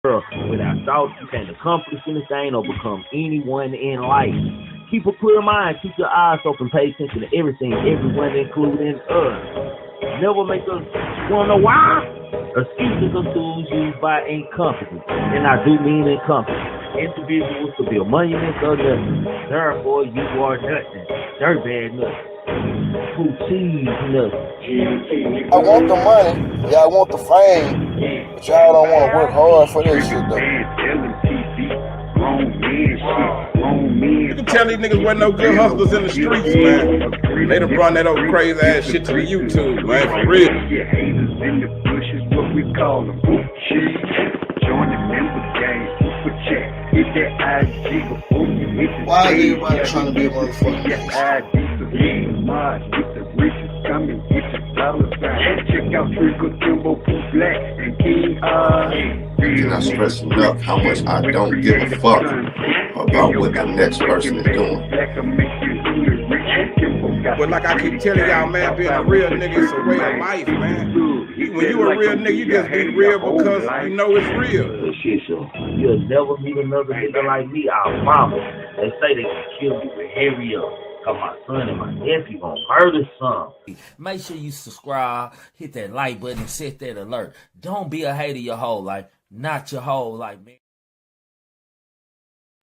Without thought, you can't accomplish anything or become anyone in life. Keep a clear mind, keep your eyes open, pay attention to everything, everyone, including us. Never make us wanna know why? Excuses are tools used by incompetence, and I do mean incompetent individuals to build monuments or nothing. Therefore, you are nothing. Dirtbag nothing. Who cheese nothing. I want the money, y'all want the fame, but y'all don't want to work hard for this shit though. You can tell these niggas wasn't no good hustlers in the streets, man. They done brought that old crazy ass shit to the YouTube, man, for real. What we call them. Join the member gang, super chat. Hit that IG before you hit the why is everybody trying to be a motherfucker? With the riches coming, get your dollar sign. Check out Trickle Timbo, Black, and King I cannot stress enough how much I don't give a fuck about what the next person is doing. But like I keep telling y'all, man, being a real nigga is a way of life, man. When you a real nigga, you just be real because you know it's real. You'll never meet another nigga like me, our mama. They say they can kill me with hurry up. Cause my son and my nephew gonna murder some. Make sure you subscribe, hit that like button, and set that alert. Don't be a hater your whole life. Not your whole life, man.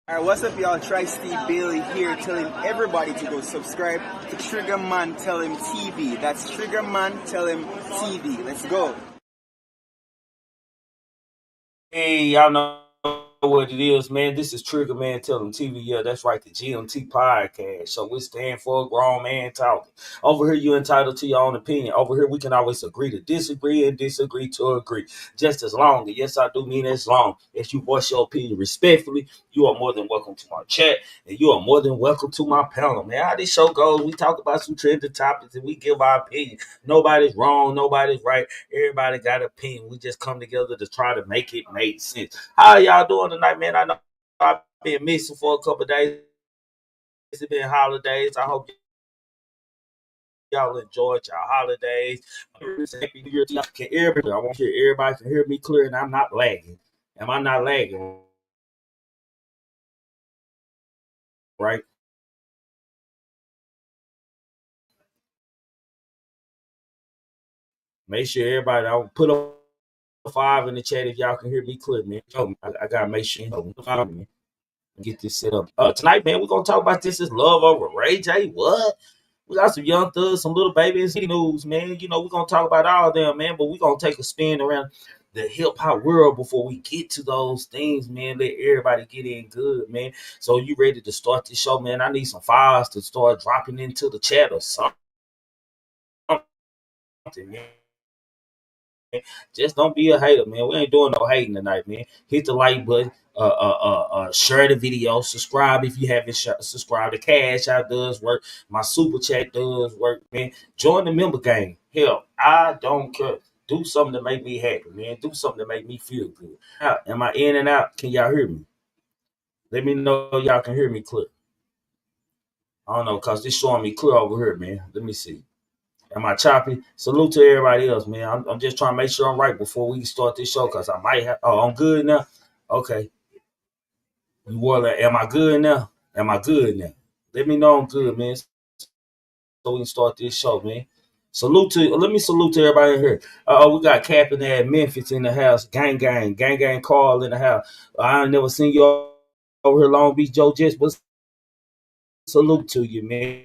Alright, what's up y'all? Tri-Steve Bailey here telling everybody to go subscribe to Trigger Man Tell Him TV. That's Trigger Man Tell Him TV. Let's go. Hey, y'all know what it is, man. This is Trigger Man Tell Him TV. Yeah, that's right, the GMT podcast. So we stand for a grown man talking. Over here, you're entitled to your own opinion. Over here, we can always agree to disagree and disagree to agree. Just as long, and yes, I do mean as long as you voice your opinion respectfully, you are more than welcome to my chat, and you are more than welcome to my panel, man. How this show goes, we talk about some trending topics, and we give our opinion. Nobody's wrong, nobody's right. Everybody got an opinion. We just come together to try to make it make sense. How y'all doing tonight, man? I know I've been missing for a couple of days. It's been holidays. I hope y'all enjoyed your holidays. Happy New Year to y'all. I want to hear everybody can hear me clear, and I'm not lagging. Am I not lagging? Right? Make sure everybody, I'll put up 5 in the chat if y'all can hear me clear, man. I gotta make sure you know, 5, man. Get this set up. Tonight, man, we're gonna talk about this is love over Ray J. What? We got some young thugs, some little babies, city news, man. You know, we're gonna talk about all of them, man, but we're gonna take a spin around the hip hop world before we get to those things, man. Let everybody get in good, man. So you ready to start this show, man? I need some files to start dropping into the chat or something, man. Just don't be a hater, man. We ain't doing no hating tonight, man. Hit the like button, share the video, subscribe if you haven't subscribed. The Cash App does work. My super chat does work, man. Join the member gang. Hell, I don't care. Do something to make me happy, man. Do something to make me feel good. Now, am I in and out? Can y'all hear me? Let me know if y'all can hear me clear. I don't know, cause this showing me clear over here, man. Let me see. Am I choppy? Salute to everybody else, man. I'm just trying to make sure I'm right before we start this show, because I might have. Oh, I'm good now? Okay. You were like, am I good now? Am I good now? Let me know I'm good, man, so we can start this show, man. Let me salute to everybody in here. We got Captain at Memphis in the house. Gang, Carl in the house. I ain't never seen you over here, Long Beach, Joe Jets, but salute to you, man.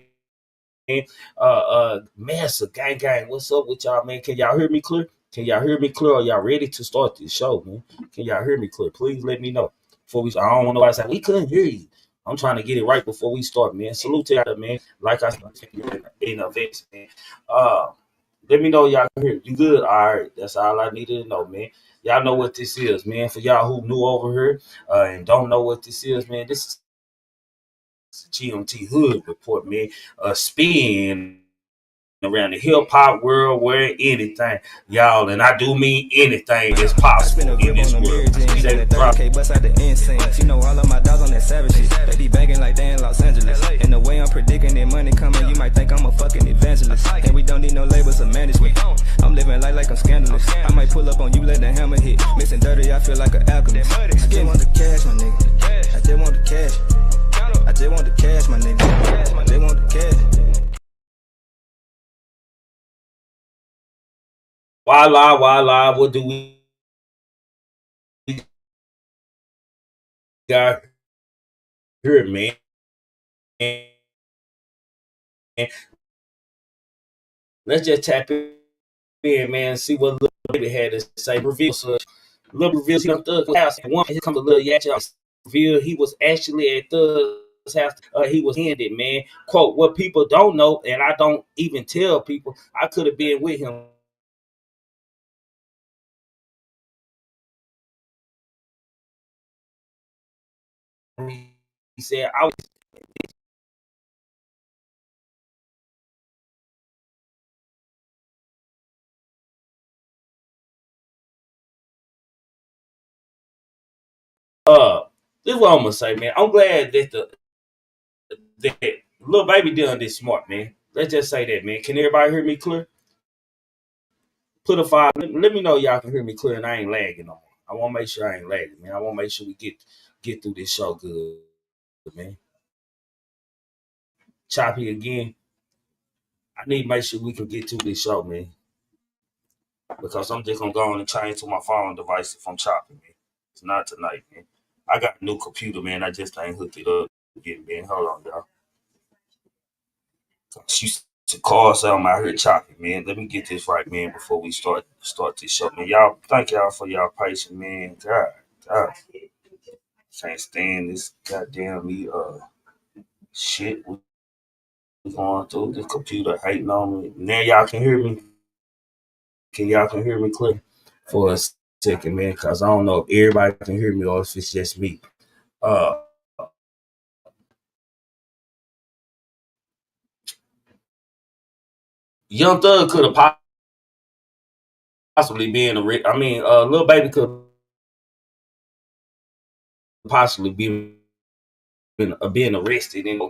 Massa, gang, what's up with y'all, man? Can y'all hear me clear? Can y'all hear me clear? Are y'all ready to start this show, man? Can y'all hear me clear? Please let me know before we. I don't want nobody to say we couldn't hear you. I'm trying to get it right before we start, man. Salute to y'all, man. Like I said, in events, man. Let me know y'all can hear. You good? All right, that's all I needed to know, man. Y'all know what this is, man. For y'all who new over here and don't know what this is, man, this is GMT Hood Report, man. A spin around the hip hop world where anything, y'all, and I do mean anything is possible in this world. G's on that 30K, bust out the incense. You know all of my dogs on that savage shit. They be banging like they in Los Angeles. And the way I'm predicting that money coming, you might think I'm a fucking evangelist. And we don't need no labels or management. I'm living life like I'm scandalous. I might pull up on you, let the hammer hit. Missing dirty, I feel like an alchemist. I just want the cash, my nigga. I just want the cash. I just want the cash, my nigga. I just want the cash. Voila, what do we got here, man? Let's just tap in, man, and see what Lil Baby had to say. Reveal such. Lil reveals he done Thug house. And one, here comes a little Yatch out. Reveal he was actually at Thug's house. He was handed, man. Quote, what people don't know, and I don't even tell people, I could have been with him. He said, I was this is what I'm gonna say, man. I'm glad that that Lil Baby done this smart, man. Let's just say that, man. Can everybody hear me clear? Put a 5. Let me know y'all can hear me clear and I ain't lagging on. I want to make sure I ain't lagging, man. I want to make sure we get through this show good, man. Choppy again. I need to make sure we can get through this show, man. Because I'm just gonna go on and change to my phone device if I'm choppy, man. It's not tonight, man. I got a new computer, man. I just ain't hooked it up yet, man. Hold on, y'all. She to call something out here choppy, man. Let me get this right, man, before we start this show, man. Y'all, thank y'all for y'all patience, man. God, can't stand this goddamn shit we going through. This computer hating on me. Now y'all can hear me. Y'all can hear me clear for a second, man? Cause I don't know if everybody can hear me or if it's just me. Young Thug could have possibly been Lil Baby could possibly been being arrested and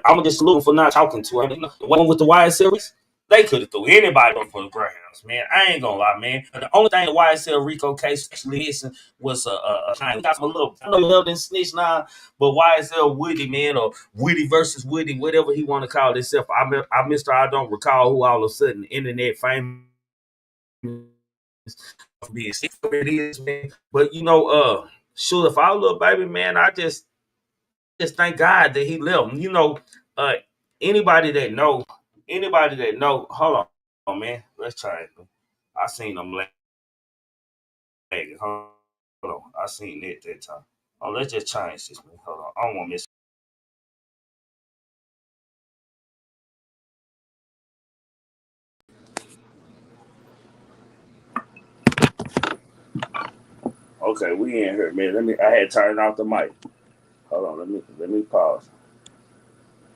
I'm just looking for not talking to him. The one with the YSL, they could have threw anybody up for the grounds, man. I ain't gonna lie, man. The only thing the YSL Rico case actually missing was a kind of got some little. I know held in snitch now, but YSL Woody, man, or Woody versus Woody, whatever he want to call himself. I don't recall who all of a sudden internet fame being sick for it is, man. But sure, if I was a Lil Baby, man, I just thank God that he left. Uh, anybody that know, hold on, man. Let's try it. I seen them lagging. Hold on. I seen it that time. Oh, let's just change this, man. Hold on. I don't want to miss. Okay, we in here, man. I had turned off the mic. Hold on, let me pause.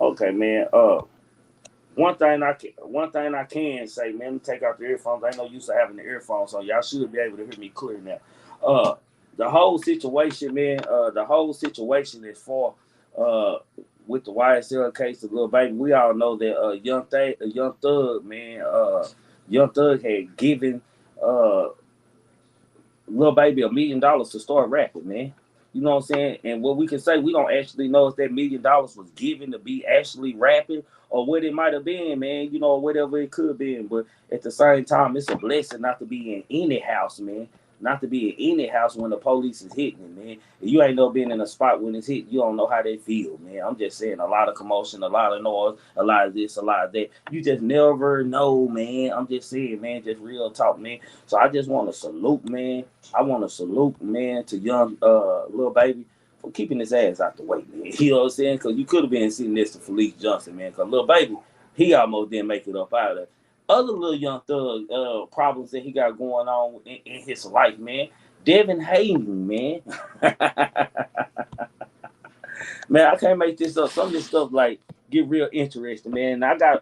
Okay, man. One thing I can say, man, let me take out the earphones. I ain't no use of having the earphones, so y'all should be able to hear me clear now. The whole situation, man, is for with the YSL case of Lil Baby. We all know that Young Thug, man, Young Thug had given Lil Baby $1 million to start rapping, man. You know what I'm saying? And what we can say, we don't actually know if that $1 million was given to be actually rapping or what it might have been, man. Whatever it could have been. But at the same time, it's a blessing not to be in any house, man. Not to be in any house when the police is hitting it, man. If you ain't never been in a spot when it's hit, you don't know how they feel, man. I'm just saying, a lot of commotion, a lot of noise, a lot of this, a lot of that. You just never know, man. I'm just saying, man, just real talk, man. So I just want to salute, man. I want to salute, man, to young Lil Baby for keeping his ass out the way, man. You know what I'm saying? Because you could have been sitting next to Felice Johnson, man. Because Lil Baby, he almost didn't make it up out of there. Other little Young Thug problems that he got going on in his life, man. Devin Hayden, man. Man, I can't make this up. Some of this stuff, like, get real interesting, man. I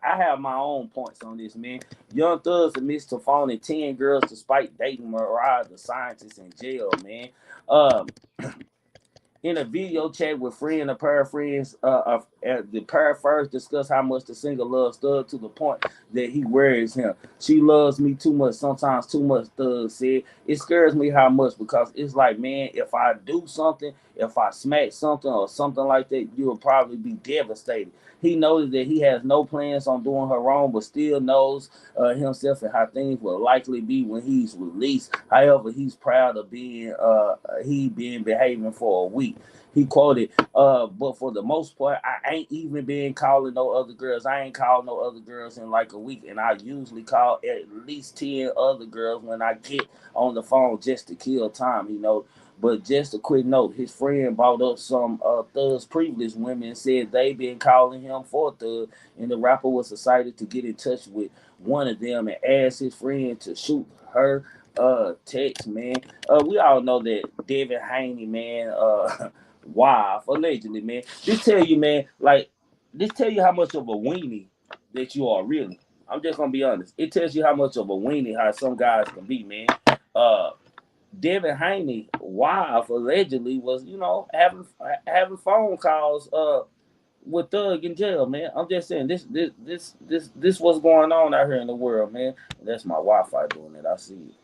have my own points on this, man. Young Thugs admits to phoning 10 girls despite dating Mariah the Scientist in jail, man. Um, in a video chat with friend, a pair of friends, the pair first discuss how much the singer loves Thug to the point that he worries him. She loves me too much, sometimes too much, Thug said. It scares me how much because it's like, man, if I do something, if I smack something or something like that, you will probably be devastated. He knows that he has no plans on doing her wrong, but still knows himself and how things will likely be when he's released. However, he's proud of being behaving for a week. He quoted, but for the most part, I ain't even been calling no other girls. I ain't called no other girls in like a week, and I usually call at least 10 other girls when I get on the phone just to kill time, you know. But just a quick note, his friend brought up some Thug's previous women and said they been calling him for Thug, and the rapper was excited to get in touch with one of them and asked his friend to shoot her text, man. We all know that Devin Haney, man, wife, allegedly, man. This tell you, man, like, this tell you how much of a weenie that you are, really. I'm just gonna be honest. It tells you how much of a weenie how some guys can be, man. Devin Haney, wife, allegedly was, you know, having phone calls with Thug in jail, man. I'm just saying this what's going on out here in the world, man. That's my Wi-Fi doing it. I see it.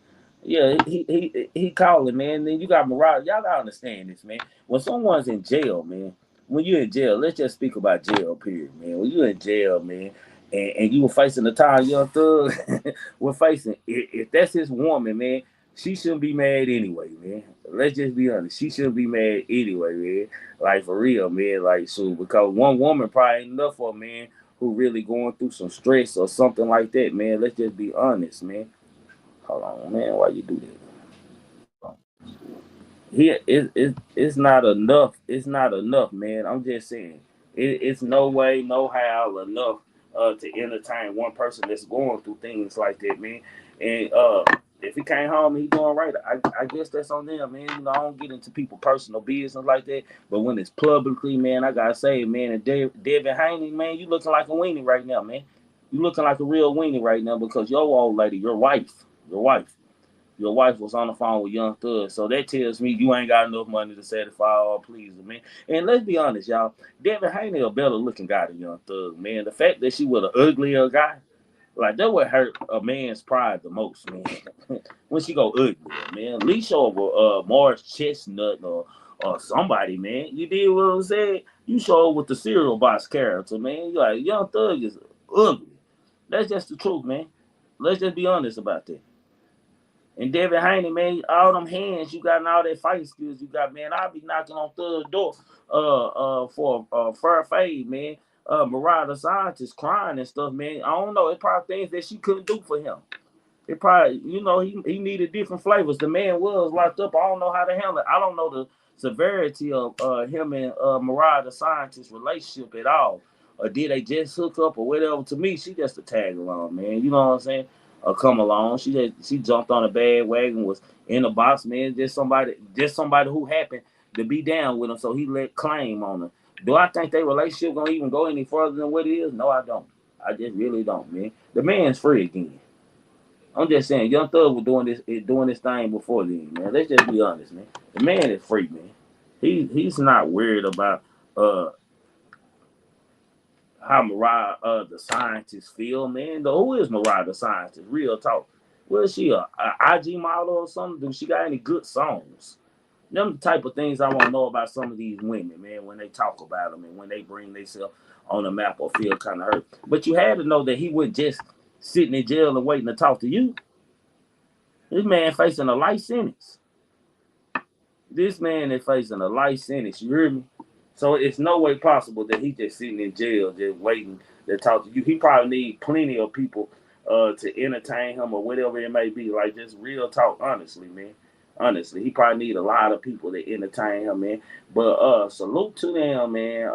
Yeah, he calling, man. Then you got Mariah. Y'all gotta understand this, man. When someone's in jail, man. When you're in jail, let's just speak about jail, period, man. When you're in jail, man, and you were facing the time Young Thug we're facing, if that's his woman, man, she shouldn't be mad anyway, man. Let's just be honest. She shouldn't be mad anyway, man. Like, for real, man. Like, so, because one woman probably ain't enough for a man who really going through some stress or something like that, man. Let's just be honest, man. Hold on, man. Why you do that? It's not enough. It's not enough, man. I'm just saying. It's no way, no how enough to entertain one person that's going through things like that, man. And if he came home and he doing right, I guess that's on them, man. You know, I don't get into people's personal business like that. But when it's publicly, man, I gotta say, man, and Devin Haney, man, you looking like a weenie right now, man. You looking like a real weenie right now because your old lady, your wife was on the phone with Young Thug. So that tells me you ain't got enough money to satisfy all pleasing, man. And let's be honest, y'all. Devin Haney a better looking guy than Young Thug, man. The fact that she was an uglier guy, like, that would hurt a man's pride the most, man. When she go ugly, man. At least show over Morris Chestnut or somebody, man. You did what I'm saying? You show with the cereal box character, man. You like, Young Thug is ugly. That's just the truth, man. Let's just be honest about that. And Devin Haney, man, all them hands you got and all that fighting skills you got, man. I'll be knocking on Thug's door for a fair fade, man. Mariah the Scientist crying and stuff, man. I don't know. It's probably things that she couldn't do for him. It probably, you know, he needed different flavors. The man was locked up. I don't know how to handle it. I don't know the severity of him and Mariah the Scientist relationship at all. Or did they just hook up or whatever? To me, she just a tag along, man. You know what I'm saying? Or come along. She jumped on a bad wagon, was in the box, man. Just somebody who happened to be down with him, so he let claim on her. Do I think their relationship gonna even go any further than what it is? No, I don't. I just really don't, man. The man's free again. I'm just saying, Young Thug was doing this thing before then, man. Let's just be honest, man. The man is free, man. He's not worried about how Mariah the Scientist feel, man. Who is Mariah the Scientist? Real talk. Well, is she a IG model or something? Do she got any good songs? Them the type of things I want to know about some of these women, man, when they talk about them and when they bring themselves on the map or feel kind of hurt. But you had to know that he wasn't just sitting in jail and waiting to talk to you. This man facing a life sentence. This man is facing a life sentence. You hear me? So it's no way possible that he just sitting in jail, just waiting to talk to you. He probably need plenty of people to entertain him or whatever it may be. Like, just real talk, honestly, man. Honestly, he probably need a lot of people to entertain him, man. But salute to them, man.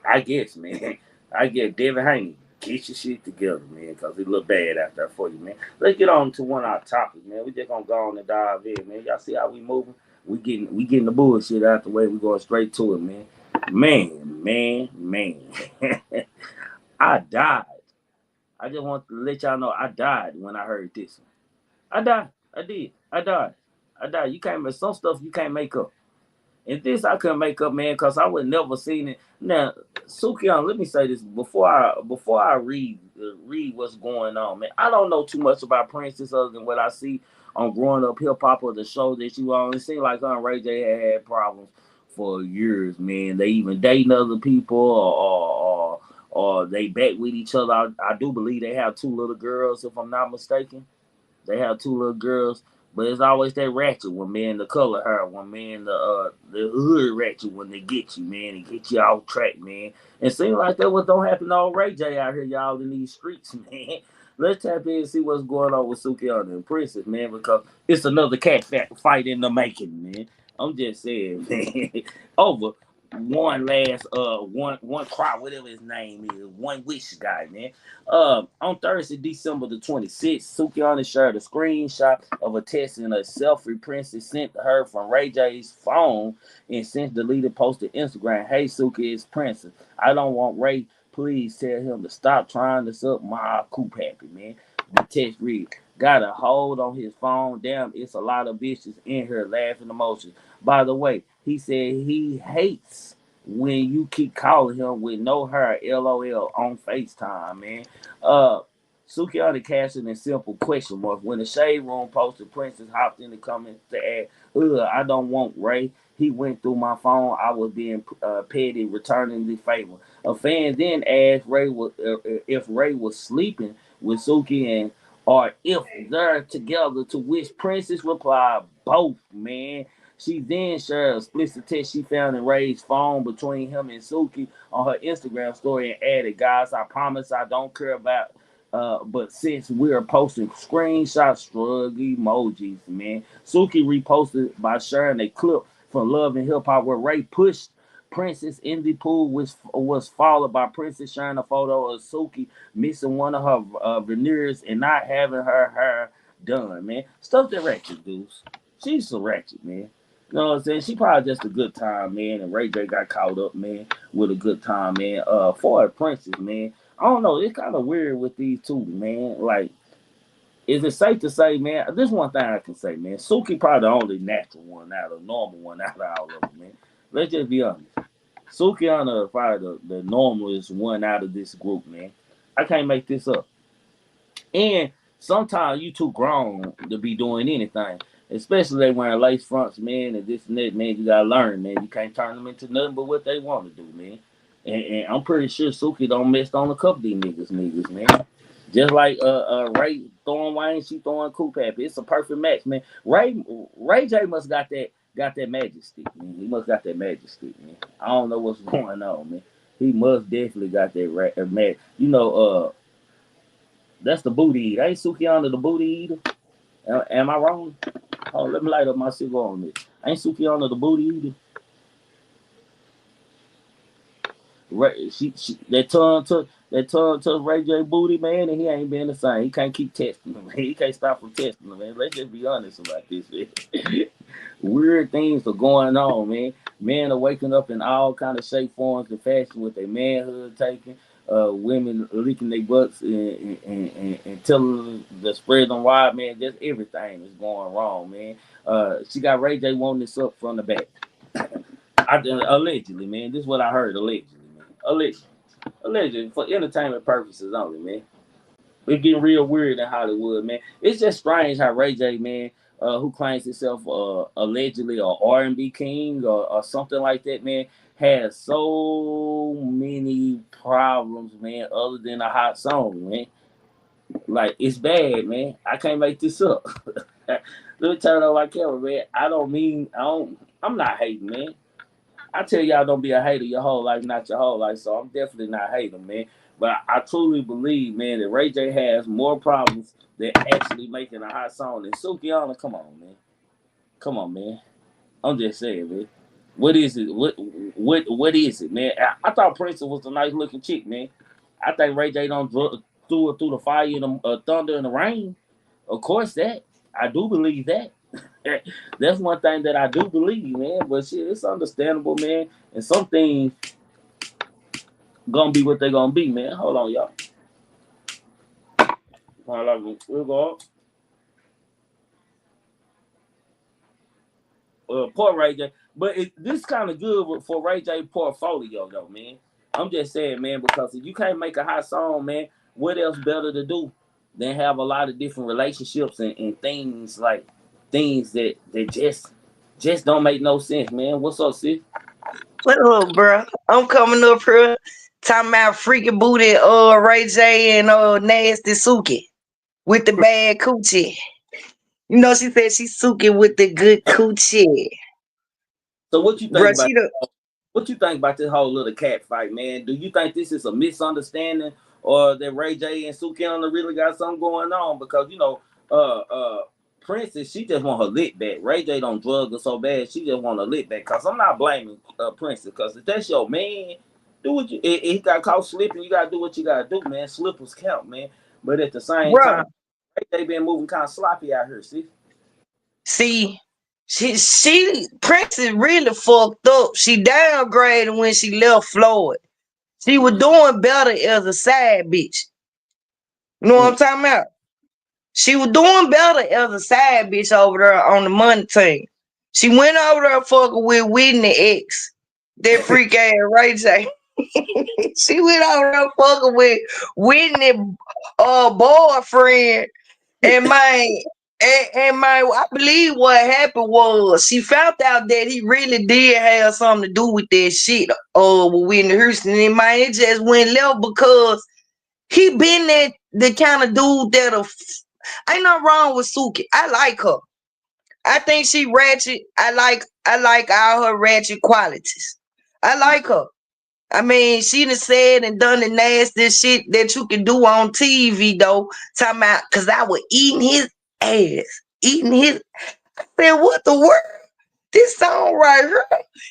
I guess, man. I guess Devin Haney, get your shit together, man, because it look bad out there for you, man. Let's get on to one of our topics, man. We just gonna go on and dive in, man. Y'all see how we moving? We getting the bullshit out the way. We going straight to it, man. Man. I died. I just want to let y'all know I died when I heard this. I died. I did. I died. You can't make some stuff you can't make up. And this I couldn't make up, man, because I would never seen it. Now, Sukihana, let me say this before I read what's going on, man. I don't know too much about Princess other than what I see on Growing Up Hip Hop or the show that you on. It seemed like her and Ray J had problems for years, man. They even dating other people or they back with each other. I do believe they have 2 little girls, if I'm not mistaken. They have 2 little girls, but it's always that ratchet when man the color her, when man the hood ratchet when they get you, man, and get you off track, man. It seems like that what don't happen to old Ray J out here, y'all, in these streets, man. Let's tap in and see what's going on with Sukihana and Princess, man, because it's another cat fight in the making, man. I'm just saying, man. Over one last one cry, whatever his name is, one wish guy, man. On Thursday, December the 26th, Sukihana shared a screenshot of a text and a selfie Princess sent to her from Ray J's phone and since deleted posted Instagram. Hey Suki, it's Princess. I don't want Ray. Please tell him to stop trying to suck my coop happy, man. The text read, got a hold on his phone. Damn, it's a lot of bitches in here laughing emotions. By the way, he said he hates when you keep calling him with no hair, LOL, on FaceTime, man. Sukihana casting a simple question mark. When the Shade Room posted, Princess hopped in the comments to add, I don't want Ray. He went through my phone. I was being petty, returning the favor. A fan then asked if Ray was sleeping with Suki and or if they're together, to which Princess replied, both, man. She then shared a explicit text she found in Ray's phone between him and Suki on her Instagram story and added, guys, I promise I don't care about, but since we're posting screenshots, shrug emojis, man. Suki reposted by sharing a clip from Love and Hip Hop where Ray pushed Princess in the pool, which was followed by Princess sharing a photo of Suki missing one of her veneers and not having her hair done, man. Stuff that ratchet dudes. She's so ratchet, man. You know what I'm saying? She probably just a good time, man. And Ray J got caught up, man, with a good time, man. For a Princess, man. I don't know. It's kind of weird with these two, man. Like, is it safe to say, man? This one thing I can say, man. Suki probably the only natural one out of normal one out of all of them, man. Let's just be honest. Sukihana is probably the normalest one out of this group, man. I can't make this up. And sometimes you too grown to be doing anything. Especially they wearing lace fronts, man, and this and that, man. You gotta learn, man. You can't turn them into nothing but what they want to do, man. And I'm pretty sure Suki don't mess on a couple of these niggas, man. Just like Ray throwing Wayne, she throwing Coop Happy. It's a perfect match, man. Ray J must got that magic stick, man. He must got that magic stick, man. I don't know what's going on, man. He must definitely got that magic. You know, that's the booty eater. Ain't Sukihana the booty eater? Am I wrong? Oh, let me light up my cigar on this. Ain't Sukihana the booty eater? That tongue took Ray J booty, man, and he ain't been the same. He can't keep testing him, man. He can't stop from testing him, man. Let's just be honest about this, man. Weird things are going on, man. Men are waking up in all kind of shape, forms, and fashion with their manhood taken. Women leaking their butts and telling the spread on wide, man. Just everything is going wrong, man. She got Ray J wanting this up from the back. Allegedly, man. This is what I heard, allegedly, man. Allegedly, for entertainment purposes only, man. It's getting real weird in Hollywood, man. It's just strange how Ray J, man, who claims himself allegedly a R&B king or something like that, man, has so many problems, man, other than a hot song, man. Like, it's bad, man. I can't make this up. Let me turn on my camera, man. I'm not hating, man. I tell y'all don't be a hater your whole life, not your whole life, so I'm definitely not hating, man. But I truly believe, man, that Ray J has more problems than actually making a hot song than Sukihana. Come on, man. I'm just saying, man. What is it? What is it, man? I thought Princess was a nice looking chick, man. I think Ray J don't threw her through the fire and the thunder and the rain. Of course, that I do believe that. That's one thing that I do believe, man. But shit, it's understandable, man. And some things gonna be what they gonna be, man. Hold on, y'all. We'll go. Poor Ray J. But this kind of good for Ray J portfolio, though, man. I'm just saying, man, because if you can't make a hot song, man, what else better to do than have a lot of different relationships and things like things that just don't make no sense, man. What's up, sis? What up, bro? I'm coming up here talking about freaking booty, Ray J and Nasty Suki with the bad coochie. You know, she said she's Suki with the good coochie. So what you think Bro, about what you think about this whole little cat fight, man? Do you think this is a misunderstanding or that Ray J and Sukihana really got something going on? Because Princess, she just want her lit back. Ray J don't drug her so bad, she just want her lit back. Cause I'm not blaming Princess, because if that's your man, do what you. If he got caught slipping, you gotta do what you gotta do, man. Slippers count, man. But at the same time, Ray J been moving kind of sloppy out here. See, she Princess really fucked up. She downgraded when she left Floyd. She was doing better as a side bitch. You know what I'm talking about? She was doing better as a side bitch over there on the money team. She went over there fucking with Whitney X, that freak ass Ray J. She went over there fucking with Whitney boyfriend, and my I believe what happened was she found out that he really did have something to do with that shit with Whitney Houston, and it just went left because he been the kind of dude that'll. Ain't nothing wrong with Suki. I like her. I think she ratchet. I like all her ratchet qualities. I like her. I mean, she done said and done the nasty shit that you can do on TV though. Talking about, cause I was eating his ass. Eating his. I said, what the world? This song right here.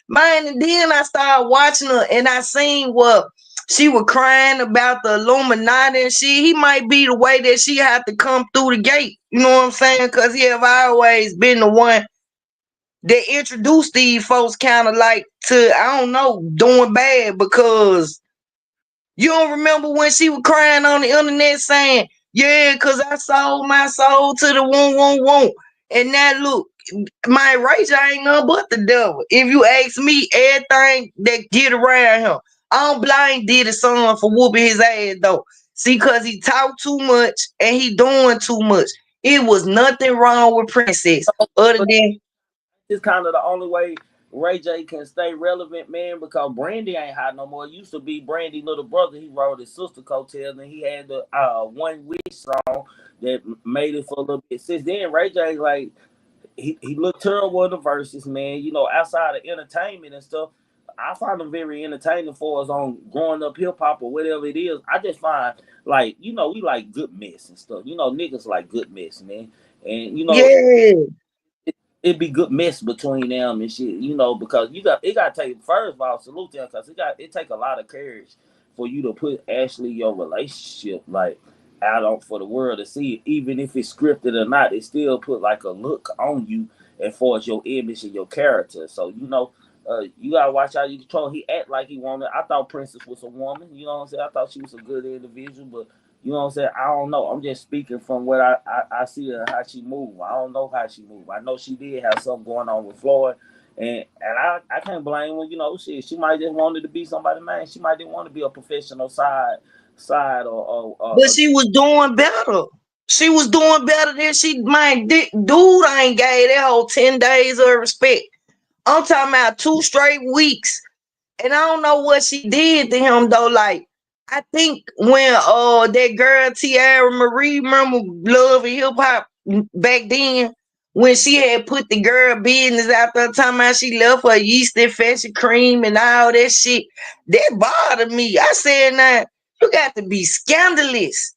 Man, and then I started watching her and I seen what she was crying about the Illuminati and shit. He might be the way that she had to come through the gate. You know what I'm saying? Because he have always been the one that introduced these folks kind of like to, I don't know, doing bad. Because you don't remember when she was crying on the internet saying, yeah, because I sold my soul to the one. And now look, my Ray J ain't nothing but the devil. If you ask me, everything that get around him, I don't blame Diddy's son for whooping his ass though. See, cause he talk too much and he doing too much. It was nothing wrong with Princess other than It's kind of the only way Ray J can stay relevant, man, because Brandy ain't hot no more. It used to be Brandy little brother. He wrote his sister coattails, and he had the One Wish song that made it for a little bit. Since then, Ray J like he looked terrible in the verses, man. You know, outside of entertainment and stuff, I find him very entertaining for us on growing up hip hop or whatever it is. I just find like, you know, we like good mess and stuff. You know, niggas like good mess, man. And you know, yeah. It'd be good mess between them and shit, you know, because it gotta take, first of all, salute them, because it take a lot of courage for you to put actually your relationship like out on for the world to see. Even if it's scripted or not, it still put like a look on you as far as your image and your character. So you know, you gotta watch how you control. He act like he wanted. I thought Princess was a woman, you know what I'm saying? I thought she was a good individual, but you know what I'm saying? I don't know. I'm just speaking from what I see her, how she move. I don't know how she move. I know she did have something going on with Floyd. And I can't blame her. You know, she might just wanted to be somebody, man. She might didn't want to be a professional side But she was doing better. She was doing better than dude ain't gave that whole 10 days of respect. I'm talking about 2 straight weeks. And I don't know what she did to him though. Like, I think when that girl Tiara Marie, remember Love and Hip Hop back then, when she had put the girl business out there talking about she left her yeast infection cream and all that shit, that bothered me. I said, now you got to be scandalous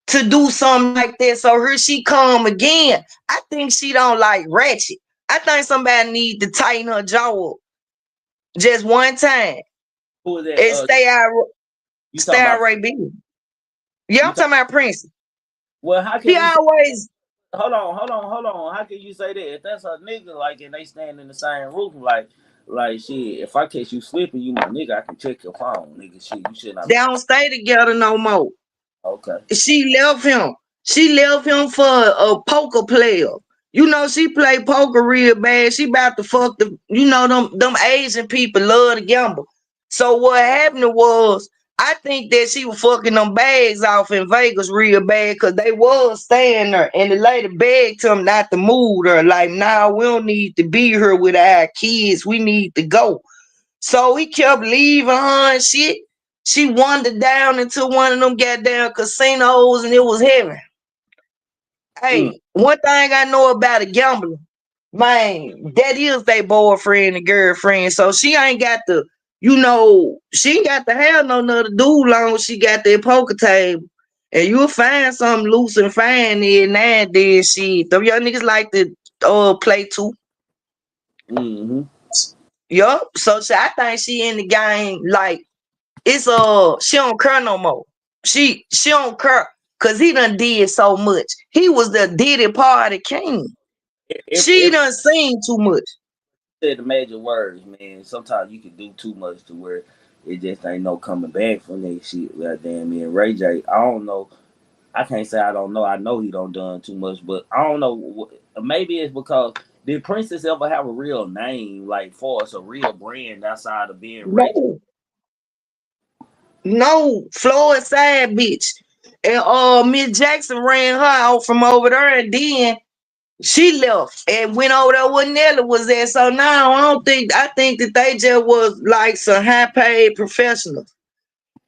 to do something like that. So here she come again. I think she don't like ratchet. I think somebody need to tighten her jaw up just one time. Who is that? And stay out right being. Yeah, I'm talking about Prince. Well, how can He always Hold on. How can you say that? If that's a nigga, like, and they stand in the same room, like shit. If I catch you slipping, you my nigga, I can check your phone, nigga. Shit, you should not They be. don't stay together no more. Okay. She left him. She left him for a poker player. You know, she play poker real bad. She about to fuck the, you know, them Asian people love to gamble. So what happened was, I think that she was fucking them bags off in Vegas real bad because they was staying there. And the lady begged him not to move her. Like, nah, we don't need to be here with our kids. We need to go. So he kept leaving her and shit. She wandered down into one of them goddamn casinos and it was heaven. Mm. Hey, one thing I know about a gambler, man, that is their boyfriend and girlfriend. So she ain't got to, you know, she ain't got to have no other dude long as she got that poker table. And you'll find something loose and fine there now and then. Shit, them young niggas like to play too. Mm-hmm. Yup. So I think she in the game like it's she don't care no more. She don't care because he done did so much. He was the Diddy party king. She If done seen too much. said the major words, man. Sometimes you can do too much to where it just ain't no coming back from that shit. Goddamn, me and Ray J. I don't know. I can't say I don't know. I know he don't done too much, but I don't know. Maybe it's because did Princess ever have a real name, like for us, a real brand outside of being Ray J? No, Floyd side bitch. And Miss Jackson ran her out from over there and then she left and went over there where Nelly was at. So now I think that they just was like some high paid professionals.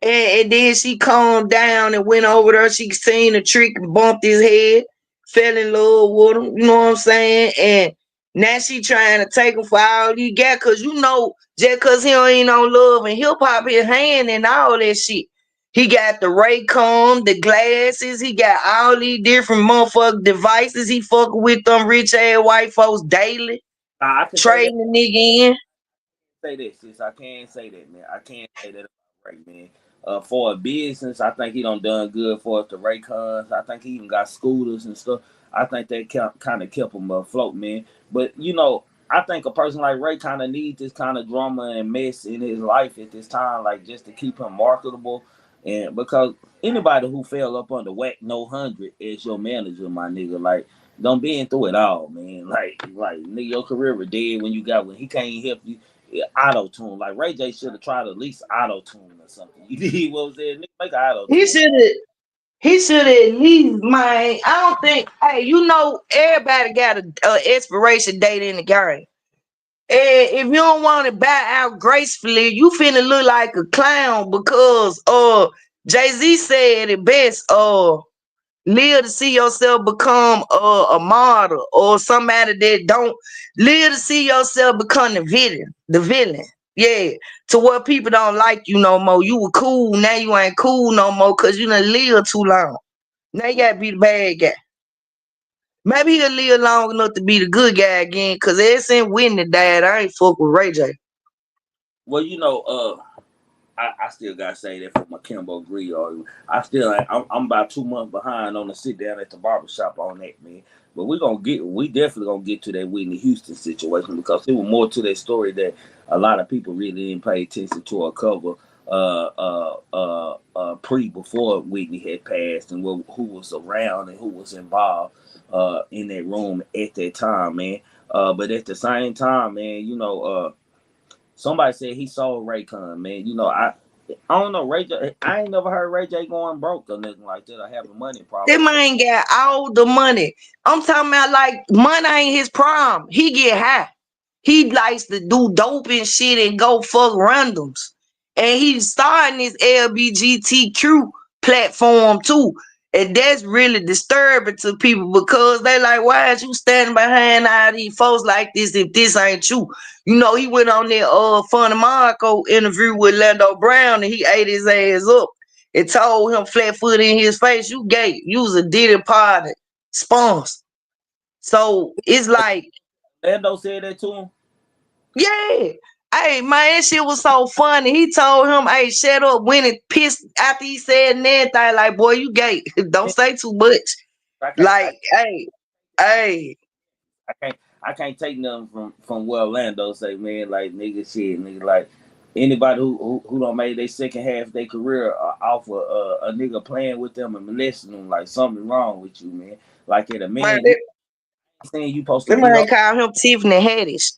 And then she calmed down and went over there. She seen the trick and bumped his head, fell in love with him. You know what I'm saying? And now she trying to take him for all he got. Cause you know, just cause he ain't on love and hip hop his hand and all that shit. He got the Raycon, the glasses. He got all these different motherfucking devices. He fucking with them rich ass white folks daily, I can say that. trading the nigga in. Say this, sis. I can't say that, man. I can't say that about Ray, man. For a business, I think he done good for us. The Raycons, I think he even got scooters and stuff. I think that kind of kept him afloat, man. But you know, I think a person like Ray kind of needs this kind of drama and mess in his life at this time, like just to keep him marketable. And because anybody who fell up under whack no 100 is your manager, my nigga. Like, don't be in through it all, man. Like nigga, your career was dead when he can't help you. Yeah, auto tune. Like Ray J should have tried at least auto tune or something. You did what was there? Nigga, make auto He tune. should have. He should at least, man. I don't think. Hey, you know, everybody got a expiration date in the game. And if you don't want to buy out gracefully, you finna look like a clown because Jay-Z said it best. Live to see yourself become a martyr or somebody that don't live to see yourself become the villain. The villain. Yeah. To where people don't like you no more. You were cool. Now you ain't cool no more because you done live too long. Now you gotta be the bad guy. Maybe he'll live long enough to be the good guy again. Cause ever since Whitney died, I ain't fuck with Ray J. Well, you know, I still gotta say that for my Kimbo Gree argument. I'm about 2 months behind on the sit down at the barbershop on that, man. But we definitely gonna get to that Whitney Houston situation because there was more to that story that a lot of people really didn't pay attention to or cover before Whitney had passed and who was around and who was involved in that room at that time, man. But at the same time, man, you know, somebody said he sold Raycon, man. You know, I don't know Ray J. I ain't never heard Ray J going broke or nothing like that or having money That problems. man got all the money. I'm talking about like money ain't his problem. He get high. He likes to do dope and shit and go fuck randoms. And he's starting this LBGTQ platform too. And that's really disturbing to people because they like, why is you standing behind all these folks like this if this ain't you? You know, he went on that Funny Marco interview with Lando Brown and he ate his ass up. It told him flat foot in his face, you gay. You was a Diddy party sponsor. So it's like, Lando said that to him. yeah. Hey, man, that shit was so funny. He told him, hey, shut up when it pissed after he said everything. Like, boy, you gay. Don't say too much. I can't. Like, hey. Hey, I can't take nothing from what Orlando say, man. Like nigga, shit, nigga, like anybody who don't make their second half of their career off of a nigga playing with them and molesting them, like something wrong with you, man. Like at a man, man, you saying you supposed to that beat man up. called him Tiffany Haddish.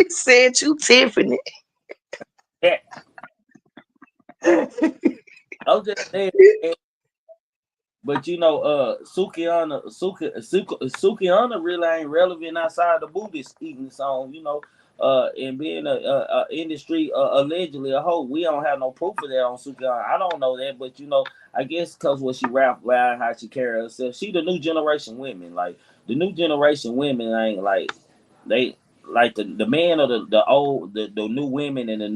Said you Tiffany. Yeah, I was just saying. But you know, Sukihana really ain't relevant outside the Buddhist eating song, you know. And being a industry allegedly a hoe, we don't have no proof of that on Sukihana. I don't know that, but you know, I guess because what she rap about, how she carry herself, she the new generation women. Like the new generation women ain't like they like the man or the new women and the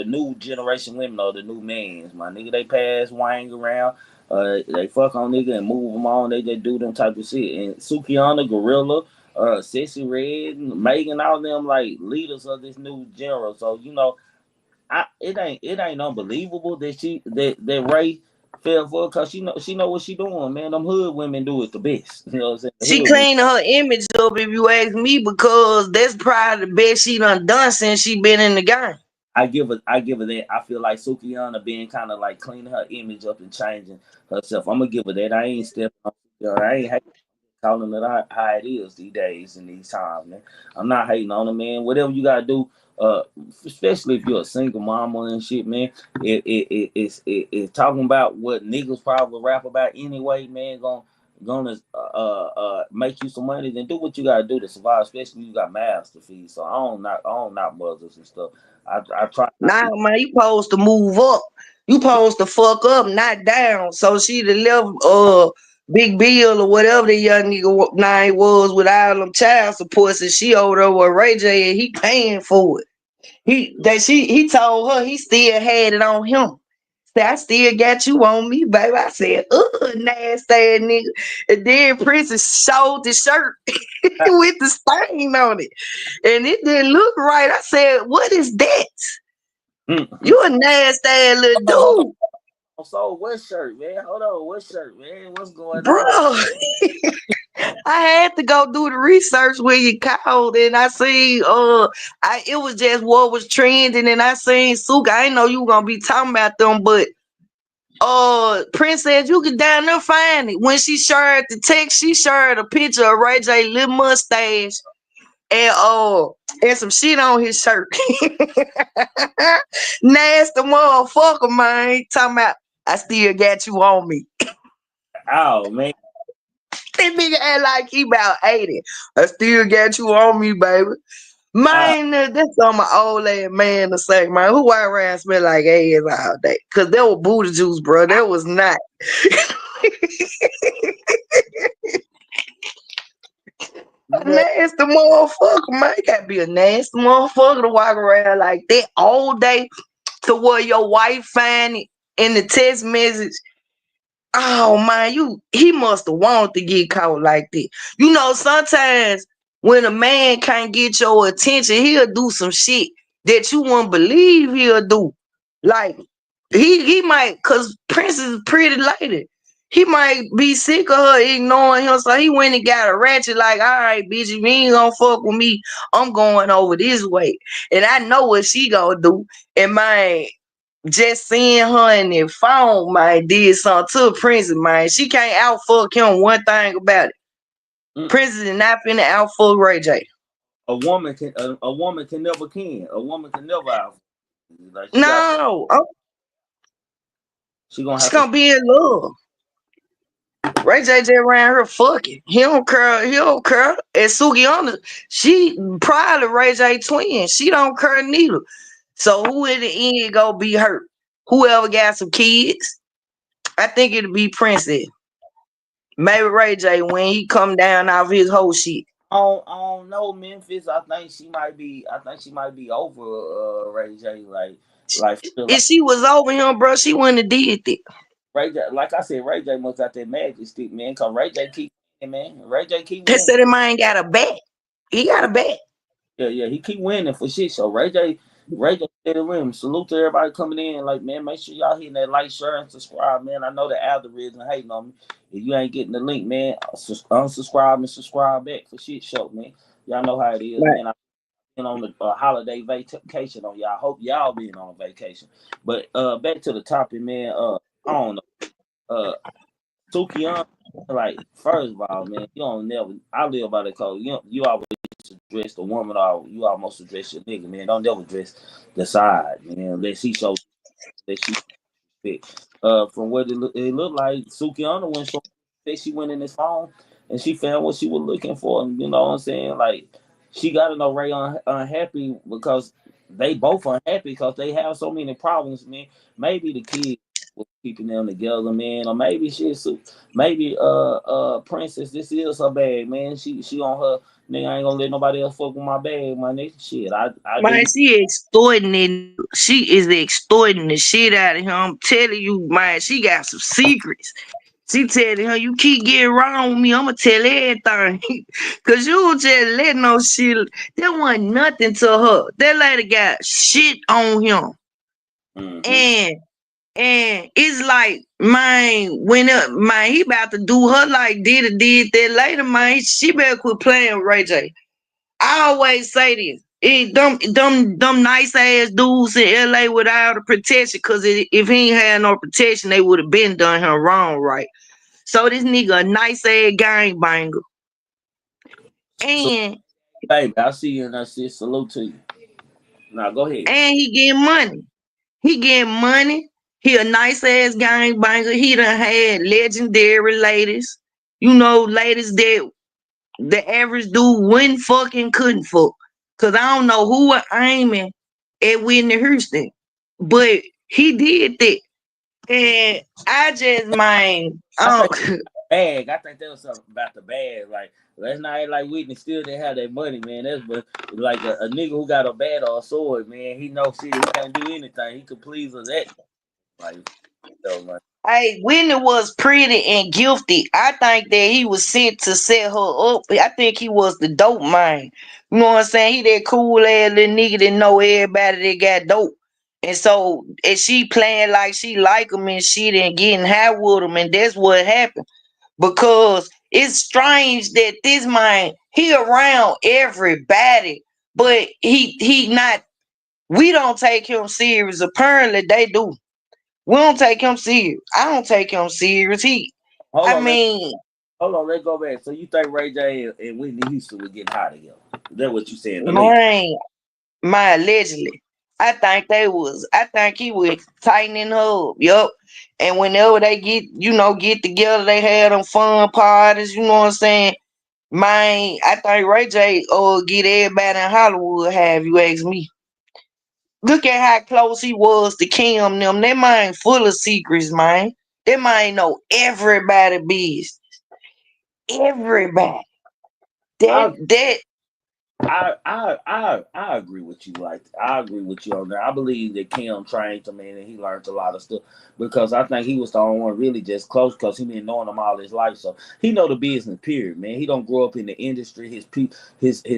new generation women are the new mans. My nigga, they pass wang around. They fuck on nigga and move them on. They just do them type of shit. And Sukihana, Gorilla, Sissy Red, Megan, all them like leaders of this new genre. So you know, it ain't unbelievable that Ray fell for, cause she know what she doing, man. Them hood women do it the best. You know what I'm saying? The She hood women. cleaned her image up, if you ask me, because that's probably the best she done since she been in the game. I give her that. I feel like Sukihana being kind of like cleaning her image up and changing herself. I'm gonna give her that. I ain't stepping on Sukihana. I ain't calling it how it is these days and these times, man. I'm not hating on it, man. Whatever you gotta do, especially if you're a single mama and shit, man. It's talking about what niggas probably rap about anyway, man. Gonna make you some money, then do what you gotta do to survive, especially when you got mouths to feed. So I don't knock mothers and stuff. I try not Nah, to. man, you supposed to move up. You supposed to fuck up, not down. So she the left Big Bill or whatever the young nigga name was with all them child supports, and she over there with Ray J and he paying for it. He told her he still had it on him. Said, I still got you on me, baby. I said, nasty ass nigga. And then Princess showed the shirt with the stain on it. And it didn't look right. I said, what is that? You a nasty ass little Hold dude. on. So what shirt, man? Hold on, what shirt, man? What's going Bro. on? I had to go do the research when you called, and I seen it was just what was trending, and I seen Suka. I didn't know you were gonna be talking about them, but Prince said you could down there find it. When she shared the text, she shared a picture of Ray J little mustache and some shit on his shirt. Nasty motherfucker, man. Talking about I still got you on me. Oh man. That nigga act like he about 80. I still got you on me, baby. Uh, Man, that's on my old ass man to say, man. Who walk around smell like ass all day? Cause that was booty juice, bro. That was not. A man, nasty motherfucker, man. You gotta be a nasty motherfucker to walk around like that all day to where your wife find it in the text message. Oh man, he must have wanted to get caught like that. You know, sometimes when a man can't get your attention, he'll do some shit that you wouldn't believe he'll do. Like he might, cause Prince is a pretty lady. He might be sick of her ignoring him, so he went and got a ratchet. Like, all right, bitch, if you ain't gonna fuck with me, I'm going over this way, and I know what she gonna do. And man, just seeing her in the phone, man, did something to Princess, man. She can't out fuck him. One thing about it, Princess is not finna out fuck Ray J. a woman can a woman can never out. Like No, she gonna she have to. gonna be in love. Ray J just around her fucking. He don't care. He don't care. And Sukihana, she probably Ray J twin. She don't care neither. So who in the end gonna be hurt? Whoever got some kids, I think it'll be Princess. Maybe Ray J when he come down off his whole shit. I don't know Memphis. I think she might be. I think she might be over Ray J. Like If she was over him, bro, she wouldn't have did it. Ray J. Like I said, Ray J must got that magic stick, man. Cause Ray J keep winning, man. Ray J keep They winning. said that man got a bat. He got a bat. Yeah, he keep winning for shit. So Ray J did the rim. Salute to everybody coming in. Like, man, make sure y'all hitting that like, share, and subscribe, man. I know the algorithm hating on me. If you ain't getting the link, man, unsubscribe and subscribe back for shit show, man. Y'all know how it is, Right. man. I've been on the holiday vacation on y'all. Hope y'all been on vacation. But back to the topic, man. I don't know. Sukihana, like, first of all, man, you don't never. I live by the code. You always dress the woman, or you almost address your nigga, man. Don't never dress the side, man. Unless he shows that she fit. From what it looked like, Sukihana went so that she went in his phone and she found what she was looking for. And you know what I'm saying? Like, she got to know Ray unhappy because they both unhappy because they have so many problems, man. Maybe the kid was keeping them together, man, or maybe maybe Princess, this is her bag, man. She on her. Nigga, I ain't gonna let nobody else fuck with my bag, my nigga. Shit, I Man, did. she extorting it. She is extorting the shit out of him. I'm telling you, man, she got some secrets. She telling her, you keep getting wrong with me, I'ma tell everything. Cause you just let no shit. There wasn't nothing to her. That lady got shit on him. Mm-hmm. And it's like, man, man, he about to do her like Diddy did that later, man. She better quit playing with Ray J. I always say this. Them nice ass dudes in LA without the protection, cause if he ain't had no protection, they would have been done him wrong, right? So this nigga a nice ass gangbanger. So, And baby, I see you and I say salute to you. Now go ahead. he getting money. He getting money. He a nice ass gangbanger. He done had legendary ladies. You know, ladies that the average dude wouldn't fucking couldn't fuck. Cause I don't know who was aiming at Whitney Houston. But he did that. And I just mind I think bag. I think that was something about the bag. Like, let's not act like Whitney still didn't have that money, man. That's but like a nigga who got a bat or a sword, man. He knows shit. He can't do anything. He could please us that. Like, so like, Hey, Whitney was pretty and gifted. I think that he was sent to set her up. I think he was the dope man. You know what I'm saying? He that cool ass little nigga that know everybody that got dope. And so, and she playing like she like him and shit and getting high with him. And that's what happened. Because it's strange that this man, he around everybody, but he not, we don't take him serious. Apparently they do. We don't take him serious. I don't take him serious. hold I on, mean, let's go back. So you think Ray J and Whitney Houston would get high together? That's what you saying, allegedly. man, my allegedly. I think he was tightening her up. Yup. And whenever they get together, they had them fun parties, you know what I'm saying? Man, I think Ray J get everybody in Hollywood, have you ask me. Look at how close he was to Kim them. That man full of secrets, man. That man know everybody business. Everybody. I That I agree with you. Like, I agree with you on that. I believe that Kim trained him, man, and he learned a lot of stuff because I think he was the only one really just close because he been knowing him all his life. So he know the business. Period, man. He don't grow up in the industry. His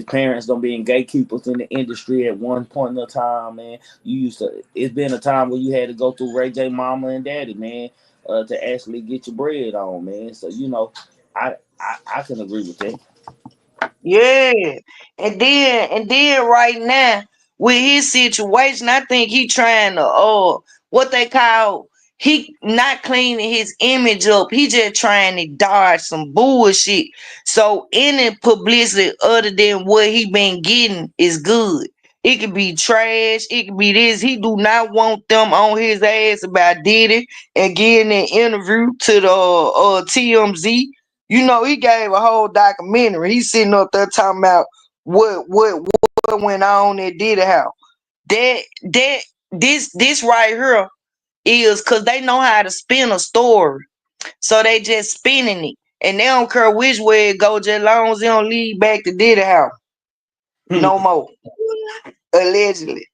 parents don't being gatekeepers in the industry at one point in a time, man. You used to. It's been a time where you had to go through Ray J, mama and daddy, man, to actually get your bread on, man. So you know, I can agree with that. Yeah. And then right now with his situation, I think he trying to what they call, he not cleaning his image up. He just trying to dodge some bullshit. So any publicity other than what he been getting is good. It could be trash. It could be this. He do not want them on his ass about Diddy and getting an interview to the TMZ. You know, he gave a whole documentary. He's sitting up there talking about what went on at Diddy House. That this right here is because they know how to spin a story. So they just spinning it. And they don't care which way it go, just long as they don't lead back to Diddy House. No more. Allegedly.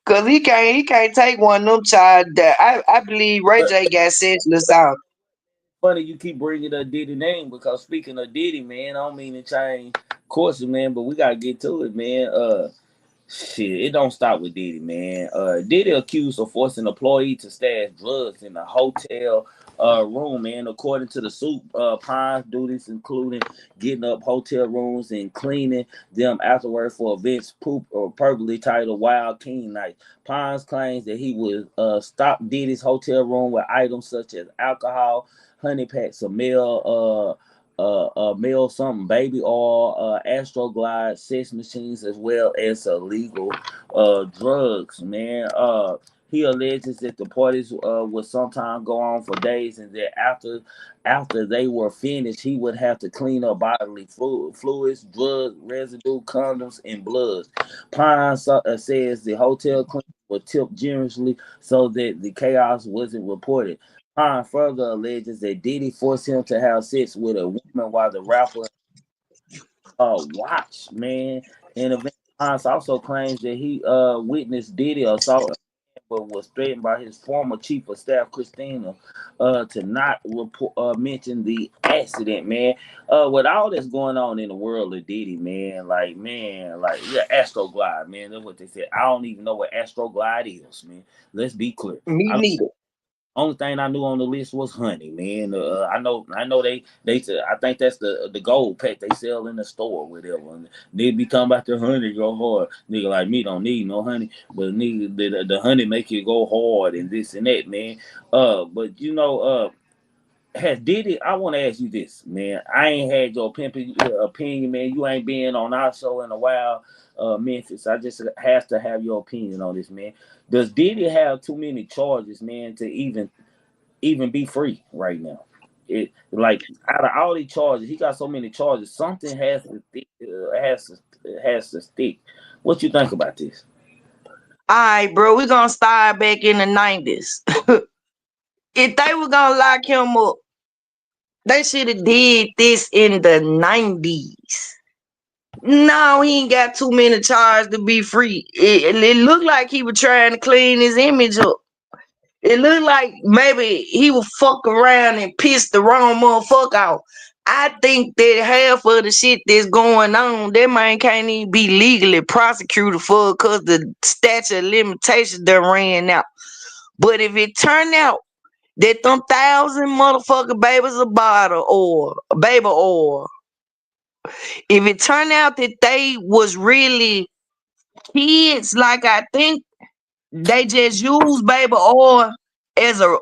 Cause he can't take one of them child that I believe Ray But J got senseless out. funny you keep bringing up Diddy name because speaking of Diddy, man, I don't mean to change courses, man, but we gotta get to it, man. Shit, it don't stop with Diddy, man. Diddy accused of forcing employee to stash drugs in a hotel room, man. According to the suit, Pine duties including getting up hotel rooms and cleaning them afterward for events purposely titled Wild King Night. Pines claims that he would stop Diddy's hotel room with items such as alcohol, honey packs of male something baby oil, Astroglide, sex machines, as well as illegal drugs, man. He alleges that the parties would sometimes go on for days, and that after they were finished, he would have to clean up bodily fluids, drug residue, condoms, and blood. Pine says the hotel cleaners were tipped generously so that the chaos wasn't reported. Pine further alleges that Diddy forced him to have sex with a woman while the rapper watched, man. And event Pine also claims that he witnessed Diddy assault, but was threatened by his former chief of staff, Christina, to not mention the accident, man. With all that's going on in the world of Diddy, man, yeah, Astroglide, man. That's what they said. I don't even know what Astroglide is, man. Let's be clear. Me neither. Only thing I knew on the list was honey, man. I know they I think that's the gold pack they sell in the store or whatever. And they be talking about the honey go hard. Nigga like me don't need no honey, but nigga the honey make you go hard and this and that, man. But you know, has Diddy? I want to ask you this, man. I ain't had your opinion, man. You ain't been on our show in a while, Memphis. I just have to have your opinion on this, man. Does Diddy have too many charges, man, to even be free right now? It like out of all these charges, he got so many charges. Something has to stick. What you think about this? All right, bro. We're gonna start back in the 90s. If they were gonna lock him up, they should have did this in the 90s. No, he ain't got too many charges to be free. It looked like he was trying to clean his image up. It looked like maybe he would fuck around and piss the wrong motherfucker off. I think that half of the shit that's going on, that man can't even be legally prosecuted for because the statute of limitations done ran out. But if it turned out that them 1,000 motherfucking babies a bottle or baby oil, if it turned out that they was really kids, like I think they just use baby oil as a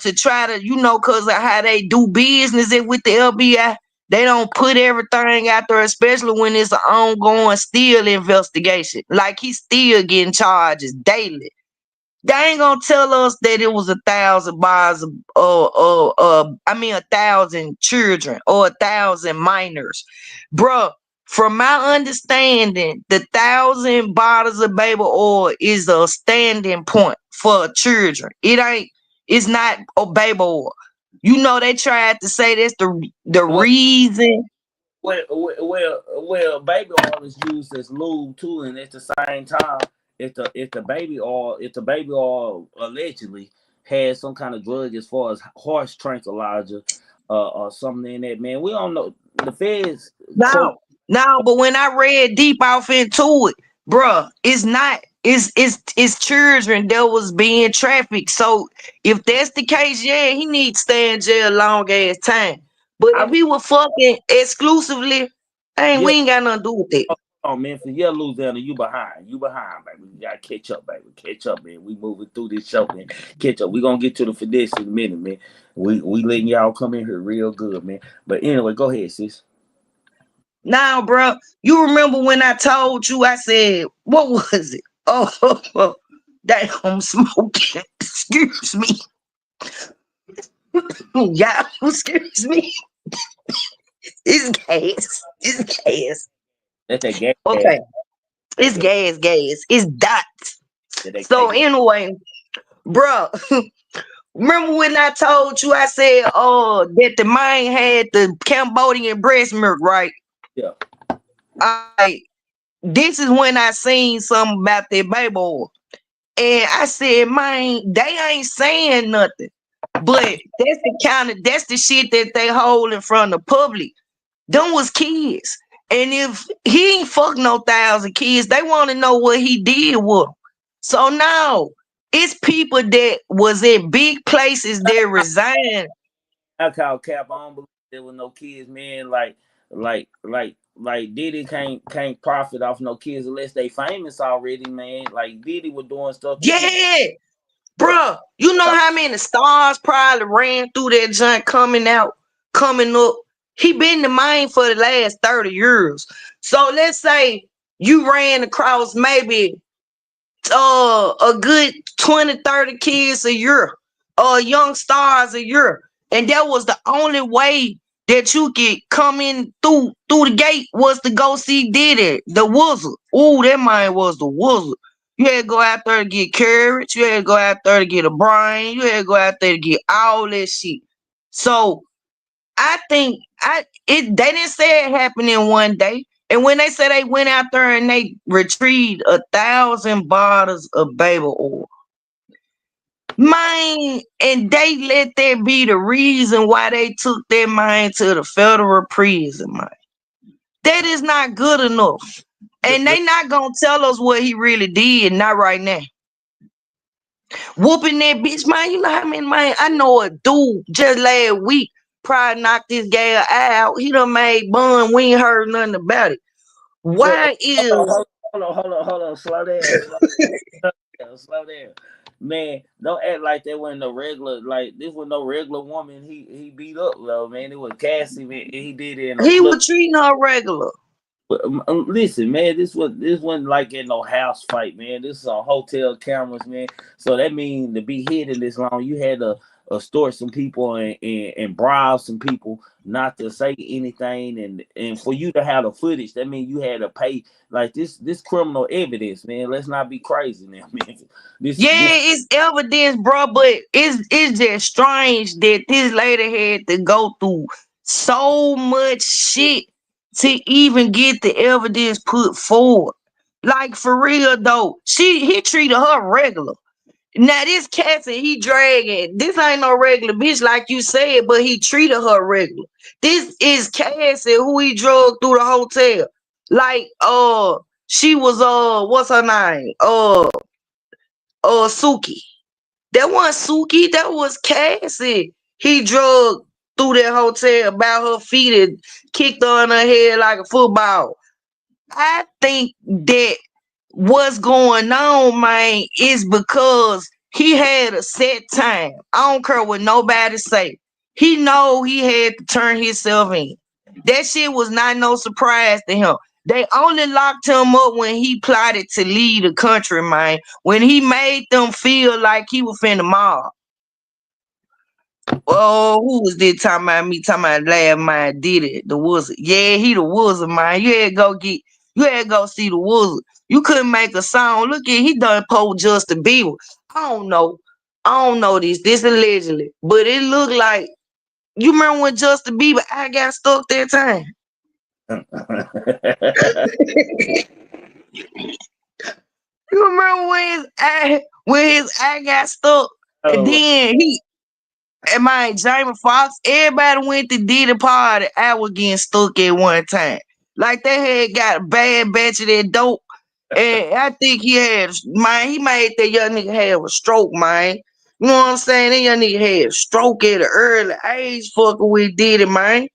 to try to, cause of how they do business with the FBI. They don't put everything out there, especially when it's an ongoing still investigation. Like he's still getting charges daily. They ain't gonna tell us that it was 1,000 bars of 1,000 children or 1,000 minors. Bruh, from my understanding, the 1,000 bottles of baby oil is a standing point for children. It's not a baby oil. They tried to say that's the reason. Well, baby oil is used as lube too, and at the same time, if the baby oil allegedly has some kind of drug as far as horse tranquilizer or something in that, man, we don't know. The feds. No, but when I read deep off into it, bruh, it's not. It's children that was being trafficked. So if that's the case, yeah, he needs to stay in jail long ass time. But if he was fucking exclusively, we ain't got nothing to do with it. Oh, Memphis, yeah, Louisiana, you behind, baby. You gotta catch up, baby. Catch up, man. We moving through this show, man. Catch up. We gonna get to the finesse in a minute, man. We letting y'all come in here real good, man. But anyway, go ahead, sis. Now, bro, you remember when I told you? I said, what was it? Oh, that I'm smoking. Excuse me. Yeah, excuse me. It's gas. It's gas. That's a gas. Okay. It's gas. It's dots. So anyway, bro, remember when I told you? I said, that the man had the Cambodian breast milk, right? Yeah. This is when I seen something about that baby oil. And I said, man, they ain't saying nothing. But that's the shit that they hold in front of the public. Them was kids. And if he ain't fuck no 1,000 kids, they want to know what he did with them. So now it's people that was in big places that resigned I call cap. I don't believe there was no kids, man. Like Diddy can't profit off no kids unless they famous already, man. Like Diddy was doing stuff to people. Yeah, Bro, bruh. You know how many stars probably ran through that junk coming up. He been the main for the last 30 years. So let's say you ran across maybe a good 20, 30 kids a year, young stars a year. And that was the only way that you could come in through the gate was to go see Diddy, the wizard. Ooh, that man was the wizard. You had to go out there to get carrots, you had to go out there to get a brain, you had to go out there to get all that shit. So I think they didn't say it happened in one day. And when they said they went out there and they retrieved 1,000 bottles of baby oil, man, and they let that be the reason why they took that man to the federal prison, man. That is not good enough. And they not gonna tell us what he really did, not right now. Whooping that bitch, man. You know how many, man? I know a dude just last week probably knocked this guy out. He done made bun. We ain't heard nothing about it. Why is Hold on, slow down. Man, don't act like that wasn't no regular, like this was no regular woman he beat up though, man. It was Cassie, man, and he did it in a he club. was treating her regular? But, listen, man, this wasn't like in no house fight, man. This is on hotel cameras, man. So that means to be hidden this long, you had to extort some people and bribe some people not to say anything, and for you to have the footage, that means you had to pay like this criminal evidence, man. Let's not be crazy now, man. It's evidence, bro, but it's just strange that this lady had to go through so much shit to even get the evidence put forward. Like for real though, he treated her regular. Now this Cassie, he dragging. This ain't no regular bitch like you said, but he treated her regular. This is Cassie who he drug through the hotel. Like she was what's her name? Suki. That wasn't Suki, that was Cassie. He drug through that hotel about her feet and kicked her on her head like a football. I think that what's going on, man, is because he had a set time. I don't care what nobody say. He know he had to turn himself in. That shit was not no surprise to him. They only locked him up when he plotted to leave the country, man. When he made them feel like he was finna mob. Oh, who was this talking about me? Talking about last man did it. The wizard. Yeah, he the wizard, man. You had to go see the wizard. You couldn't make a song. Look at he done post Justin Bieber. I don't know this. This allegedly. But it looked like you remember when Justin Bieber I got stuck that time. You remember when his eye got stuck? And then and my Jamie Foxx, everybody went to Diddy party. I was getting stuck at one time. Like they had got a bad batch of that dope. And I think he made that young nigga have a stroke, man. You know what I'm saying? That young nigga had a stroke at an early age fucking with Diddy, man.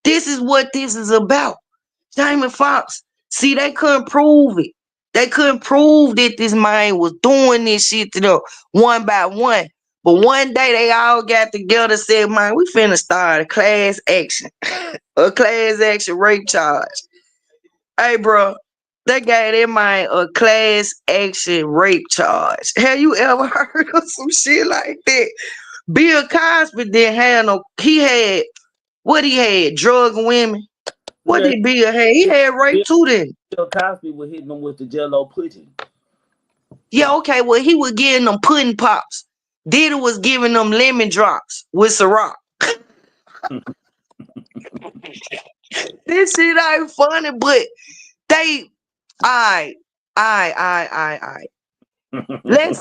This is what this is about. Jamie Foxx. See, they couldn't prove it. They couldn't prove that this man was doing this shit to them one by one. But one day they all got together and said, man, we finna start a class action. A class action rape charge. Hey, bro, they gave that man a class action rape charge. Have you ever heard of some shit like that? Bill Cosby didn't have no, he had drug and women. What did Bill have? He had rape too then. Bill Cosby was hitting them with the Jello pudding. Yeah, okay, well, he was giving them pudding pops. Diddy was giving them lemon drops with Ciroc. This shit ain't funny, but they, I. Let's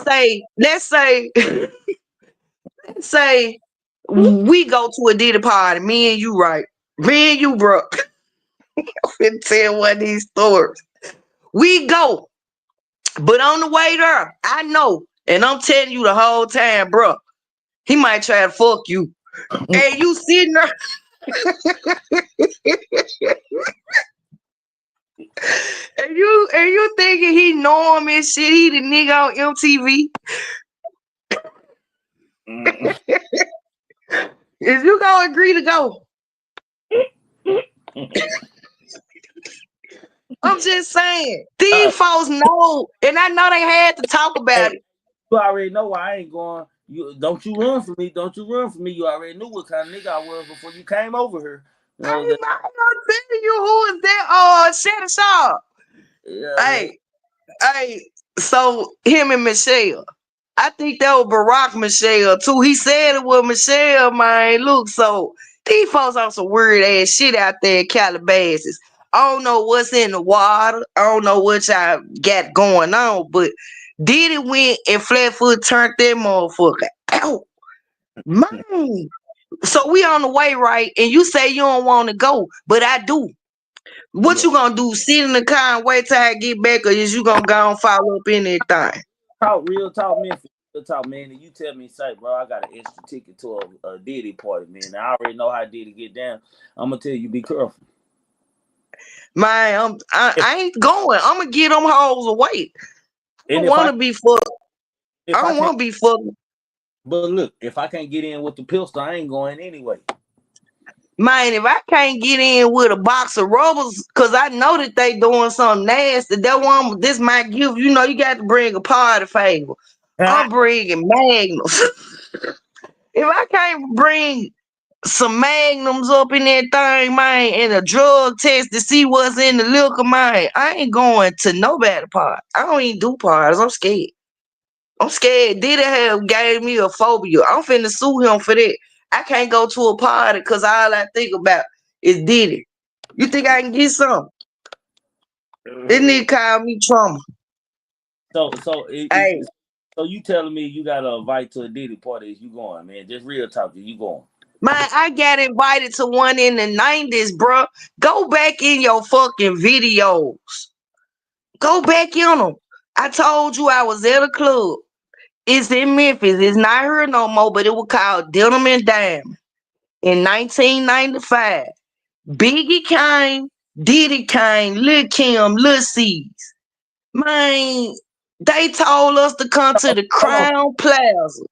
say we go to a Diddy party, me and you, right? Me and you, bro. I'm finna tell one of these stories. We go, but on the way there, I know, and I'm telling you the whole time, bro, he might try to fuck you. and you sitting there. And you thinking he know him and shit, he the nigga on MTV. Is you gonna agree to go? I'm just saying. These folks know, and I know they had to talk about it. You already know why I ain't going. You don't you run for me. Don't you run for me. You already knew what kind of nigga I was before you came over here. You know, I'm not telling you who is that. Shut us up. yeah, Hey, so him and Michelle. I think that was Barack Michelle too. He said it was Michelle, man. Look, so these folks on some weird ass shit out there in Calabasas. I don't know what's in the water. I don't know what y'all got going on, but Diddy went and Flatfoot turned that motherfucker out. Man. So we on the way, right? And you say you don't want to go, but I do. What you gonna do? Sit in the car and wait till I get back, or is you gonna go and follow up in that thing? real talk, man. Real talk, man. And you tell me, say, bro, I got an extra ticket to a Diddy party, man. I already know how Diddy get down. I'm gonna tell you, be careful. Man, I ain't going. I'm gonna get them hoes away. I don't want to be fucked. I don't want to be fucked. But look, if I can't get in with the pistol, I ain't going anyway. Man, if I can't get in with a box of rubbers, cause I know that they doing something nasty, that one, this might give, you got to bring a party favor. I'm bringing magnums. If I can't bring some magnums up in that thing, man, and a drug test to see what's in the liquor, man, I ain't going to nobody party. I don't even do parties. I'm scared. Diddy have gave me a phobia. I'm finna sue him for that. I can't go to a party because all I think about is Diddy. You think I can get some? This nigga call me trauma. So Hey, you telling me you got a invite to a Diddy party? Is you going, man? Just real talk. You going? man, I got invited to one in the 90s, bro. Go back in your fucking videos. Go back in them. I told you I was at a club. It's in Memphis. It's not here no more, but it was called Denim and Diamond in 1995. Biggie came, Diddy came, Lil Kim, Lil C's. Man, they told us to come to the Crown Plaza.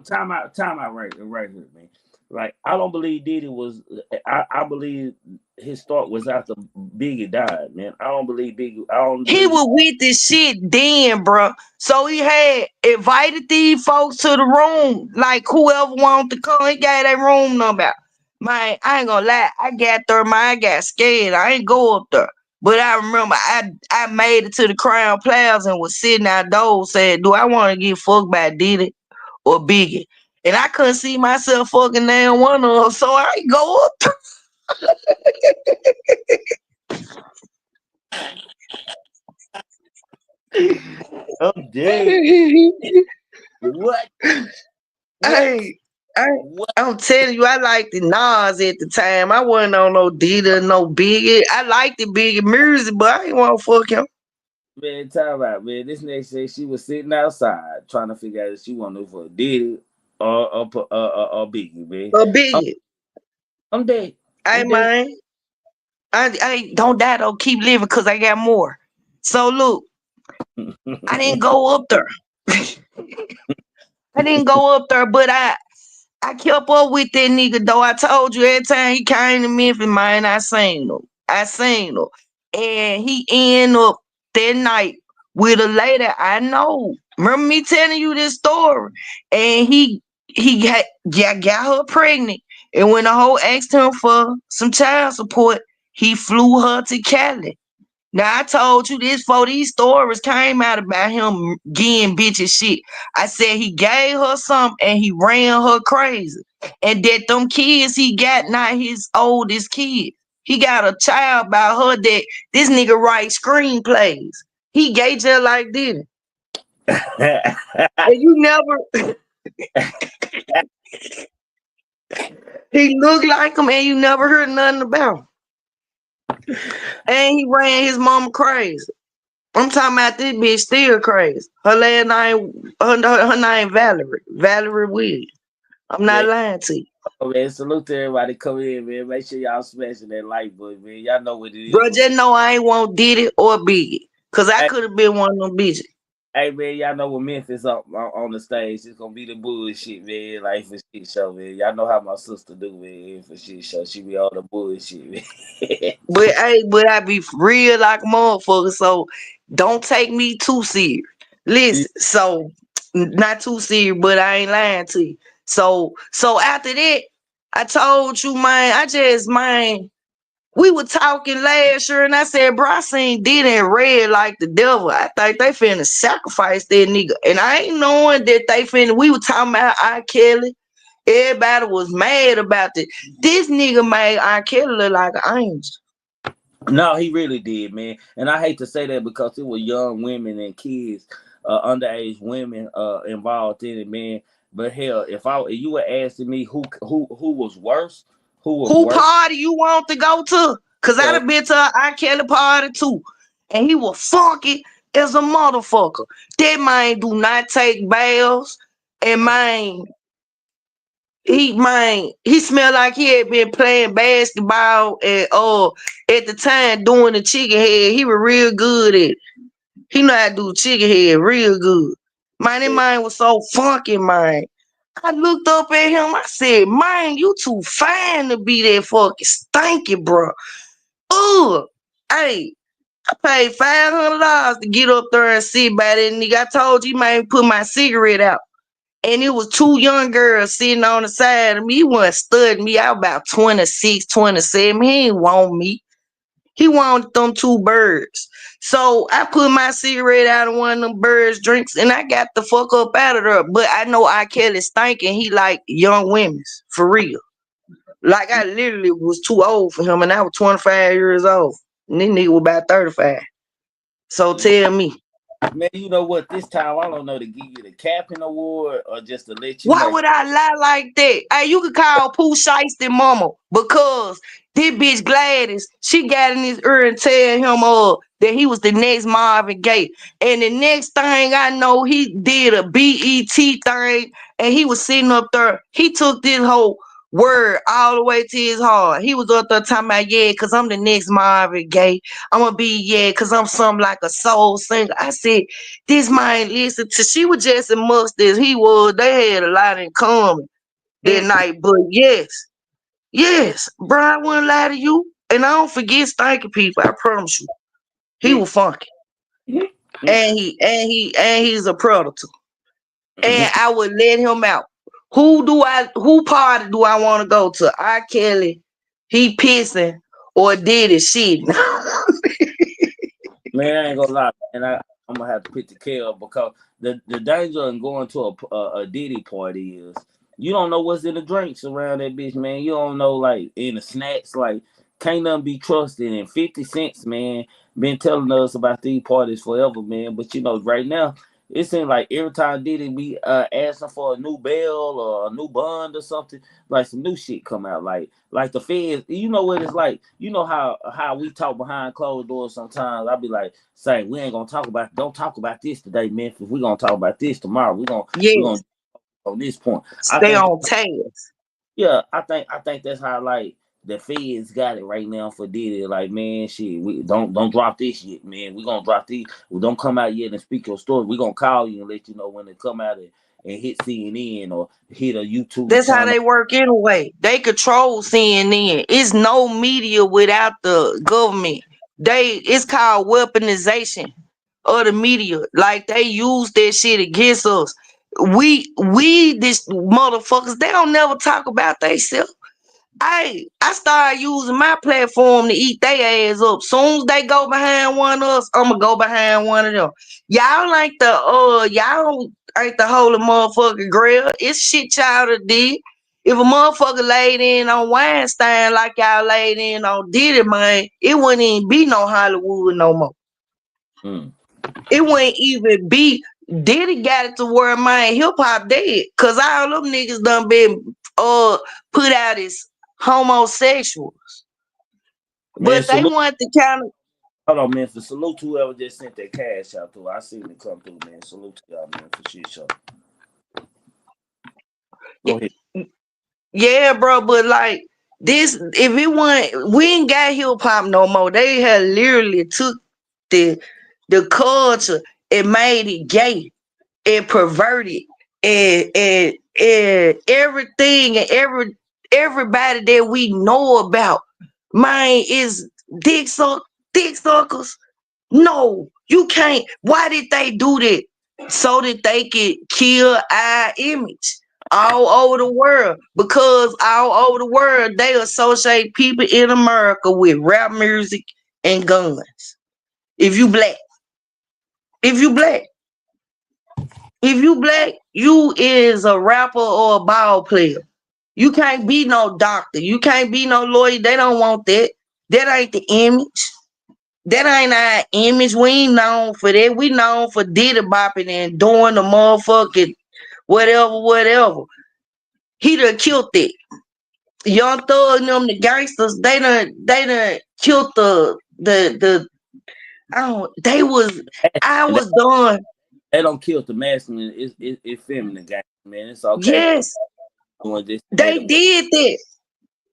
Time out right here, man. Like, I don't believe Diddy was. I believe his start was after Biggie died, man. I don't believe Biggie. He was with this shit then, bro. So he had invited these folks to the room. Like, whoever wanted to come, he gave that room number. Man, I ain't gonna lie. I got there, man. I got scared. I ain't go up there. But I remember I made it to the Crown Plaza and was sitting outdoors saying, do I want to get fucked by Diddy or Biggie? And I couldn't see myself fucking down one of them, so I ain't go up there. I'm dead. What? I'm telling you, I liked the Nas at the time. I wasn't on no Diddy, no Biggie. I liked the Biggie music, but I ain't want to fuck him. Man, time out, man. This nigga said she was sitting outside trying to figure out if she wanted for Diddy or Biggie, man. A Biggie. I'm dead. Hey, man. I don't die though. Keep living because I got more. So look, I didn't go up there. I didn't go up there, but I kept up with that nigga though. I told you every time he came to Memphis, man, I seen him. And he ended up that night with a lady I know. Remember me telling you this story? And he got her pregnant. And when the hoe asked him for some child support, he flew her to Cali. Now I told you this before these stories came out about him getting bitches shit. I said he gave her something and he ran her crazy. And that them kids he got not his oldest kid. He got a child by her that this nigga writes screenplays. He gay just like this. And you never he looked like him and you never heard nothing about him. And he ran his mama crazy. I'm talking about this bitch still crazy. Her last name, her name Valerie. Valerie Williams. I'm not lying to you. Oh, man, salute to everybody coming in, man. Make sure y'all smashing that like button, man. Y'all know what it is. Bro, just know I ain't want Diddy or Biggie. Cause I could have been one of them bitches. Hey, man, y'all know when Memphis up on the stage, it's gonna be the bullshit, man. Like for shit show, man. Y'all know how my sister do, man. For shit show, she be all the bullshit, man. But I be real like a motherfucker, so don't take me too serious. Listen, so not too serious, but I ain't lying to you. So after that, I told you, man, we were talking last year, and I said, bro, I seen Diddy and Red like the devil. I think they finna sacrifice that nigga. And I ain't knowing that we were talking about R. Kelly. Everybody was mad about it. This nigga made R. Kelly look like an angel. No, he really did, man. And I hate to say that because it was young women and kids, underage women involved in it, man. But hell, if you were asking me who was worse, who party you want to go to? Cause I'd have been to an R. Kelly party too. And he was funky as a motherfucker. That man do not take baths. And he smelled like he had been playing basketball and at the time doing the chicken head. He was real good at it. He know how to do chicken head real good. Man, that man was so funky, man. I looked up at him. I said, man, you too fine to be that fucking stinky, bro. Ugh. Hey, I paid $500 to get up there and sit by that nigga. I told you, man, put my cigarette out. And it was two young girls sitting on the side of me. He wasn't studying me. I was about 26, 27. He ain't want me. He wanted them two birds. So I put my cigarette out of one of them birds' drinks and I got the fuck up out of there. But I know R. Kelly stinking. He like young women. For real. Like I literally was too old for him and I was 25 years old. And this nigga was about 35. So tell me. Man, you know what? This time I don't know to give you the Captain Award or just to let you Why know. would I lie like that? Hey, you could call Pooh Shiesty mama because this bitch Gladys, she got in his ear and tell him that he was the next Marvin Gaye. And the next thing I know, he did a BET thing and he was sitting up there. He took this whole word all the way to his heart. He was up there talking about, yeah, because I'm the next Marvin Gaye. I'm going to be, yeah, because I'm something like a soul singer. I said, this man, listen to, she was just as much as he was. They had a lot in common that night. But yes, bro, I wouldn't lie to you. And I don't forget stinking people, I promise you. He was funky. And he's a predator. And I would let him out. Who party do I want to go to? R. Kelly, he pissing, or Diddy shit. Man, I ain't gonna lie, and I'm gonna have to put the care up because the danger in going to a Diddy party is you don't know what's in the drinks around that bitch, man. You don't know like in the snacks, like can't nothing be trusted. And 50 cents, man, been telling us about these parties forever, man. But you know, right now it seems like every time Diddy be asking for a new bail or a new bond or something, like some new shit come out, like the feds. You know what it's like. You know how we talk behind closed doors sometimes. I be like, say we ain't gonna don't talk about this today, Memphis. We gonna talk about this tomorrow. We gonna on this point. Stay on task. Yeah, I think that's how like the feds got it right now for Diddy. Like, man, shit, we don't drop this shit, man. We gonna drop these. We don't come out yet and speak your story. We gonna call you and let you know when they come out and hit CNN or hit a YouTube. That's channel. how they work anyway. They control CNN. It's no media without the government. It's called weaponization of the media. Like they use that shit against us. We this motherfuckers, they don't never talk about themselves. I started using my platform to eat their ass up. Soon as they go behind one of us, I'ma go behind one of them. Y'all ain't the holy motherfucking grail. It's shit y'all did. If a motherfucker laid in on Weinstein like y'all laid in on Diddy, man, it wouldn't even be no Hollywood no more. It wouldn't even be. Diddy got it to where man hip hop dead. Cause all them niggas done been put out as homosexuals. Man, But they want the kind of hold on, man. For salute to whoever just sent that cash out through. I seen it come through, man. Salute to y'all, man, for shit show. Go ahead. Yeah, bro, but like this, if it wasn't, we ain't got hip hop no more. They had literally took the culture and made it gay and perverted and everything and everybody that we know about, man, is dick suckers. No, you can't. Why did they do that? So that they could kill our image all over the world. Because all over the world they associate people in America with rap music and guns. If you black, if you black, if you black, you is a rapper or a ball player. You can't be no doctor. You can't be no lawyer. They don't want that. That ain't the image. That ain't our image. We ain't known for that. We known for Diddy bopping and doing the motherfucking whatever. He done killed it. Young Thug and them, the gangsters, they done killed the I don't I And was done. they don't kill the masculine. It's feminine, guys, man. It's okay Yes, doing this and that they and did that.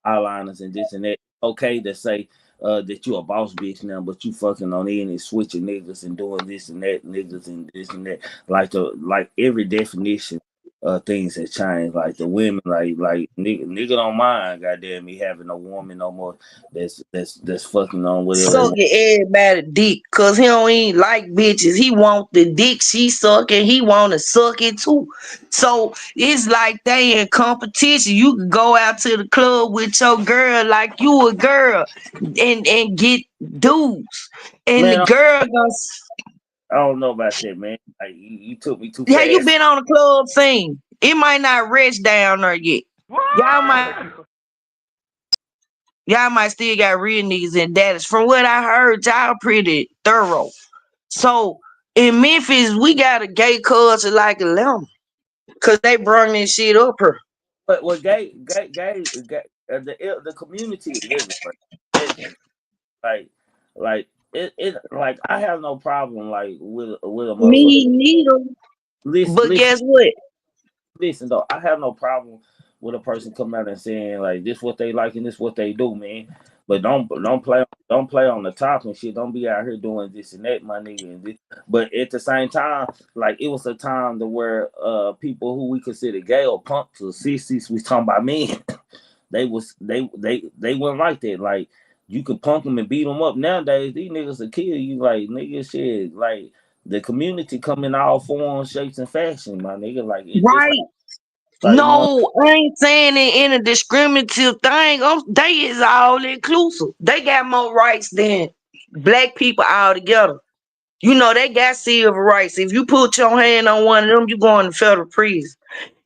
eyeliners and this and that. Okay to say that you a boss bitch now, but you fucking on in and switching niggas and doing this and that, niggas and this and that. Like every definition things have changed. Like the women, like nigga don't mind, goddamn me having no woman no more. That's fucking on whatever. Sucking everybody dick, cause he don't even like bitches. He want the dick she sucking. He want to suck it too. So it's like they in competition. You can go out to the club with your girl like you a girl, and get dudes, and the Man, girl goes. I don't know about that, man. Like you took me too Have you fast. been on a club scene? It might not rich down there yet. Y'all might y'all might still got real niggas and daddies. From what I heard, y'all pretty thorough. So in Memphis, we got a gay culture like Atlanta. Cause they brung this shit up here. But what the community is everywhere. It, like it like I have no problem like with a motherfucker. Me neither. Listen, But listen, guess what? listen though. I have no problem with a person coming out and saying like this what they like and this what they do, man. But don't play on the top and shit. Don't be out here doing this and that, my nigga. And this. But at the same time, like it was a time to where people who we consider gay or punks or sissies, we talking about men. They weren't like that. Like you could punk them and beat them up. Nowadays, these niggas will kill you. Like nigga, shit. Like the community come in all forms, shapes, and fashion, my nigga. Like it just Right. like one. No, I ain't saying it in a discriminative thing. They is all inclusive. They got more rights than black people all together. You know, they got civil rights. If you put your hand on one of them, you going to federal prison.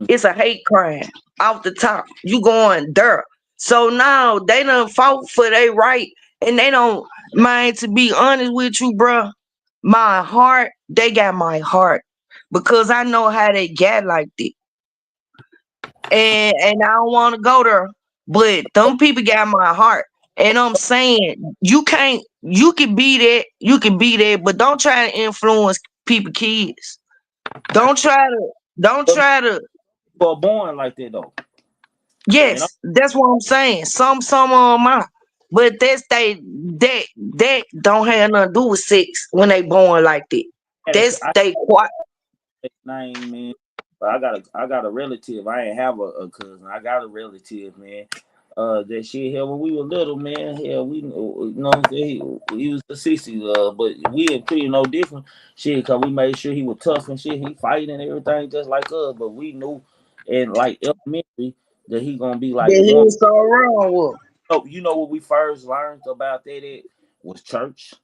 It's a hate crime off the top. You going there. So now they done fought for their right, and they don't mind. To be honest with you, bro, my heart, they got my heart because I know how they got like that, and I don't want to go there, but them people got my heart. And I'm saying you can't, you can be that, but don't try to influence people, kids. Don't try to, don't But try to. people are born like that though. And Yes, that's what I'm saying. Some of them are, but that don't have nothing to do with sex when they born like that. That's I they quite name, man. But I got a relative. I ain't have a cousin. I got a relative, man. That shit here when we were little, man. Hell, we you know he was a sissy, but we ain't pretty no different shit. Cause we made sure he was tough and shit. He fighting and everything just like us. But we knew in like elementary that he gonna be like that he one. was so wrong with. Oh, you know what we first learned about that it was church.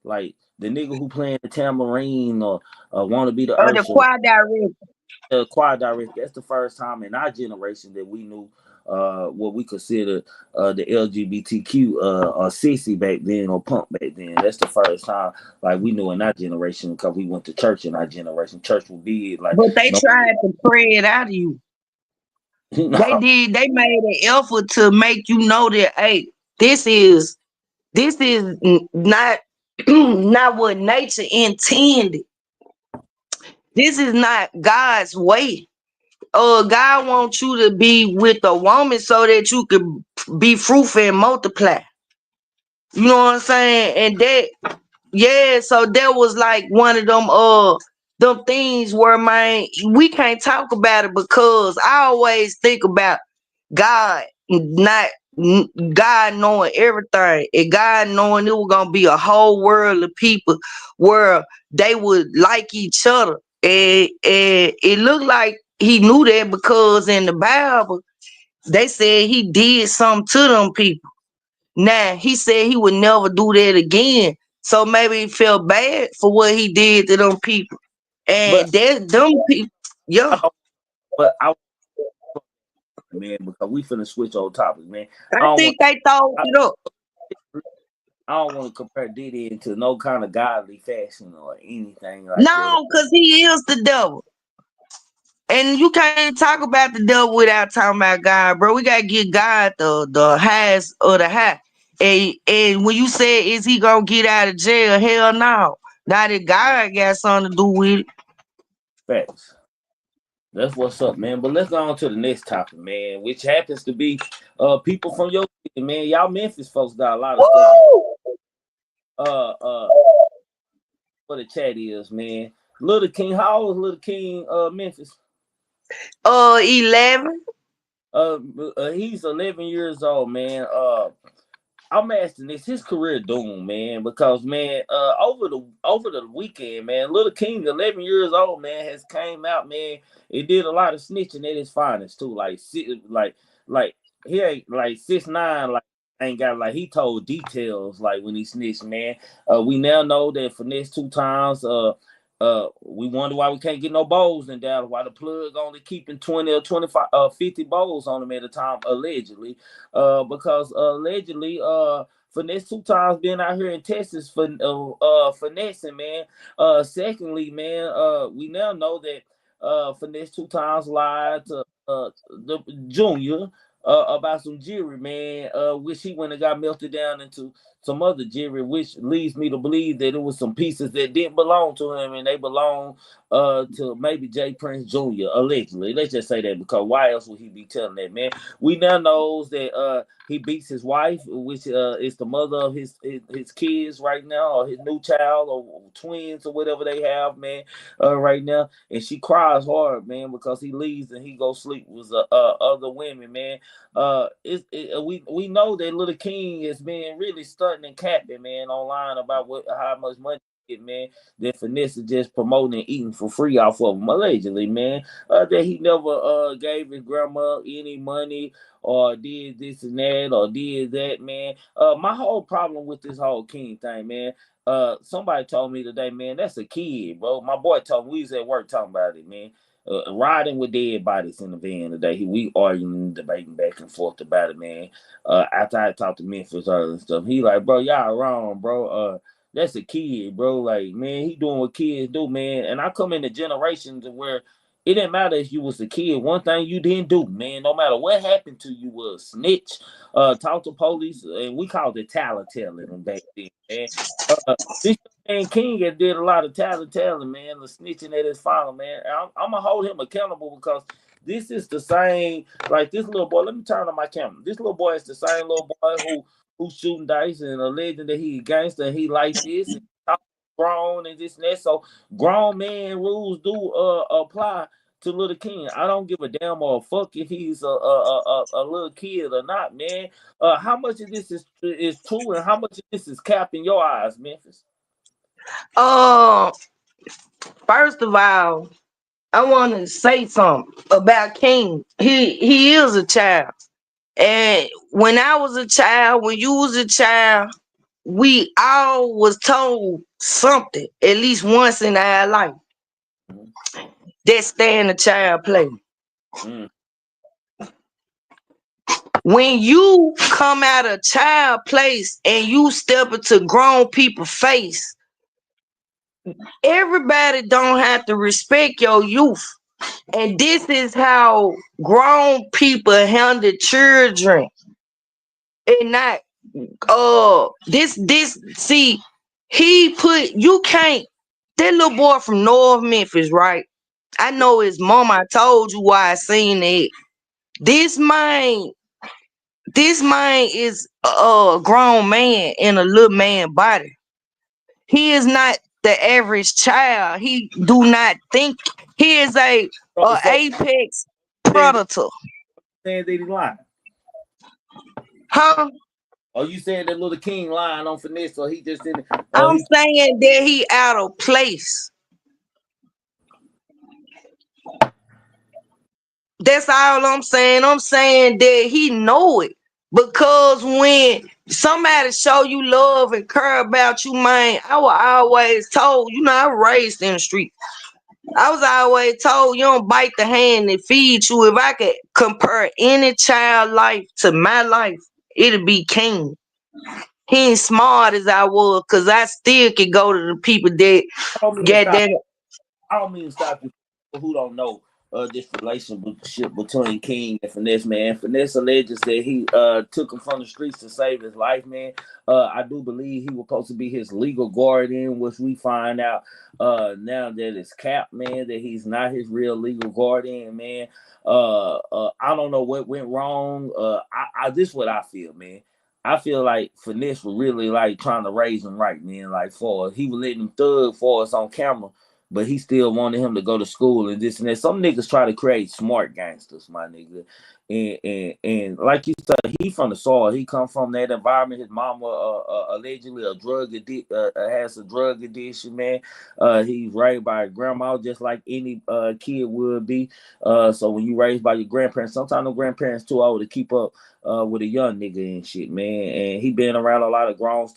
Like the nigga who playing the tambourine or want to be the The usher, choir director. choir director. That's the first time in our generation that we knew what we considered the LGBTQ or sissy back then or punk back then. That's the first time like we knew in our generation because we went to church in our generation. Church would be like But they no, tried to pray it out of you. They no. did. They made an effort to make you know that, hey, this is not not what nature intended. This is not God's way. God wants you to be with a woman so that you can be fruitful and multiply. You know what I'm saying? And that, yeah, so that was like one of them things where, man, we can't talk about it because I always think about God, not God knowing everything, and God knowing it was gonna be a whole world of people where they would like each other. And it looked like he knew that because in the Bible they said he did something to them people. Now he said he would never do that again. So maybe he felt bad for what he did to them people. But And that them people, yeah. but I man, because we finna switch on topics, man. I think they thought it up. I don't want to compare Diddy into no kind of godly fashion or anything like that. No, because he is the devil. And you can't talk about the devil without talking about God, bro. We gotta get God the highest of the high. And when you say, is he gonna get out of jail? Hell no. Now that God got something to do with it. Facts. That's what's up, man. But let's go on to the next topic, man, which happens to be people from your city, man. Y'all Memphis folks got a lot of stuff. What the chat is, man. Little King, how old is Little King Memphis? 11. He's 11 years old, man. I'm asking this, his career doomed, man, because man, over the weekend, man, Little King, 11 years old, man, has came out, man. It did a lot of snitching at his finest too, like he ain't like 6'9", like ain't got like he told details like when he snitched, man. We now know that Finesse2Tymes, we wonder why we can't get no bowls in Dallas, why the plug only keeping 20 or 25, 50 bowls on him at a time, allegedly. Because allegedly, Finesse2Tymes been out here in Texas for finessing, man. Secondly, man, we now know that Finesse2Tymes lied to the Junior about some jewelry, man, which he went and got melted down into some other jewelry, which leads me to believe that it was some pieces that didn't belong to him and they belong to maybe J Prince Jr. allegedly. Let's just say that, because why else would he be telling that, man? We now knows that he beats his wife, which is the mother of his kids right now, or his new child, or twins, or whatever they have, man, right now. And she cries hard, man, because he leaves and he goes sleep with other women, man. We know that Little King is being really stunting and capping, man, online about how much money he get, man. That Finesse is just promoting and eating for free off of him, allegedly, man. That he never gave his grandma any money or did this and that or did that, man. My whole problem with this whole King thing, man. Somebody told me today, man, that's a kid, bro. My boy told me, we was at work talking about it, man. Riding with dead bodies in the van today. We arguing, debating back and forth about it, man. After I talked to Memphis and stuff, he like, bro, y'all wrong, bro. That's a kid, bro. Like, man, he doing what kids do, man. And I come in the generations where it didn't matter if you was a kid. One thing you didn't do, man, no matter what happened to you, was snitch, talk to police, and we called it tattletailing back then, man. This man King had did a lot of tattletailing, man, the snitching at his father, man. I'm gonna hold him accountable, because this is the same, like this little boy. Let me turn on my camera. This little boy is the same little boy who's shooting dice and alleging that he a gangster, and he like this and grown and this and that. So grown man rules do apply to Little King. I don't give a damn or a fuck if he's a little kid or not, man. How much of this is true and how much of this is cap in your eyes, Memphis? First of all, I want to say something about King. He is a child. And when I was a child, when you was a child, we all was told something at least once in our life. That stay in the child play. When you come out of child place and you step into grown people face, everybody don't have to respect your youth. And this is how grown people handle children. And not see, he put, you can't, that little boy from North Memphis, right? I know his mom. I told you why I seen it. This man, this man is a grown man in a little man body. He is not the average child. He do not think he is a So apex saying predator. that he lying. Huh? Oh, you saying that little king lying on Finesse, so he just didn't. I'm He saying that he out of place. That's all I'm saying. I'm saying that he know it. Because when somebody show you love and care about you, man, I was always told, I was raised in the street. I was always told you don't bite the hand that feeds you. If I could compare any child life to my life, it'd be King. He ain't smart as I was, cause I still can go to the people that don't mean to get stop. that. I don't mean to stop you. People who don't know this relationship between King and Finesse, man. Finesse alleges that he took him from the streets to save his life, man. I do believe he was supposed to be his legal guardian, which we find out now that it's capped, man, that he's not his real legal guardian, man. I don't know what went wrong. This is what I feel, man. I feel like Finesse was really like trying to raise him right, man. Like he was letting him thug for us on camera, but he still wanted him to go to school and this and that. Some niggas try to create smart gangsters, my nigga. And like you said, he from the soil. He come from that environment. His mama allegedly a drug addict, has a drug addiction, man. He's raised by a grandma just like any kid would be. So when you raised by your grandparents, sometimes the grandparents too old to keep up with a young nigga and shit, man. And he been around a lot of grown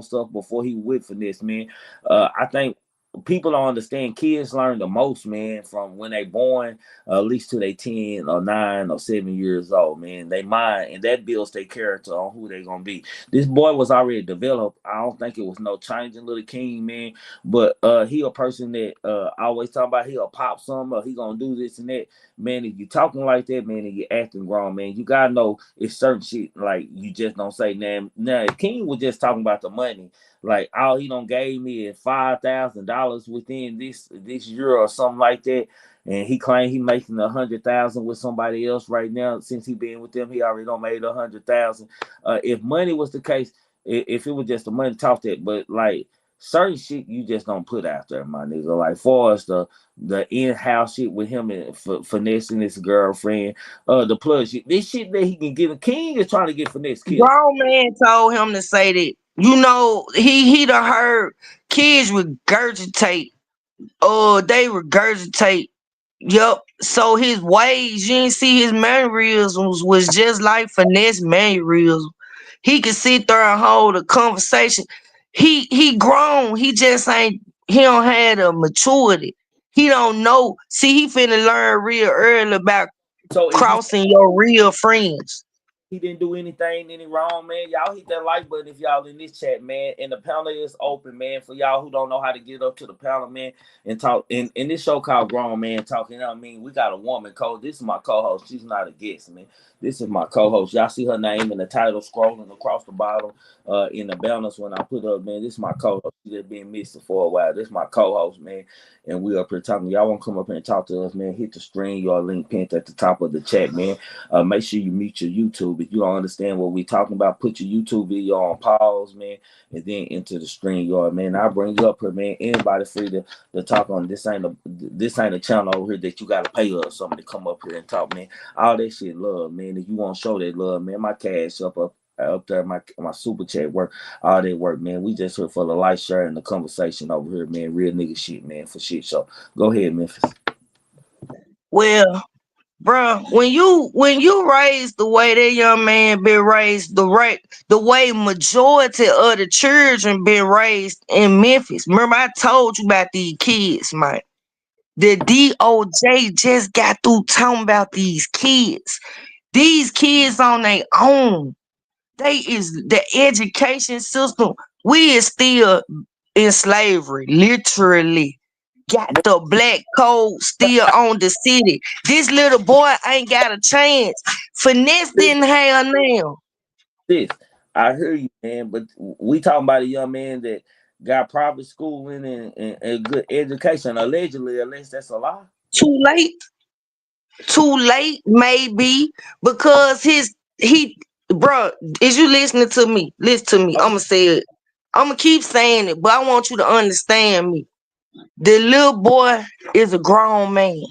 stuff before he with Finesse, man. I think people don't understand. Kids learn the most, man, from when they born, at least till they 10 or 9 or 7 years old, man. They mind, and that builds their character on who they gonna be. This boy was already developed. I don't think it was no changing little King, man. But he a person that always talking about he'll pop some or he gonna do this and that. Man, if you talking like that, man, and you acting wrong, man, you gotta know it's certain shit like you just don't say. Now King was just talking about the money. Like all he done gave me is $5,000 within this year or something like that, and he claimed he making 100,000 with somebody else right now. Since he been with them, he already done made 100,000. If money was the case, if it was just the money, talk that. But like certain shit, you just don't put out there, my nigga. Like far as the in-house shit with him and finessing his girlfriend, the plug shit, this shit that he can get. A King is trying to get Finesse killed. Grown man told him to say that. He done heard kids regurgitate. They regurgitate. Yup. So his ways, you didn't see his mannerisms was just like Finesse mannerisms. He could sit there and hold a conversation. He grown. He don't have the maturity. He don't know. See, he finna learn real early about So is you crossing your real friends. he didn't do any wrong, man? Y'all hit that like button if y'all in this chat, man. And the panel is open, man. For y'all who don't know how to get up to the panel, man, and talk. In this show called Grown Man Talking, I mean, we got a woman co. This is my co-host. She's not a guest, man. This is my co-host. Y'all see her name in the title scrolling across the bottom in the banners when I put up, man. This is my co-host. She just been missing for a while. This is my co-host, man. And we up here talking. Y'all want to come up here and talk to us, man? Hit the stream. Y'all link pinned at the top of the chat, man. Make sure you mute your YouTube. If you don't understand what we talking about, put your YouTube video on pause, man, and then into the stream, y'all, man. I'll bring you up here, man. Anybody free to talk on this. Ain't a channel over here that you gotta pay us something to come up here and talk, man. All that shit love, man. If you want to show that love, man, my cash up there, my super chat work, all that work, man. We just here for the light share and the conversation over here, man. Real nigga shit, man, for shit show. Go ahead, Memphis. Well, bro, when you raised the way that young man been raised, the way majority of the children been raised in Memphis. Remember, I told you about these kids, man. The DOJ just got through talking about these kids. These kids on their own. The education system. We is still in slavery, literally. Got the black code still on the city. This little boy ain't got a chance. Finesse didn't have now. This, I hear you, man, but we talking about a young man that got private schooling and good education. Allegedly, unless that's a lie. Too late, maybe, because bruh, is you listening to me? Listen to me. I'ma say it. I'ma keep saying it, but I want you to understand me. The little boy is a grown man.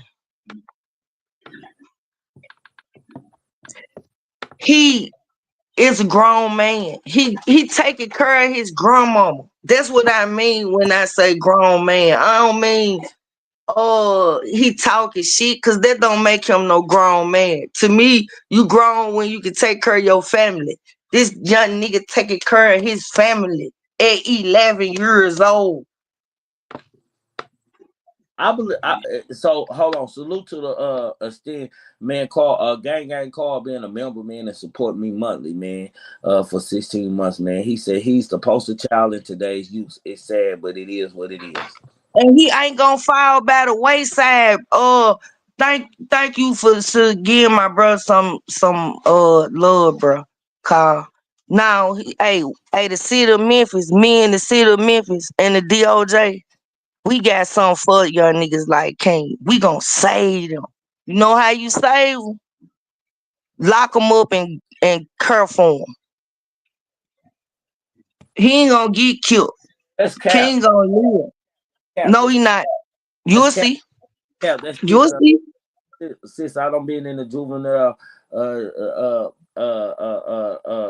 He is a grown man. He taking care of his grandmama. That's what I mean when I say grown man. I don't mean he talking shit, because that don't make him no grown man. To me, you grown when you can take care of your family. This young nigga taking care of his family at 11 years old. I believe. So hold on. Salute to the esteemed man called gang called being a member, man, and support me monthly, man. For 16 months, man. He said he's the poster child in today's youth. It's sad, but it is what it is. And he ain't gonna fall by the wayside. Thank you for giving my brother some love, bro. Cause now, the city of Memphis, me and the city of Memphis and the DOJ, we got something for y'all niggas like King. We gonna save them. You know how you save them? Lock them up and care for them. He ain't gonna get killed. That's cap. King gonna live. Cap. No, he not. You'll see. Yeah, that's you'll see. Since I don't been in the juvenile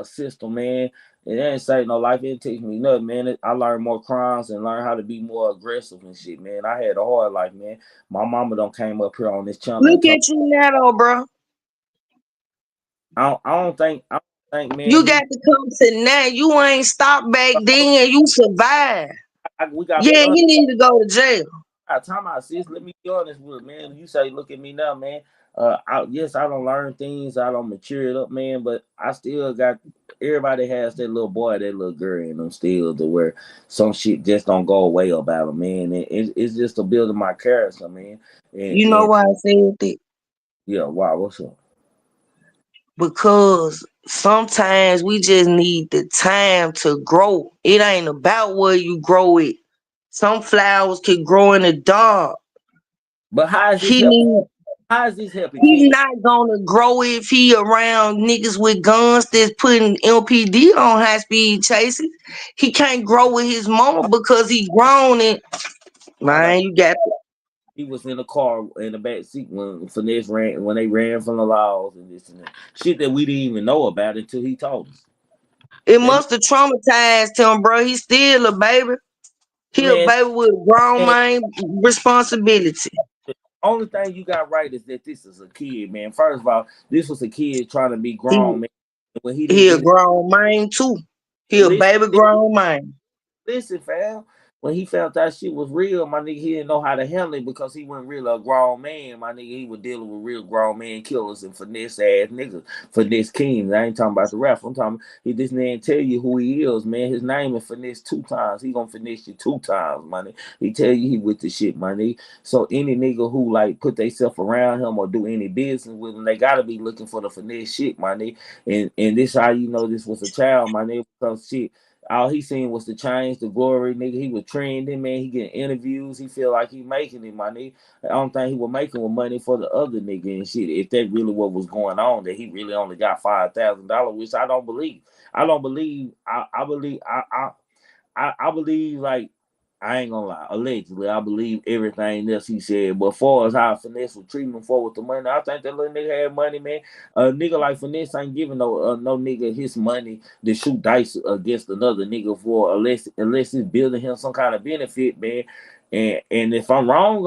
system, man. It ain't saved no life. It teach me nothing, man. I learned more crimes and learned how to be more aggressive and shit, man. I had a hard life, man. My mama don't came up here on this channel. Look at you now, though, bro. I don't think, man. You got to come to now. You ain't stopped back then and you survived. You need to go to jail. Time out, sis. Let me be honest with, man. You say, look at me now, man. Yes, I don't learn things. I don't mature it up, man. But I still got. Everybody has that little boy, that little girl in them still, to where some shit just don't go away about them, man. And it's just a building my character, man. You know why I said that? Yeah, why? What's up? Because sometimes we just need the time to grow. It ain't about where you grow it. Some flowers can grow in the dark. But how is this helping? He's not gonna grow if he around niggas with guns that's putting LPD on high speed chases. He can't grow with his mama because he grown and man, you got to. He was in the car in the back seat when they ran from the laws and this and that. Shit that we didn't even know about until he told us. It must have traumatized him, bro. He's still a baby. He a baby with a grown man responsibility. Only thing you got right is that this is a kid, man. First of all, this was a kid trying to be grown, man. When he a grown man too. He a baby grown man. Listen, fam. When he felt that shit was real, my nigga, he didn't know how to handle it because he wasn't really a grown man. My nigga, he was dealing with real grown man killers and finesse ass niggas, finesse kings. I ain't talking about the rap. I'm talking he just didn't tell you who he is, man. His name is Finesse2Tymes. He gonna finesse you 2 times, my nigga. He tell you he with the shit, my nigga. So any nigga who like put themselves around him or do any business with him, they gotta be looking for the finesse shit, my nigga. And this how you know this was a child, my nigga, because shit. All he seen was the change, the glory, nigga. He was trending, man. He getting interviews. He feel like he making it, my nigga. I don't think he was making with money for the other nigga and shit. If that really what was going on, that he really only got $5,000, which I don't believe. I believe like I ain't gonna lie. Allegedly, I believe everything else he said. But as far as how Finesse was treating him for with the money, I think that little nigga had money, man. A nigga like Finesse ain't giving no nigga his money to shoot dice against another nigga for unless it's building him some kind of benefit, man. And if I'm wrong,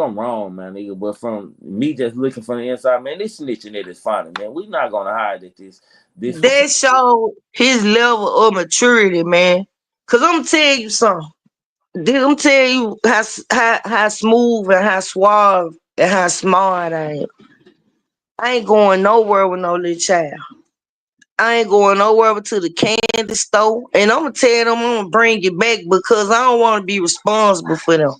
man, nigga. But from me just looking from the inside, man, this snitching it is funny, man. We not gonna hide that this. That showed his level of maturity, man. Cause I'm gonna tell you something. I'm tell you how smooth and how suave and how smart I am. I ain't going nowhere with no little child. I ain't going nowhere but to the candy store. And I'm gonna tell them I'm gonna bring it back because I don't want to be responsible for them.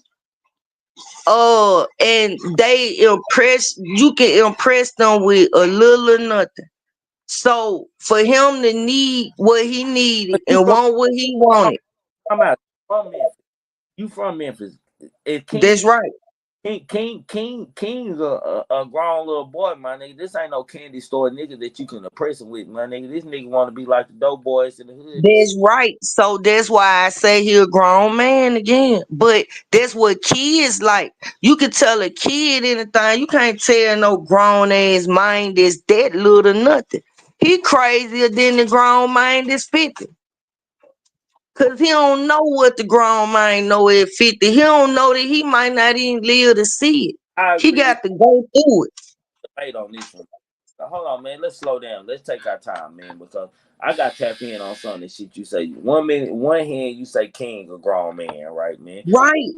And they you can impress them with a little or nothing. So for him to need what he needed and want what he wanted. I'm out from Memphis. You from Memphis? If That's right. King's a grown little boy, my nigga. This ain't no candy store nigga that you can oppress him with, my nigga. This nigga want to be like the dope boys in the hood. That's right. So that's why I say he a grown man again. But that's what kids like. You can tell a kid anything. You can't tell no grown ass mind that's that little nothing. He crazier than the grown mind that's 50. Cause he don't know what the grown mind know at 50. He don't know that he might not even live to see it. I He agree with got to go through it. the debate on this one. Now, hold on, man. Let's slow down. Let's take our time, man, because I got tapped in on some of this shit you say. 1 minute, one hand you say King a grown man, right, man? Right.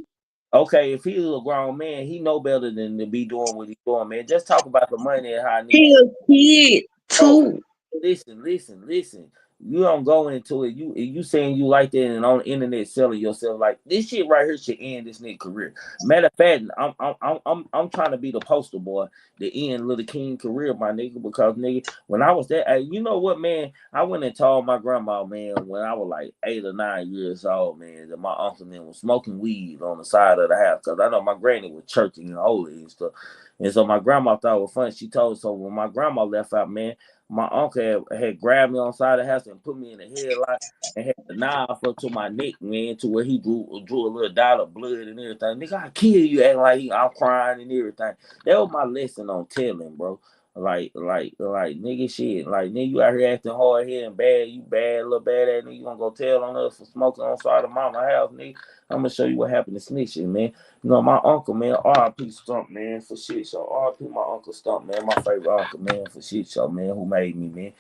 Okay, if he's a grown man, he know better than to be doing what he's doing, man. Just talk about the money and how niggas. He a kid too. Listen. You don't go into it. You saying you like that and on the internet selling yourself like this shit right here should end this nigga career. Matter of fact, I'm trying to be the poster boy to end Little King career, my nigga, because nigga, when I was that, you know what, man, I went and told my grandma, man, when I was like 8 or 9 years old, man, that my uncle man was smoking weed on the side of the house, because I know my granny was churching and holy and stuff. And so my grandma thought it was fun. She told, so when my grandma left out, man, my uncle had grabbed me on the side of the house and put me in the headlock and had the knife up to my neck, man, to where he drew a little dot of blood and everything. Nigga, I kill you, acting like I'm crying and everything. That was my lesson on telling, bro. Like, nigga, shit. Like, nigga, you out here acting hard here and bad. You bad, little bad ass nigga. You gonna go tell on us for smoking on the side of mama house, nigga. I'm gonna show you what happened to Snitching, man. You know, my uncle, man, R.I.P. Stump, man, for shit show. R.I.P. my Uncle Stump, man, my favorite uncle, man, for shit show, man, who made me, man.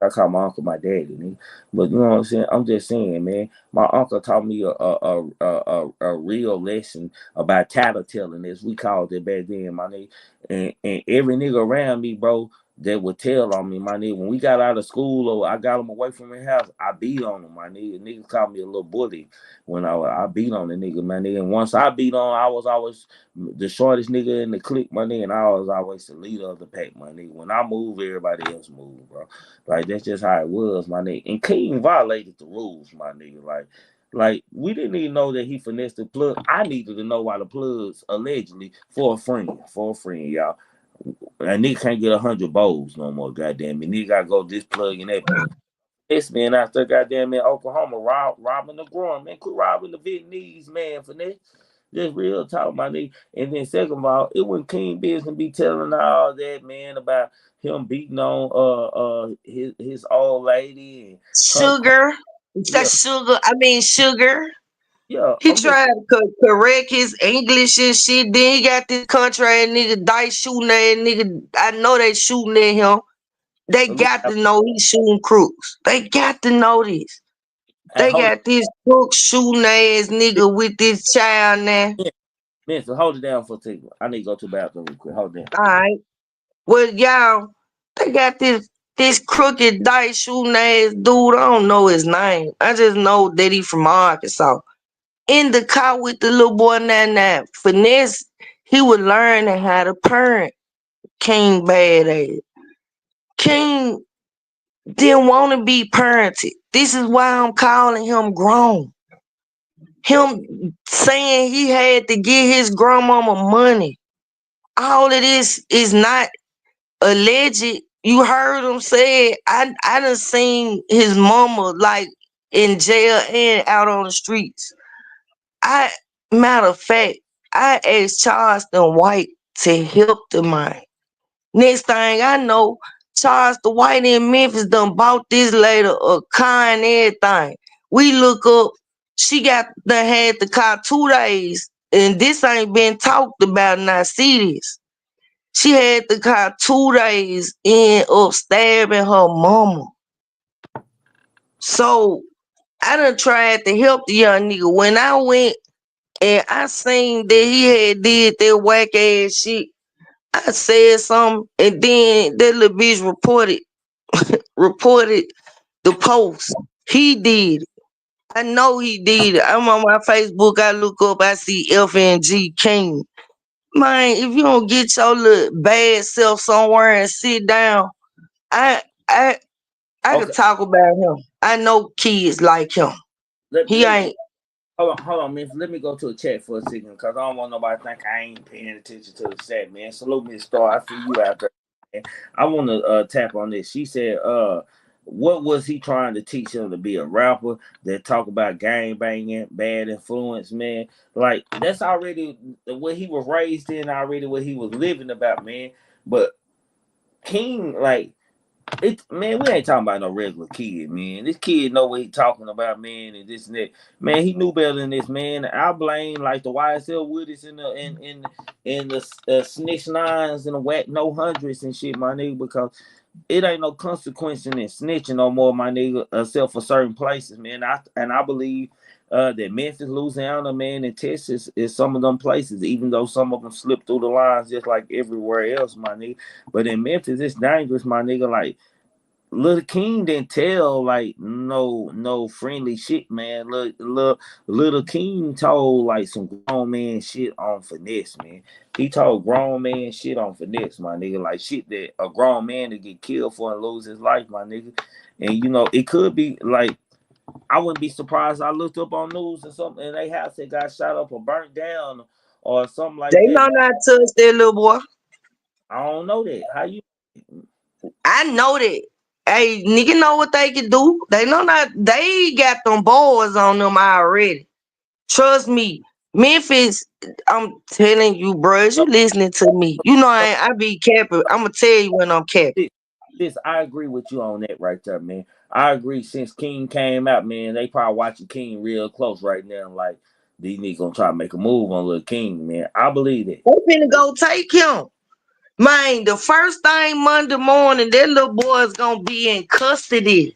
I call my uncle my daddy, nigga. But you know what I'm saying? I'm just saying, man. My uncle taught me a real lesson about tattletelling, as we called it back then, my nigga. And every nigga around me, bro, that would tell on me, my nigga. When we got out of school or I got him away from his house, I beat on him, my nigga. Niggas called me a little bully when I beat on the nigga, my nigga. And once I beat on, I was always the shortest nigga in the clique, my nigga. And I was always the leader of the pack, my nigga. When I move, everybody else move, bro. Like, that's just how it was, my nigga. And King violated the rules, my nigga. Like we didn't even know that he finessed the plug. I needed to know why the plugs allegedly for a friend, y'all. And nigga can't get 100 bowls no more, goddamn it. Nigga gotta go this plug and that plug. This man out there, goddamn in Oklahoma, robbing the grown, man. Quit robbing the Vietnamese, man, for that. Just real talk, my nigga. And then second of all, it wasn't King business be telling all that, man, about him beating on his old lady and Sugar. That's sugar. I mean sugar. He I'm just tried to correct his English and shit. Then he got this country ass nigga dice shooting at nigga. I know they shooting at him. They got to know he's shooting crooks. They got to know this. They hold got this crook shooting ass nigga with this child now. Man, so hold it down for a second. I need to go to the bathroom real quick. Hold it down. All right. Well, y'all, they got this crooked dice shooting ass dude. I don't know his name. I just know that he from Arkansas. In the car with the little boy now. Finesse, he was learning how to parent King bad ass. King didn't want to be parented. This is why I'm calling him grown. Him saying he had to get his grandmama money. All of this is not alleged. You heard him say it. I done seen his mama like in jail and out on the streets. Matter of fact, I asked Charleston White to help the man. Next thing I know, Charleston White in Memphis done bought this lady a car and everything. We look up, she got done had the car 2 days, and this ain't been talked about, and I see this. She had the car 2 days and up stabbing her mama. So I done tried to help the young nigga. When I went and I seen that he had did that whack ass shit, I said something, and then that little bitch reported the post. He did it. I know he did it. I'm on my Facebook. I look up. I see FNG King. Man, if you don't get your little bad self somewhere and sit down, I Okay. could talk about him. I know kids like him. Let He ain't. Hold on, man. Let me go to a chat for a second because I don't want nobody to think I ain't paying attention to the chat, man. Salute Miss Star. I see you out there, man. I want to tap on this. She said, what was he trying to teach him to be a rapper that talk about gang banging, bad influence, man? Like that's already what he was raised in, already what he was living about, man. But King, like man, we ain't talking about no regular kid, man. This kid know what he talking about, man, and this and that. Man, he knew better than this, man. I blame like the YSL Woodies in the snitch nines and the whack no hundreds and shit, my nigga, because it ain't no consequence in snitching no more, my nigga, except for certain places, man. I believe that Memphis, Louisiana, man, and Texas is some of them places, even though some of them slip through the lines just like everywhere else, my nigga. But in Memphis, it's dangerous, my nigga. Like Little King didn't tell like no friendly shit, man. Little King told like some grown man shit on finesse, man. He told grown man shit on finesse, my nigga. Like shit that a grown man to get killed for and lose his life, my nigga. And you know, it could be like I wouldn't be surprised. I looked up on news and something and they house that got shot up or burnt down or something like They that. know not touch that little boy. I don't know that. How you I know that. Hey, nigga know what they can do. They know not. They got them boys on them already. Trust me, Memphis. I'm telling you, bros. You listening to me? You know I be capping. I'm gonna tell you when I'm capping. this I agree with you on that right there, man. I agree. Since King came out, man, they probably watching King real close right now. Like these niggas gonna try to make a move on Lil King, man. I believe it. They finna go take him. Man, the first thing Monday morning, that little boy's gonna be in custody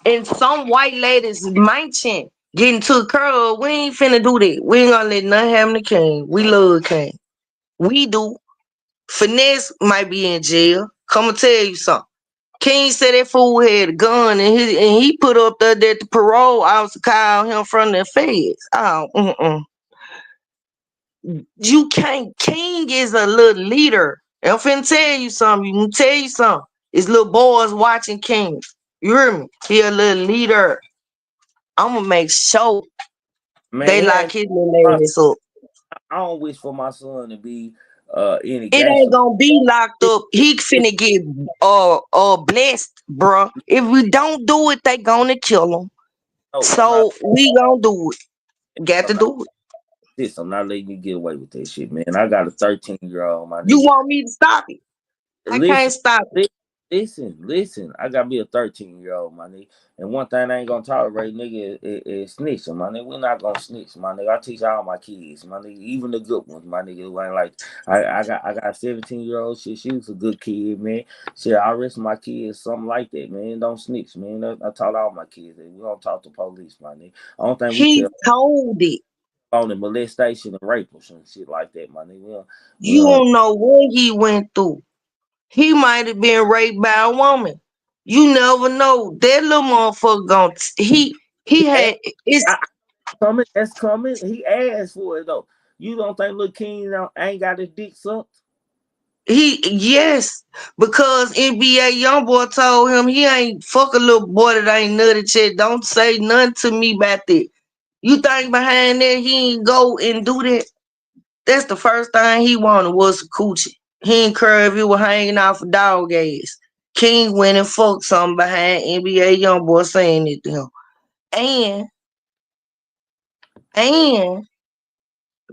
in some white lady's mansion, getting took care of. We ain't finna do that. We ain't gonna let nothing happen to King. We love King. We do. Finesse might be in jail. Come and tell you something. King said that fool had a gun and he put up there that the parole officer called him from the feds. Oh, you can't. King is a little leader. I'm finna tell you something. You can tell you something. It's little boys watching King. You hear me? He a little leader. I'm gonna make sure Man, they it lock ain't his little ass up. I don't wish for my son to be any It gangster. ain't gonna be locked up. He finna get blessed, bruh. If we don't do it, they gonna kill him. No, I'm not So we gonna do it. Got to I'm not do it. I'm not letting you get away with that shit, man. I got a 13-year-old, my You nigga. want me to stop it? I can't Listen, stop it. listen. I got me a 13-year-old, my nigga. And one thing I ain't gonna tolerate, nigga, is snitching, my nigga. We're not gonna snitch, my nigga. I teach all my kids, my nigga, even the good ones, my nigga. Who ain't like I got a 17-year-old. Shit, she was a good kid, man. Shit, I rest my kids something like that, man. Don't snitch, man. I taught all my kids that we don't talk to police, my nigga. I don't think we He tell told it. on the molestation and rape or some shit like that, my nigga. We You don't don't know what he went through. He might have been raped by a woman. You never know. That little motherfucker he had it's coming. That's coming. He asked for it though. You don't think Lil King ain't got his dick sucked? he yes, because NBA YoungBoy told him he ain't fuck a little boy that ain't nutty shit. Don't say nothing to me about that. You think behind that he ain't go and do that? That's the first thing he wanted was a coochie. He ain't care if he was hanging off a dog ass. King went and fucked something behind NBA YoungBoy saying it to him. And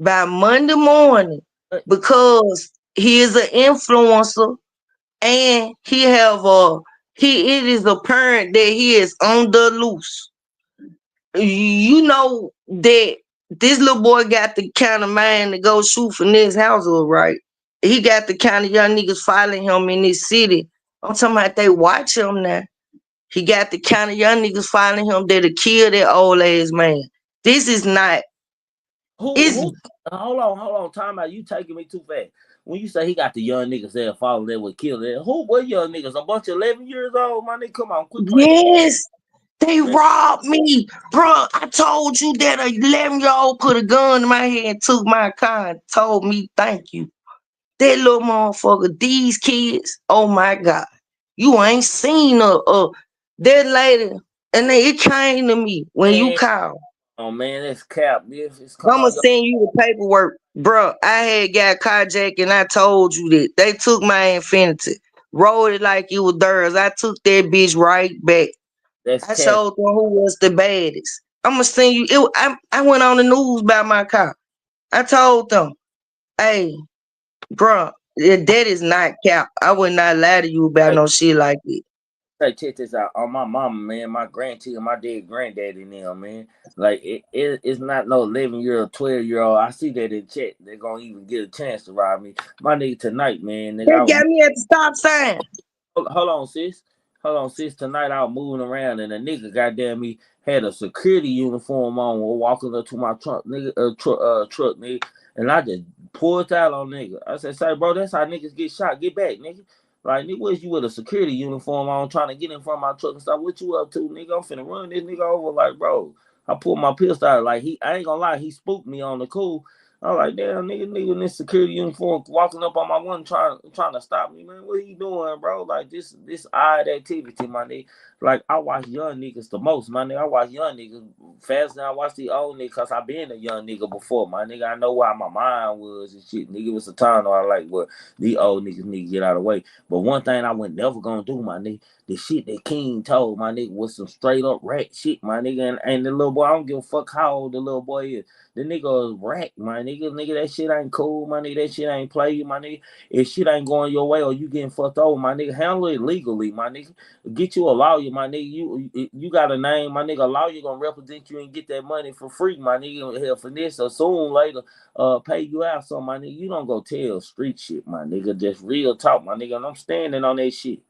by Monday morning, But because he is an influencer and it is apparent that he is on the loose. You know that this little boy got the kind of mind to go shoot for this household, right? He got the kind of young niggas following him in this city. I'm talking about they watch him now. He got the kind of young niggas following him that'll kill that old ass man. This is not. It's who? Hold on. Time out. You taking me too fast. When you say he got the young niggas that follow that would kill that, who? What young niggas? A bunch of 11 years old, my nigga. Come on, quit playing. yes. They Man, robbed me, bro. I told you that a 11-year-old put a gun in my head, took my car, and told me thank you. That little motherfucker, these kids, oh my God. You ain't seen that lady. And then it came to me when you man, called. Oh man, that's cap. It's come I'ma on, send you the paperwork, bro. I had got carjacked and I told you that they took my Infinity, rolled it like it was theirs. I took that bitch right back. that's I cap. showed them who was the baddest. I'ma send you. I went on the news about my car. I told them, hey, bro, that is not cap. I would not lie to you about Hey, no shit like that. hey, check this out. On my mama, man, my grandchild, my dead granddaddy and them, man. Like it's not no 11-year-old, 12-year-old. I see that in chat. They're gonna even get a chance to rob me. My nigga tonight, man. Nigga, They I was got me at the stop sign. hold on, sis. Hold on, sis. Tonight I was moving around and a nigga goddamn me had a security uniform on, walking up to my truck, nigga, truck, nigga, and I just pulled out on nigga. I said, "Say, bro, that's how niggas get shot. Get back, nigga." Like, nigga, was you with a security uniform on, trying to get in front of my truck and stuff? What you up to, nigga? I'm finna run this nigga over. Like, bro, I pulled my pistol out. Like, I ain't gonna lie, he spooked me on the cool. I was like, damn, nigga in this security uniform walking up on my one trying to stop me, man. What are you doing, bro? Like this odd activity, my nigga. Like I watch young niggas the most, my nigga. I watch young niggas faster than I watch the old niggas because I been a young nigga before, my nigga. I know how my mind was and shit. Nigga, was a time I like what the old niggas need to get out of the way. But one thing I was never gonna do, my nigga, the shit that King told my nigga was some straight up rat shit, my nigga. And the little boy, I don't give a fuck how old the little boy is. The nigga is rack, my nigga. Nigga, that shit ain't cool, my nigga. That shit ain't play you, my nigga. If shit ain't going your way or you getting fucked over, my nigga, handle it legally, my nigga. Get you a lawyer, my nigga. You got a name, my nigga. A lawyer gonna represent you and get that money for free, my nigga. Hell, Finesse or soon later, pay you out. So, my nigga, you don't go tell street shit, my nigga. Just real talk, my nigga. And I'm standing on that shit.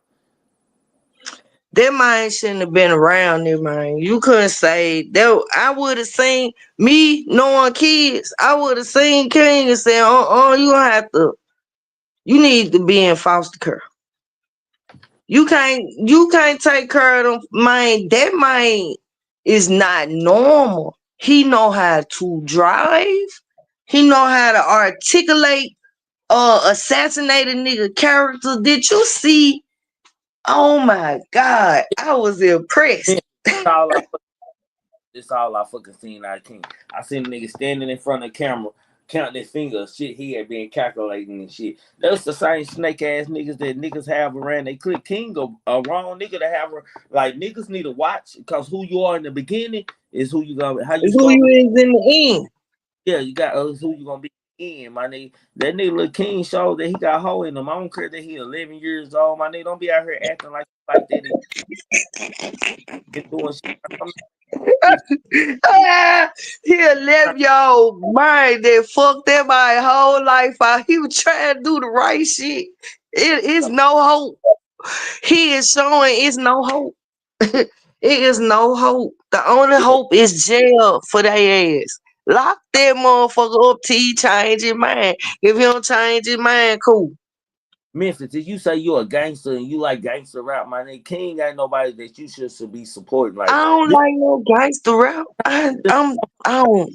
That man shouldn't have been around there, man. You couldn't say that. I would have seen me knowing kids. I would have seen King and said, you gonna have to. You need to be in foster care. You can't take care of them, man. That man is not normal. He know how to drive. He know how to articulate assassinate a nigga character. Did you see? Oh my God. I was impressed. All I This all I fucking seen out of King. I seen a nigga standing in front of the camera, counting his fingers, shit he had been calculating and shit. That's the same snake ass niggas that niggas have around they click. King a wrong nigga to have like niggas need to watch because who you are in the beginning is who you gonna how you Who start. you is in the end. Yeah, you got who you gonna be in, my nigga. That nigga Lil King showed that he got a hole in him. I don't care that he 11 years old, my nigga. Don't be out here acting like that and get doing shit. Ah, he left y'all mind that fucked that my whole life out. He was trying to do the right shit. It is no hope. He is showing it's no hope. It is no hope. The only hope is jail for their ass. Lock that motherfucker up till he change his mind. If he don't change his mind, cool. Memphis, did you say you're a gangster and you like gangster rap, my nigga? King ain't nobody that you should be supporting. I Like don't this like no gangster rap. I don't.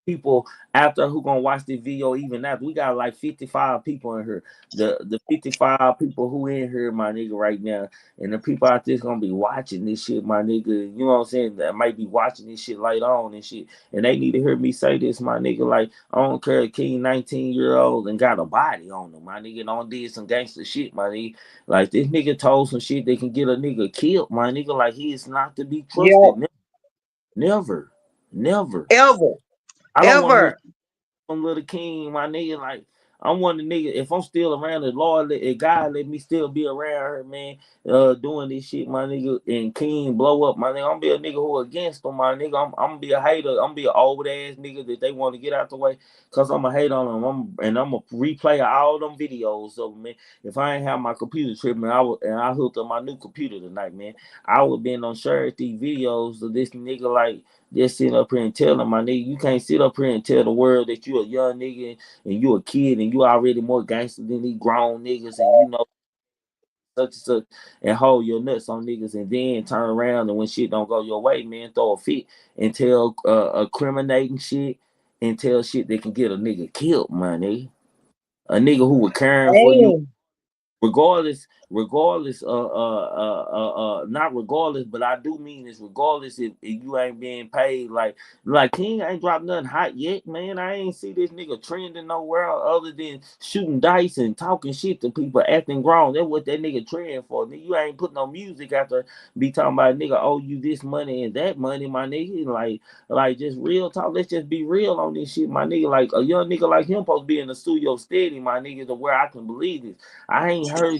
people after who gonna watch this video even after we got like 55 people in here. The 55 people who in here, my nigga, right now, and the people out there's gonna be watching this shit, my nigga. You know what I'm saying? That might be watching this shit later on and shit. And they need to hear me say this, my nigga. Like, I don't care if King 19-year-old and got a body on him, my nigga, and on did some gangster shit, my nigga. Like this nigga told some shit that can get a nigga killed, my nigga. Like he is not to be Yeah, trusted. Never. Never. ever, I don't want to hear ever. from Little King, my nigga. Like, I'm one of the niggas. If I'm still around, the Lord, if God let me still be around her, man, doing this shit, my nigga, and King blow up, my nigga. I'm be a nigga who against them, my nigga. I'm gonna be a hater. I'm gonna be an old ass nigga that they want to get out the way, cause I'm a hate on them. I'm gonna replay all them videos of them, man. If I ain't have my computer tripping, I hooked up my new computer tonight, man. I would been on sharing these videos of this nigga like. Just sitting up here and telling my nigga, you can't sit up here and tell the world that you a young nigga and you a kid and you already more gangster than these grown niggas and you know such and such and hold your nuts on niggas and then turn around and when shit don't go your way, man, throw a fit and tell incriminating shit and tell shit that can get a nigga killed, my nigga. A nigga who was caring for you, Damn. regardless, not regardless, but I do mean this regardless if you ain't being paid. Like King ain't dropped nothing hot yet, man. I ain't see this nigga trending nowhere other than shooting dice and talking shit to people, acting grown. That's what that nigga trending for. Nigga, you ain't put no music after be talking about nigga owe you this money and that money, my nigga. Like just real talk. Let's just be real on this shit, my nigga. Like a young nigga like him supposed to be in the studio steady, my nigga, to where I can believe this. I ain't heard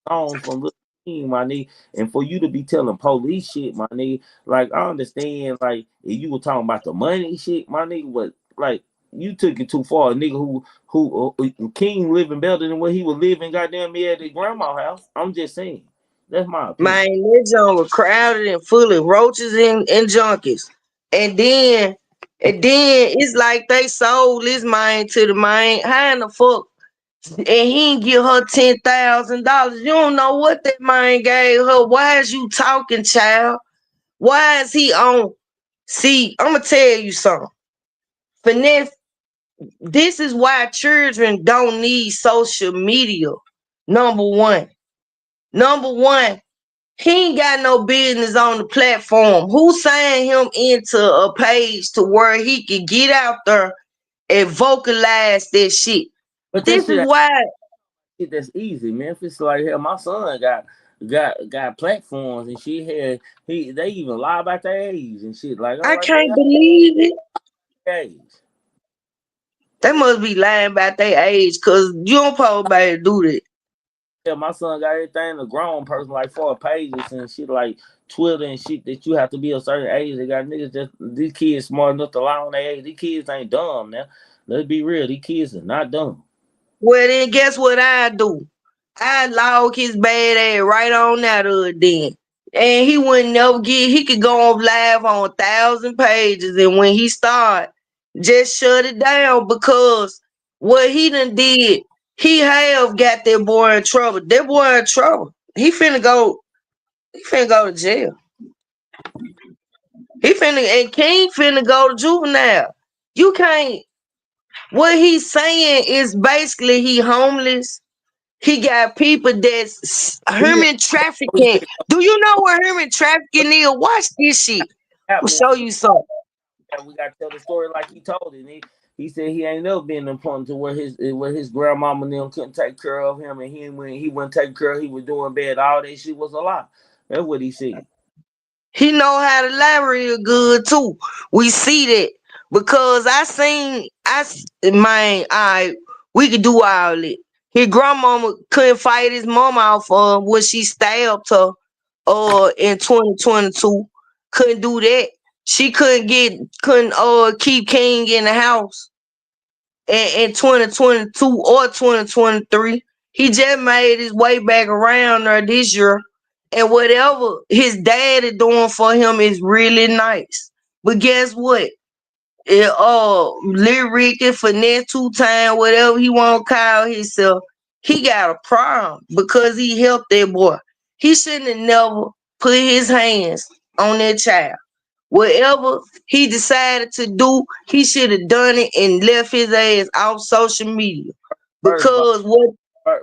songs from Lil King, my nigga, and for you to be telling police shit, my nigga, like I understand, like if you were talking about the money shit, my nigga, but like you took it too far. A nigga who King living better than what he was living, goddamn me at his grandma's house. I'm just saying, that's my opinion. Man, that joint was crowded and full of roaches and junkies. And then it's like they sold this man to the man. How in the fuck? And he didn't give her $10,000. You don't know what that man gave her. Why is you talking, child? Why is he on? See, I'm gonna tell you something. Finesse, this is why children don't need social media. Number one, he ain't got no business on the platform. Who signed him into a page to where he could get out there and vocalize that shit? But that This is shit, why. that's easy, man. If it's like hell, my son got platforms and shit. Had they even lie about their age and shit. Like I'm I like, can't man, believe it. age. They must be lying about their age, cause you don't probably do that. Yeah, my son got everything a grown person like 4 pages and shit like Twitter and shit that you have to be a certain age. They got niggas just these kids smart enough to lie on their age. These kids ain't dumb now. Let's be real, these kids are not dumb. Well, then guess what I do? I log his bad ass right on that then. And he wouldn't never get, he could go on live on 1,000 pages. And when he start, just shut it down because what he done did, he have got that boy in trouble. That boy in trouble. He finna go to jail. And King finna go to juvenile. You can't, what he's saying is basically he homeless. He got people that's He human trafficking. Do you know what human trafficking is? Watch this shit. I'll show you something. we got to tell the story like he told it. He said he ain't never been in a point to where his grandmama and them couldn't take care of him, and when he wasn't taking care of, he was doing bad. All that shit was a lie. That's what he said. He know how to lie real good too. We see that because we could do all it. His grandmama couldn't fight his mama off when she stabbed her in 2022. Couldn't do that. She couldn't keep King in the house in 2022 or 2023. He just made his way back around there this year. And whatever his daddy doing for him is really nice. But guess what? Lyric and Finesse2Tymes, whatever he want to call himself, he got a problem because he helped that boy. He shouldn't have never put his hands on that child. Whatever he decided to do, he should have done it and left his ass off social media. Because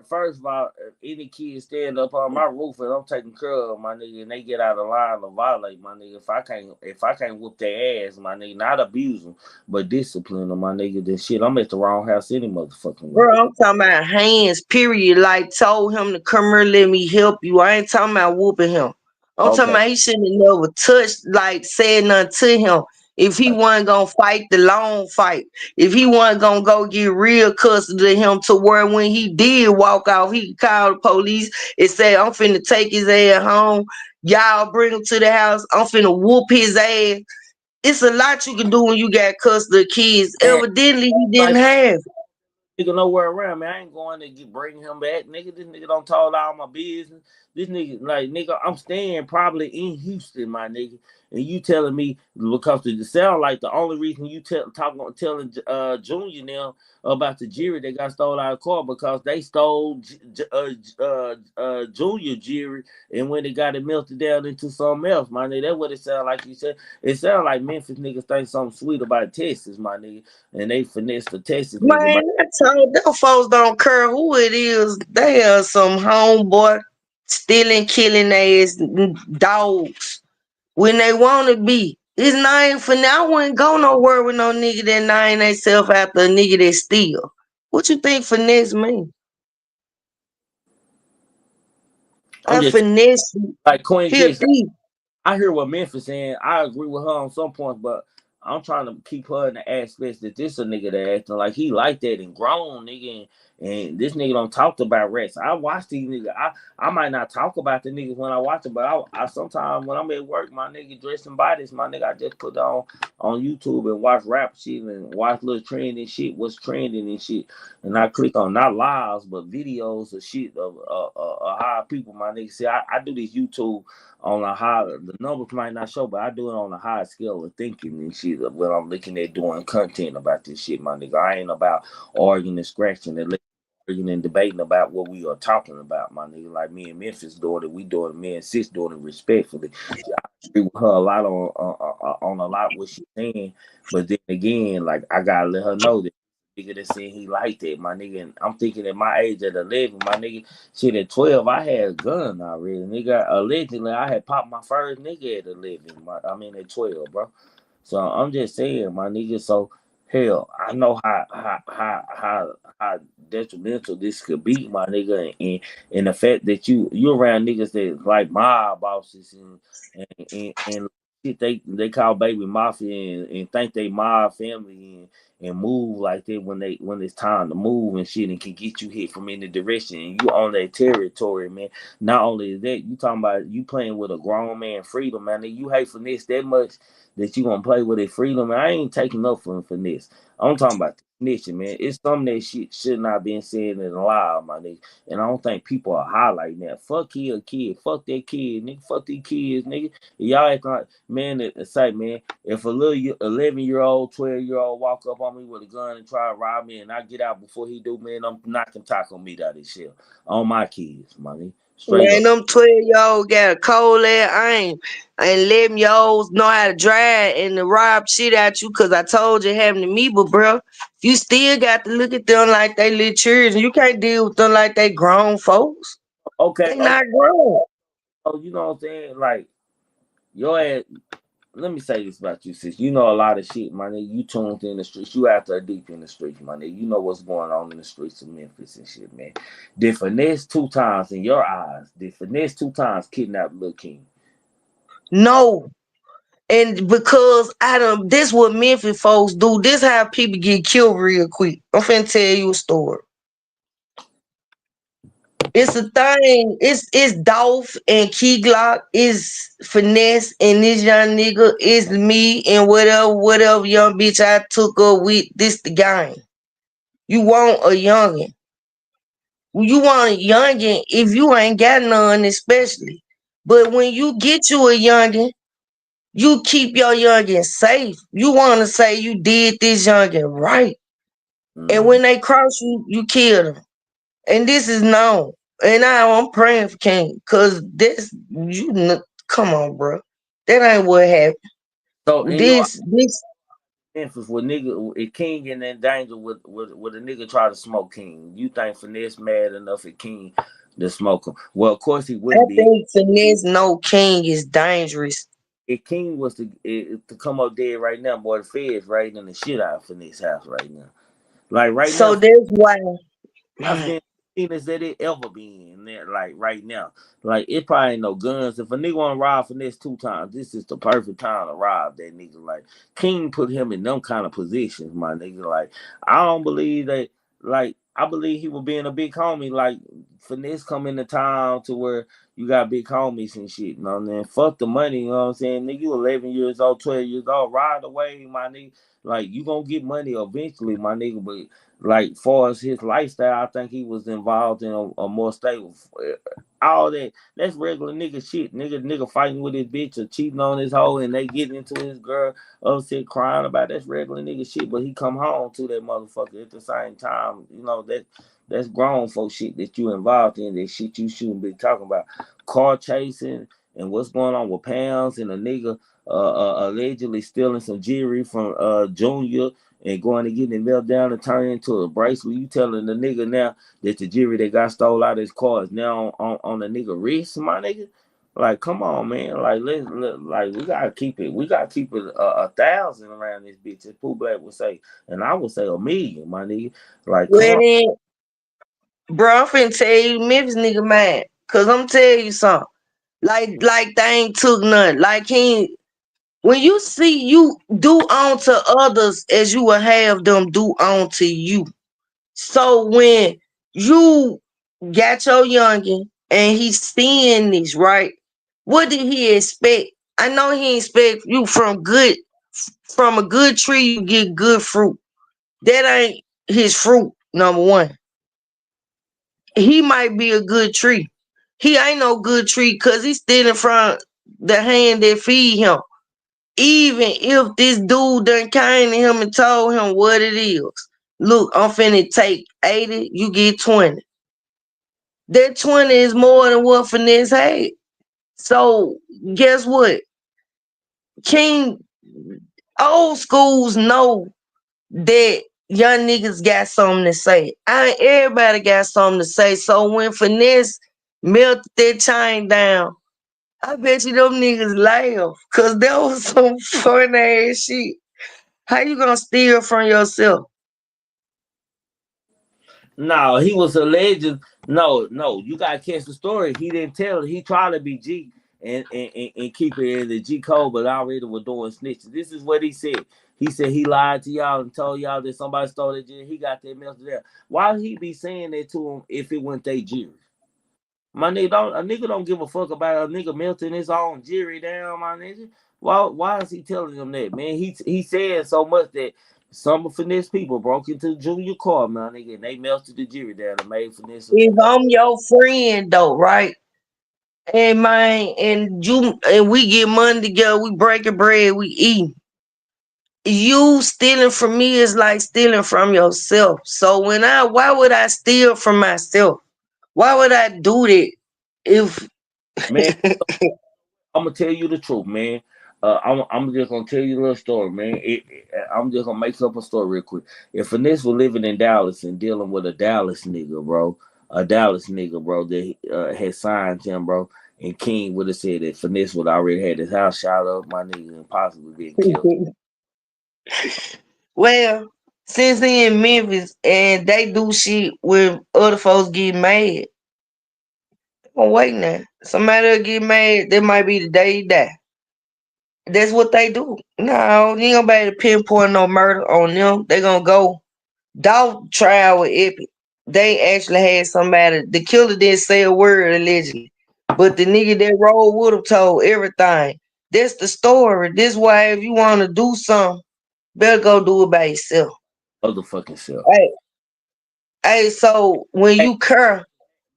First of all, if any kid stand up on my roof and I'm taking care of my nigga, and they get out of line to violate my nigga, if I can't whoop their ass, my nigga, not abuse them, but discipline them, my nigga, then shit, I'm at the wrong house any motherfucking way. bro, I'm talking about hands, period. Like told him to come here, let me help you. I ain't talking about whooping him. I'm talking about he shouldn't have never touched, like said nothing to him. If he wasn't gonna fight the long fight, if he wasn't gonna go get real custody of him to where when he did walk off, he called the police and said, I'm finna take his ass home. Y'all bring him to the house. I'm finna whoop his ass. It's a lot you can do when you got custody of kids. Evidently, he didn't have. Nigga nowhere around, man. I ain't going to bring him back. Nigga, this nigga don't tell all my business. This nigga, like, nigga, I'm staying probably in Houston, my nigga. And you telling me, because it sound like the only reason you telling Junior now about the jury that got stole out of court because they stole Junior jury, and when they got it melted down into something else, my nigga. That's what it sound like. You said it sound like Memphis niggas think something sweet about Texas, my nigga, and they finesse the Texas nigga. Man, I told them folks don't care who it is. They are some homeboy stealing, killing ass dogs when they want to be. It's name for now. I wouldn't go nowhere with no nigga that name themselves after a nigga that steal. What you think finesse mean? I'm I just finesse like Queen here Jess. thief. I hear what Memphis saying. I agree with her on some points, but I'm trying to keep her in the aspects that this a nigga that acting like he like that and grown nigga, and this nigga don't talk about rats. I watch these niggas. I might not talk about the niggas when I watch them, but I sometimes when I'm at work, my nigga dressing bodies, my nigga, I just put on YouTube and watch rap shit and watch little trending shit, what's trending and shit, and I click on not lives but videos of shit of how people, my nigga. See, I do this YouTube on a high, the numbers might not show, but I do it on a high scale of thinking and shit when I'm looking at doing content about this shit, my nigga. I ain't about arguing and scratching and arguing and debating about what we are talking about, my nigga. Like me and Memphis doing it, we doing it, me and Sis doing it respectfully. I agree with her a lot on a lot what she's saying, but then again, like I gotta let her know that nigga that saying he like that, my nigga. And I'm thinking at my age at 11, my nigga, shit at 12, I had a gun already. Nigga, allegedly, I had popped my first nigga at 11. At 12, bro. So I'm just saying, my nigga. So hell, I know how detrimental this could be, my nigga, and the fact that you around niggas that like mob bosses and shit they call baby mafia and think they mob family and move like that when it's time to move and shit and can get you hit from any direction and you on that territory, man. Not only that, you talking about you playing with a grown man freedom, man. You hate finesse that much that you gonna play with it freedom. And I ain't taking up for finesse. I'm talking about snitching, man. It's something that shit should not be said in loud, my nigga. And I don't think people are highlighting that. Fuck he a kid. Fuck that kid, nigga. Fuck these kids, nigga. Y'all act like, man, it's like, man, if a little 11-year-old, 12-year-old walk up on me with a gun and try to rob me and I get out before he do, man, I'm knocking taco meat out of his shell. On my kids, money. Straight Man, up. them 12-year-old got a cold ass aim. And 11-year-olds know how to drive and to rob shit at you because I told you it happened to me, but bro, you still got to look at them like they little children. You can't deal with them like they grown folks. Okay, They not grown. oh, you know what I'm saying? Like, your ass, let me say this about you, sis. You know a lot of shit, my nigga. You tuned in the streets. You out there deep in the streets, my nigga. You know what's going on in the streets of Memphis and shit, man. Did Finesse2Tymes in your eyes? Did Finesse2Tymes kidnap Lil King? No. And because this what Memphis folks do. This how people get killed real quick. I'm finna tell you a story. It's a thing. It's Dolph and Key Glock. It's Finesse and this young nigga. It's me and whatever young bitch I took up with. This the game. You want a youngin. You want a youngin if you ain't got none, especially. But when you get you a youngin, you keep your youngin safe. You want to say you did this youngin right. And Mm-hmm. when they cross you, you kill them. And this is known. And I'm praying for King. Cause come on, bro. That ain't what happened. So in your This Memphis, with nigga, if King in that danger with a nigga try to smoke King, you think Finesse mad enough at King to smoke him? Well, of course he I wouldn't be. think Finesse no King is dangerous. If King was to come up dead right now, boy, the feds right in the shit out of Finesse house right now. Like right now, So that's why I've been seen as that it ever been in there, like right now. Like it probably ain't no guns. If a nigga wanna rob Finesse2Tymes, this is the perfect time to rob that nigga. Like King put him in them kind of positions, my nigga. Like I don't believe that. Like I believe he was being a big homie. Like Finesse come into town to where you got big homies and shit. You know what I'm saying? Fuck the money. You know what I'm saying? Nigga, you 11 years old, 12 years old, ride away, my nigga. Like you gonna get money eventually, my nigga, but like far as his lifestyle, I think he was involved in a more stable. All that's regular nigga shit. Nigga fighting with his bitch or cheating on his hoe, and they getting into his girl upset crying about. That's regular nigga shit. But he come home to that motherfucker at the same time. You know that's grown folk shit that you involved in. That shit you shouldn't be talking about. Car chasing and what's going on with pounds and a nigga allegedly stealing some jewelry from Junior and going to get it melted down and turn into a bracelet. You telling the nigga now that the jewelry that got stole out of his car is now on the nigga wrist, my nigga? Like, come on, man. Like, like we gotta keep it. We gotta keep it 1,000 around this bitch. As Pooh Black would say, and I would say 1,000,000, my nigga. Like, come Well on. then, bro, I'm finna tell you Memphis nigga man. Cause I'm tell you something. Like they ain't took nothing. Like he when you see you do unto others as you will have them do unto you. So when you got your youngin and he's seeing this, right? What did he expect? I know he expect you from a good tree you get good fruit. That ain't his fruit, number one. He might be a good tree. He ain't no good tree because he's still in front the hand that feed him. Even if this dude done came to him and told him what it is. Look, I'm finna take 80, you get 20. That 20 is more than what Finesse had. So guess what? King old schools know that young niggas got something to say. Everybody got something to say. So when Finesse melted that chain down, I bet you them niggas laugh. Cause that was some fun ass shit. How you gonna steal from yourself? No, he was alleged. No, you gotta catch the story. He didn't tell it. He tried to be G and keep it in the G code, but already was doing snitches. This is what he said. He said he lied to y'all and told y'all that somebody stole that G. He got that melted there. Why he be saying that to him if it wasn't they jury? My nigga don't give a fuck about a nigga melting his own jury down, my nigga. Why is he telling them that, man? He said so much that some of Finesse people broke into Junior car, my nigga, and they melted the jury down and made Finesse. If I'm your friend though, right? And man, and we get money together, we breaking bread, we eat. You stealing from me is like stealing from yourself. So why would I steal from myself? Why would I do that if Man, I'm gonna tell you the truth, man. I'm just gonna tell you a little story, man. I'm just gonna make up a story real quick. If Finesse was living in Dallas and dealing with a Dallas nigga, bro, that had signed him, bro, and King would have said that Finesse would already had his house shot up, my nigga, and possibly been killed. well, since he in Memphis and they do shit when other folks get mad. I'm waiting now. Somebody will get mad, that might be the day he die. That's what they do. No, you ain't gonna be able to pinpoint no murder on them. They gonna go dog trial with Epic. They actually had somebody. The killer didn't say a word allegedly, but the nigga that rolled with him told everything. That's the story. This why if you want to do something, better go do it by yourself. Motherfucking self. Hey, hey. So when Hey, you cur,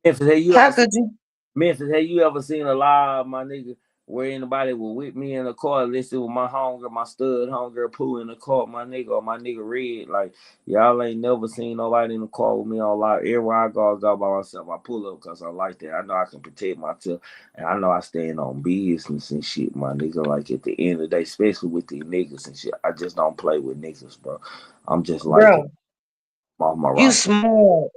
Memphis, how could you? Have you ever seen a live, my nigga, where anybody was with me in the car, listen with my homegirl, my stud homegirl Pooh in the car, my nigga, or my nigga Red? Like, y'all ain't never seen nobody in the car with me on live. Everywhere I go by myself. I pull up because I like that. I know I can protect myself, and I know I stand on business and shit, my nigga. Like, at the end of the day, especially with these niggas and shit, I just don't play with niggas, bro. I'm just like that. Bro, Off my you rocker. smart.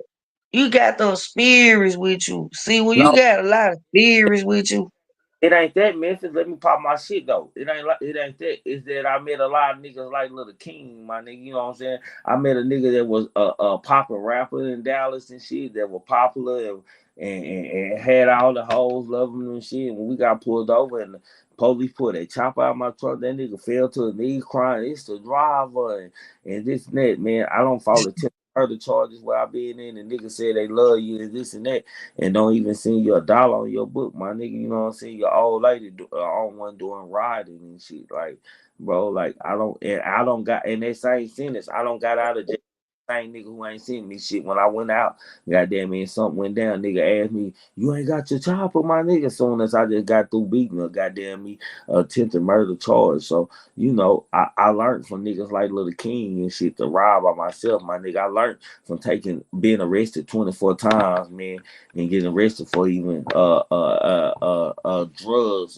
You got those spirits with you. See, when you No, got a lot of spirits with you, it ain't that, Memphis. Let me pop my shit though. It ain't that. It's that I met a lot of niggas like Little King, my nigga. You know what I'm saying? I met a nigga that was a popular rapper in Dallas and shit that was popular and had all the hoes loving him and shit. When we got pulled over and the police put a chop out my truck, that nigga fell to his knees crying. It's the driver and this and that, man. I don't follow the charges where I been in, and niggas say they love you and this and that and don't even send you $1 on your book, my nigga. You know what I'm saying? Your old lady on one doing riding and shit. Like, bro, like I don't got in that same sentence. I don't got out of jail. same nigga who ain't sent me shit when I went out. Goddamn me, and something went down. Nigga asked me, "You ain't got your chopper, my nigga?" Soon as I just got through beating a goddamn me attempted murder charge. So you know, I learned from niggas like Little King and shit to ride by myself, my nigga. I learned from being arrested 24 times, man, and getting arrested for even drugs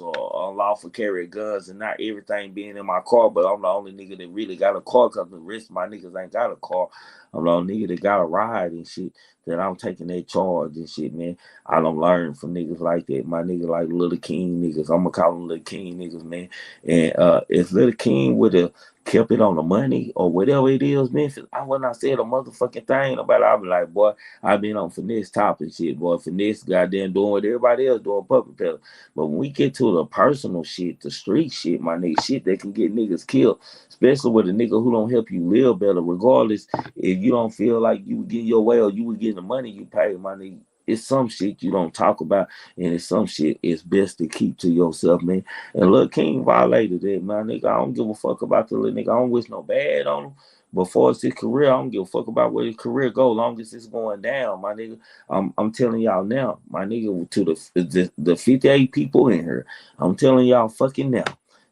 or unlawful carry guns and not everything being in my car. But I'm the only nigga that really got a car because the rest of my niggas ain't got a car. I'm the only nigga that got a ride and shit. That I'm taking that charge and shit, man. I don't learn from niggas like that. My nigga like Little King niggas. I'm gonna call them Little King niggas, man. And if Little King would have kept it on the money or whatever it is, man, I wouldn't have said a motherfucking thing about it. I'd be like, boy, I've been on Finesse top and shit, boy. Finesse goddamn doing what everybody else doing puppet pedal. But when we get to the personal shit, the street shit, my nigga, shit that can get niggas killed, especially with a nigga who don't help you live better, regardless if you don't feel like you would get your way or you would get the money you pay, my nigga. It's some shit you don't talk about, and it's some shit it's best to keep to yourself, man. And Lil King violated it, my nigga. I don't give a fuck about the little nigga. I don't wish no bad on him. Before it's his career, I don't give a fuck about where his career go, long as it's going down, my nigga. I'm telling y'all now, my nigga, to the 58 people in here, I'm telling y'all fucking now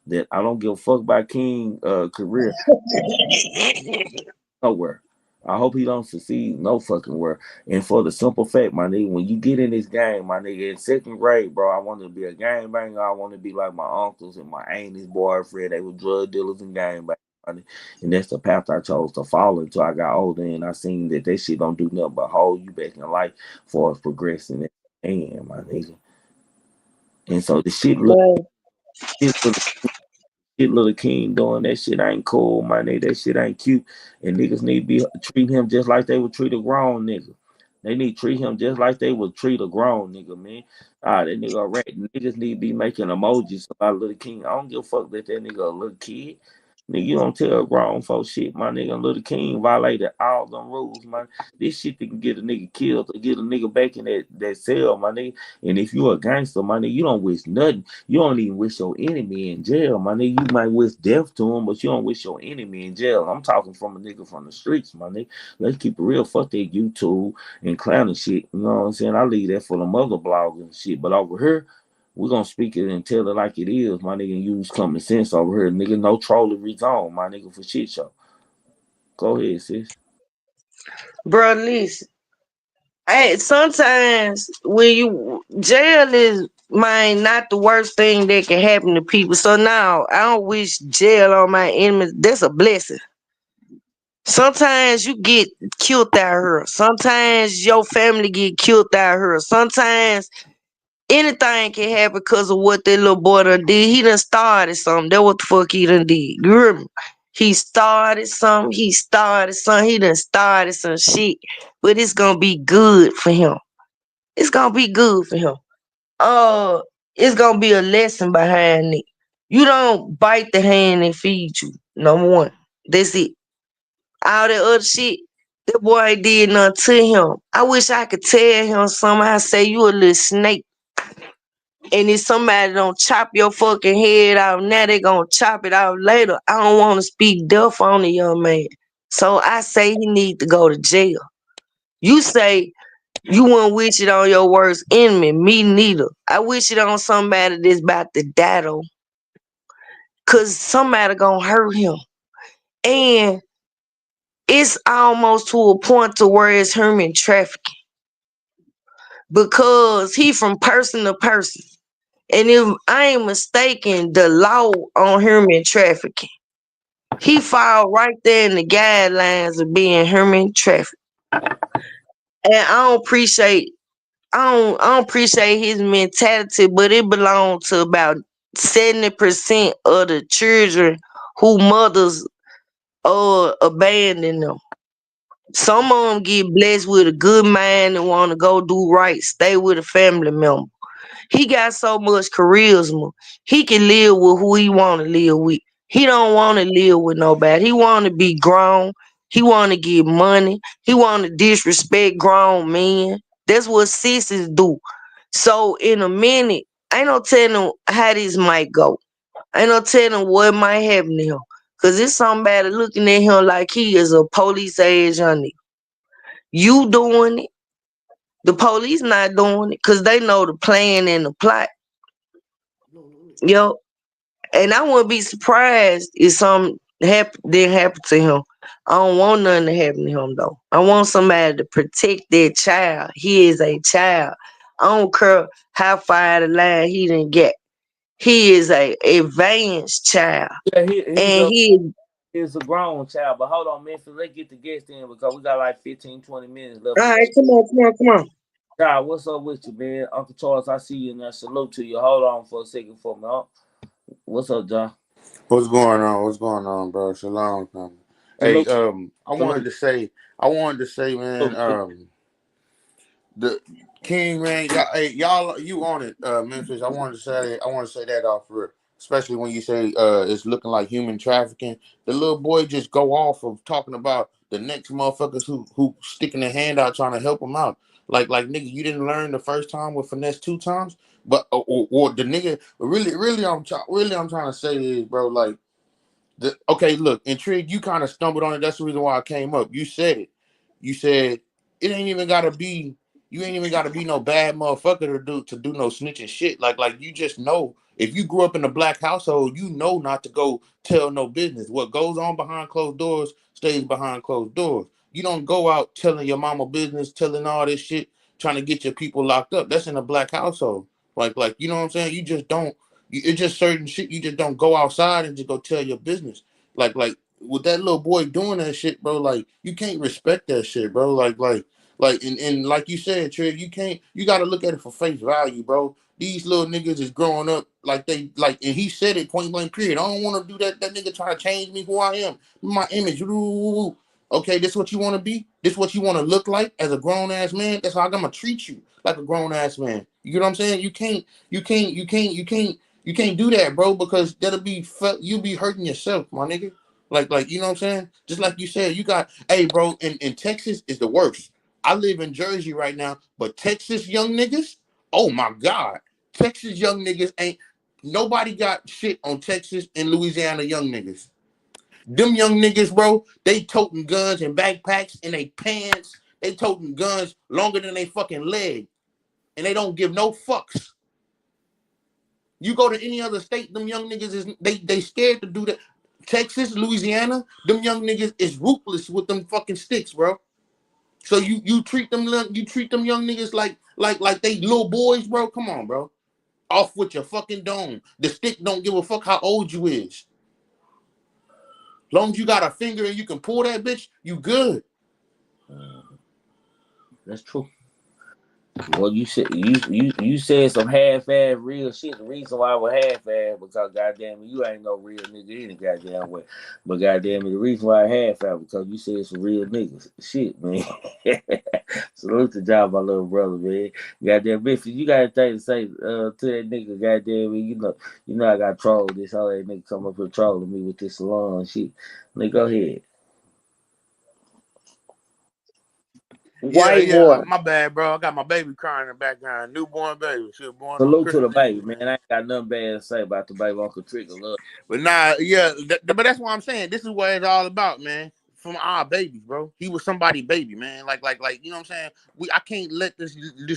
that I don't give a fuck about King career nowhere. I hope he don't succeed no fucking where. And for the simple fact, my nigga, when you get in this game, my nigga, in second grade, bro, I wanted to be a gang banger. I want to be like my uncles and my auntie's boyfriend. They were drug dealers and gang bangers. And that's the path I chose to follow until I got older. And I seen that shit don't do nothing but hold you back in life for us progressing. And my nigga. And so the shit look, Little King doing that shit ain't cool, my nigga. That shit ain't cute. And niggas need to be treat him just like they would treat a grown nigga. They need to treat him just like they would treat a grown nigga, man. That nigga a rat. Niggas need to be making emojis about Little King. I don't give a fuck that nigga a little kid. Nigga, you don't tell grown folks shit, my nigga. Little King violated all them rules, man. This shit that can get a nigga killed or get a nigga back in that cell, my nigga. And if you a gangster, my nigga, you don't wish nothing. You don't even wish your enemy in jail, my nigga. You might wish death to him, but you don't wish your enemy in jail. I'm talking from a nigga from the streets, my nigga. Let's keep it real. Fuck that YouTube and clowning shit. You know what I'm saying? I leave that for the mother bloggers and shit. But over here, we're gonna speak it and tell it like it is, my nigga, and use common sense over here. Nigga, no trollery zone, my nigga, for shit show. Go ahead, sis. Bro, listen. Hey, sometimes when you jail is not the worst thing that can happen to people. So now I don't wish jail on my enemies. That's a blessing. Sometimes you get killed out here. Sometimes your family get killed out here. Sometimes anything can happen because of what that little boy done did. He done started something. That what the fuck he done did. You hear me? He started something. He done started some shit. But it's gonna be good for him. It's gonna be good for him. It's gonna be a lesson behind it. You don't bite the hand that feeds you. Number one. That's it. All that other shit, that boy ain't did nothing to him. I wish I could tell him something. I say you a little snake. And if somebody don't chop your fucking head off, now they gonna chop it off later. I don't want to speak death on the young man. So I say he need to go to jail. You say you wouldn't wish it on your worst enemy. Me neither. I wish it on somebody that's about to die though. Cause somebody gonna hurt him. And it's almost to a point to where it's human trafficking. Because he from person to person. And if I ain't mistaken, the law on human trafficking, he fall right there in the guidelines of being human trafficked. And I don't appreciate his mentality, but it belongs to about 70% of the children who mothers abandon them. Some of them get blessed with a good mind and want to go do right, stay with a family member. He got so much charisma. He can live with who he want to live with. He don't want to live with nobody. He want to be grown. He want to get money. He want to disrespect grown men. That's what sissies do. So in a minute, ain't no telling how this might go. Ain't no telling what might happen to him. Cause it's somebody looking at him like he is a police age young nigga. You doing it. The police not doing it because they know the plan and the plot. Yo, and I wouldn't be surprised if something didn't happen to him. I don't want nothing to happen to him though. I want somebody to protect that child. He is a child. I don't care how far out of line he didn't get. He is a advanced child. Yeah, And he's a grown child. But hold on, Memphis, let's get the guest in because we got like 15, 20 minutes left. all right, come on. Child, what's up with you, man? Uncle Charles, I see you and I salute to you. Hold on for a second for me. Huh? What's up, John? What's going on? What's going on, bro? Shalom, family. Hey, I wanted to say, man, the King, man, y'all, you on it, Memphis. I want to say that off rip, especially when you say it's looking like human trafficking. The little boy just go off of talking about the next motherfuckers who sticking their hand out trying to help him out. Like nigga, you didn't learn the first time with Finesse2Tymes, but or the nigga really I'm trying to say is, bro, like. Okay, look, Intrigue, you kind of stumbled on it. That's the reason why I came up. You said it. You said it ain't even gotta be. You ain't even gotta be no bad motherfucker to do no snitching shit. Like you just know. If you grew up in a black household, you know not to go tell no business. What goes on behind closed doors stays behind closed doors. You don't go out telling your mama business, telling all this shit, trying to get your people locked up. That's in a black household. Like you know what I'm saying? You just don't. It's just certain shit. You just don't go outside and just go tell your business. Like with that little boy doing that shit, bro. Like you can't respect that shit, bro. And like you said, Trev, you got to look at it for face value, bro. These little niggas is growing up and he said it point blank period. I don't want to do that. That nigga trying to change me who I am, my image. Okay, this what you want to be? This what you want to look like as a grown ass man? That's how I'm gonna treat you, like a grown ass man. You get what I'm saying? You can't do that, bro, because you'll be hurting yourself, my nigga. Like you know what I'm saying? Just like you said, hey, bro, in Texas is the worst. I live in Jersey right now, but Texas young niggas, oh my God. Texas young niggas nobody got shit on Texas and Louisiana young niggas. Them young niggas, bro, they toting guns and backpacks in their pants. They toting guns longer than they fucking leg. And they don't give no fucks. You go to any other state, them young niggas they scared to do that. Texas, Louisiana, them young niggas is ruthless with them fucking sticks, bro. So you treat them young niggas like they little boys, bro. Come on, bro. Off with your fucking dome. The stick don't give a fuck how old you is. Long as you got a finger and you can pull that bitch, you good. That's true. Well, you said some half-ass real shit. The reason why I was half-ass because goddamn you ain't no real nigga any goddamn way. But goddamn the reason why I half-ass because you said some real niggas. Shit, man. Salute to job, my little brother, man. Goddamn bitch, you got anything to say to that nigga, goddamn you know I got trolled this all that nigga come up here trolling me with this salon shit. Nigga, go ahead. White boy. My bad, bro. I got my baby crying in the background. Newborn baby. She was born Salute on to the Christmas. baby, man. I ain't got nothing bad to say about the baby Uncle Trigger. Love. But nah, yeah, but that's what I'm saying. This is what it's all about, man. From our babies, bro. He was somebody's baby, man. Like, you know what I'm saying? I can't let this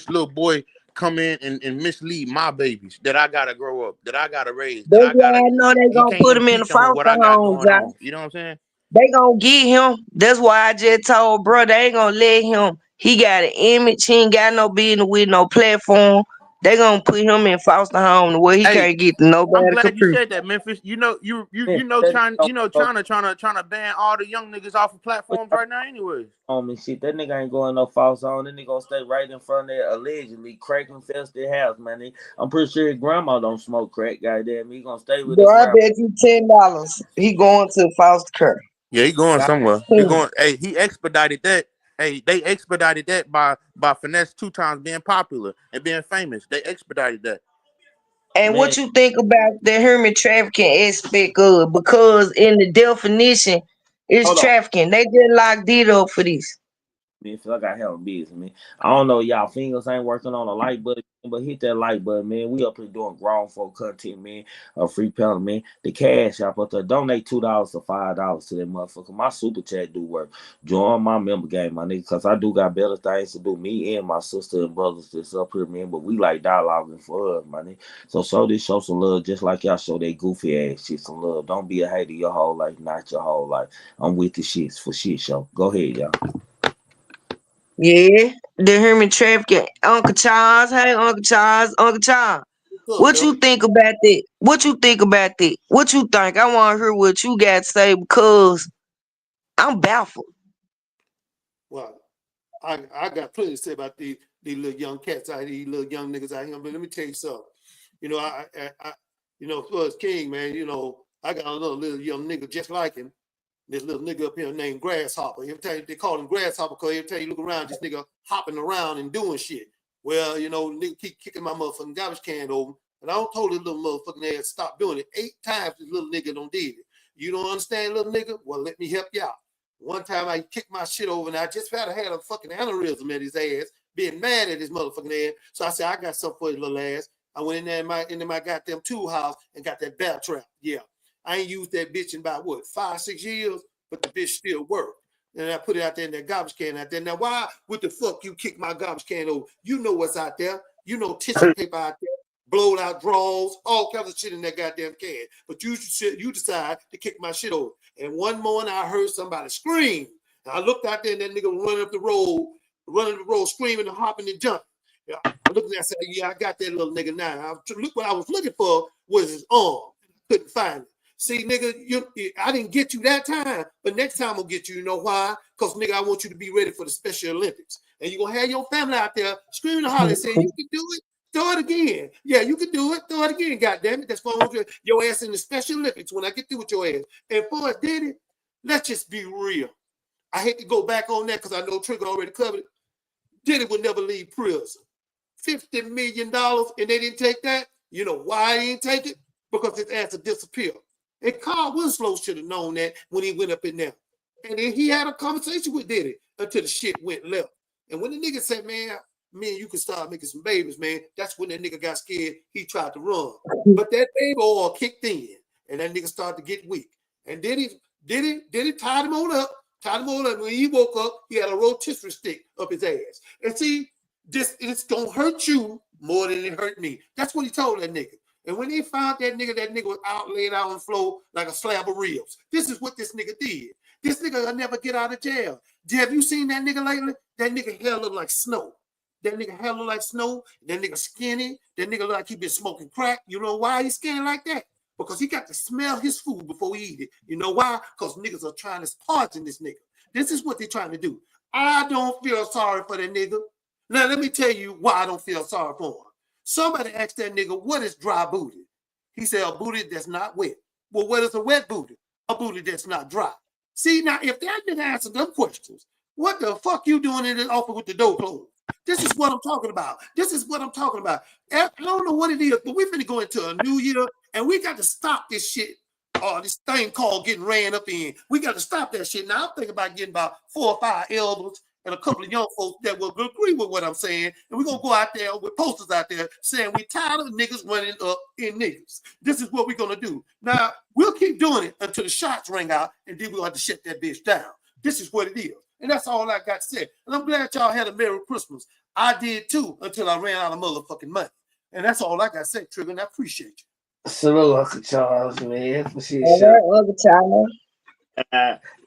little boy come in and mislead my babies that I gotta grow up, that I gotta raise, That's why I know they gonna put him in the foster home, Josh. You know what I'm saying? They gonna get him. That's why I just told bro they ain't gonna let him. He got an image. He ain't got no business with no platform. They gonna put him in foster home where he can't get to nobody. I'm glad you said that, Memphis. You know China trying to ban all the young niggas off of platforms right now, anyways. Shit, that nigga ain't going no false on. That nigga gonna stay right in front of that allegedly crack infested house, man. I'm pretty sure his grandma don't smoke crack. Goddamn, he gonna stay with. Bro, I bet you $10. He going to foster care. Yeah, he going somewhere. He going. Hey, he expedited that. Hey, they expedited that by Finesse2Tymes being popular and being famous. They expedited that. And what you think about the human trafficking aspect of? Because in the definition, it's trafficking. They just locked Diddy up for this. man. Feel like I have a business, man. I don't know, y'all fingers ain't working on a like button, but hit that like button, man. We up here doing grown folk content, man. A free panel, man. The cash out there. Donate $2 to $5 to that motherfucker. My super chat do work. Join my member game, my nigga, cause I do got better things to do. Me and my sister and brothers that's up here, man. But we like dialoguing for us, my nigga. So show some love, just like y'all show that goofy ass shit some love. Don't be a hater your whole life, not your whole life. I'm with the shits for shit show. Go ahead, y'all. Yeah, the human trafficking. Uncle Charles, hey Uncle Charles, Uncle Charles. What you think about that? What you think about that? What you think? I want to hear what you got to say because I'm baffled. Well, I got plenty to say about these little young cats out here, these little young niggas out here. But let me tell you something. You know, I you know, for us King, man, you know, I got another little young nigga just like him. This little nigga up here named Grasshopper. Every time they call him Grasshopper because every time you look around, this nigga hopping around and doing shit. Well, you know, nigga keep kicking my motherfucking garbage can over. And I don't told this little motherfucking ass stop doing it. 8 times this little nigga don't did it. You don't understand, little nigga? Well, let me help you out. One time I kicked my shit over and I just had a fucking aneurysm at his ass, being mad at his motherfucking ass. So I said, I got something for his little ass. I went in there in my goddamn tool house and got that bear trap. Yeah. I ain't used that bitch in about, 5-6 years, but the bitch still worked. And I put it out there in that garbage can out there. Now, why would the fuck you kick my garbage can over? You know what's out there. You know tissue paper out there, blowed out drawers, all kinds of shit in that goddamn can. But you decide to kick my shit over. And one morning I heard somebody scream. And I looked out there and that nigga running the road, screaming and hopping and jumping. Yeah, I looked at that and said, yeah, I got that little nigga now. Look, what I was looking for was his arm. I couldn't find it. See, nigga, I didn't get you that time, but next time I'll get you. You know why? Because, nigga, I want you to be ready for the Special Olympics. And you're going to have your family out there screaming and hollering, saying, you can do it. Throw it again. Yeah, you can do it. Throw it again, goddammit. That's why I want your ass in the Special Olympics when I get through with your ass. And for us, Diddy, let's just be real. I hate to go back on that because I know Trigger already covered it. Diddy would never leave prison. $50 million, and they didn't take that. You know why they didn't take it? Because his ass would disappear. And Carl Winslow should have known that when he went up in there. And then he had a conversation with Diddy until the shit went left. And when the nigga said, man, you can start making some babies, man, that's when that nigga got scared. He tried to run. But that baby oil kicked in, and that nigga started to get weak. And Diddy tied him on up. When he woke up, he had a rotisserie stick up his ass. And see, it's going to hurt you more than it hurt me. That's what he told that nigga. And when they found that nigga was laid out on the floor like a slab of ribs. This is what this nigga did. This nigga will never get out of jail. Have you seen that nigga lately? That nigga hair look like snow. That nigga skinny. That nigga look like he been smoking crack. You know why he's skinny like that? Because he got to smell his food before he eat it. You know why? Because niggas are trying to poison this nigga. This is what they're trying to do. I don't feel sorry for that nigga. Now, let me tell you why I don't feel sorry for him. Somebody asked that nigga, what is dry booty? He said, a booty that's not wet. Well, what is a wet booty? A booty that's not dry. See, now, if that nigga answered them questions, what the fuck you doing in the office with the door closed? This is what I'm talking about. I don't know what it is, but we're finna go into a new year, and we got to stop this shit. This thing called getting ran up in. We got to stop that shit. Now, I'm thinking about getting about 4 or 5 elders and a couple of young folks that will agree with what I'm saying. And we're going to go out there with posters out there saying we tired of niggas running up in niggas. This is what we're going to do. Now, we'll keep doing it until the shots ring out, and then we'll have to shut that bitch down. This is what it is. And that's all I got to say. And I'm glad y'all had a Merry Christmas. I did too until I ran out of motherfucking money. And that's all I got to say, Trigger, and I appreciate you. Salute, Uncle Charles, man. Uncle Charles.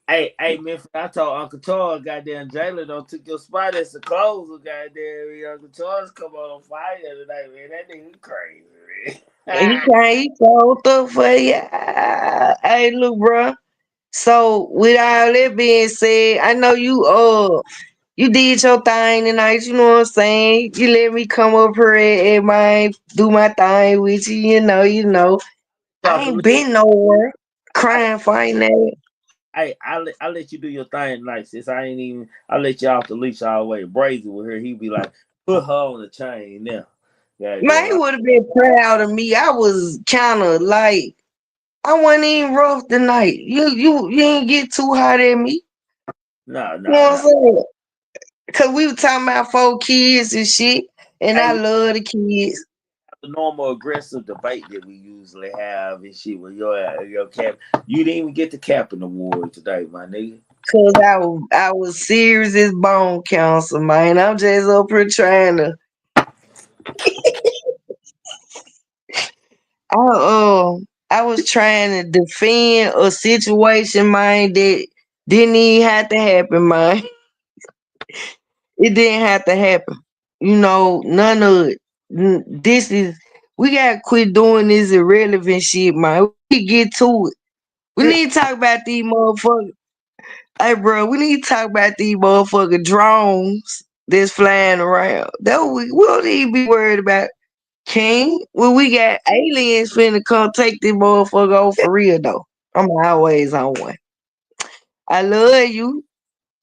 Hey, man, I told Uncle Charles, goddamn Jalen don't took your spot as the closer, goddamn. Uncle Charles come on fire tonight, man. That nigga crazy, man. He told up for you. Hey, look, bro. So, with all that being said, I know you did your thing tonight, you know what I'm saying? You let me come up here and do my thing with you, you know. I ain't been nowhere crying, fighting that. Hey, I let you do your thing tonight, sis. I let you off the leash all the way. Brazy with her, he'd be like, put her on the chain now. Man, he would have been proud of me. I was kind of like, I wasn't even rough tonight. You ain't get too hot at me. No. You know what I'm saying? Cause we were talking about 4 kids and shit, and Hey, I love the kids. the normal aggressive debate that we usually have and shit with your cap. You didn't even get the capping award today, my nigga. Cause I was serious as bone cancer, man. I'm just up here trying to. I was trying to defend a situation, man, that didn't even have to happen, man. It didn't have to happen. You know, none of it. This is we gotta quit doing this irrelevant shit, man. We get to it. We need to talk about these motherfuckers. Hey, bro, we need to talk about these motherfucking drones that's flying around. That we don't need to be worried about. King, when we got aliens finna come take this motherfucker off for real though. I'm always on one. I love you.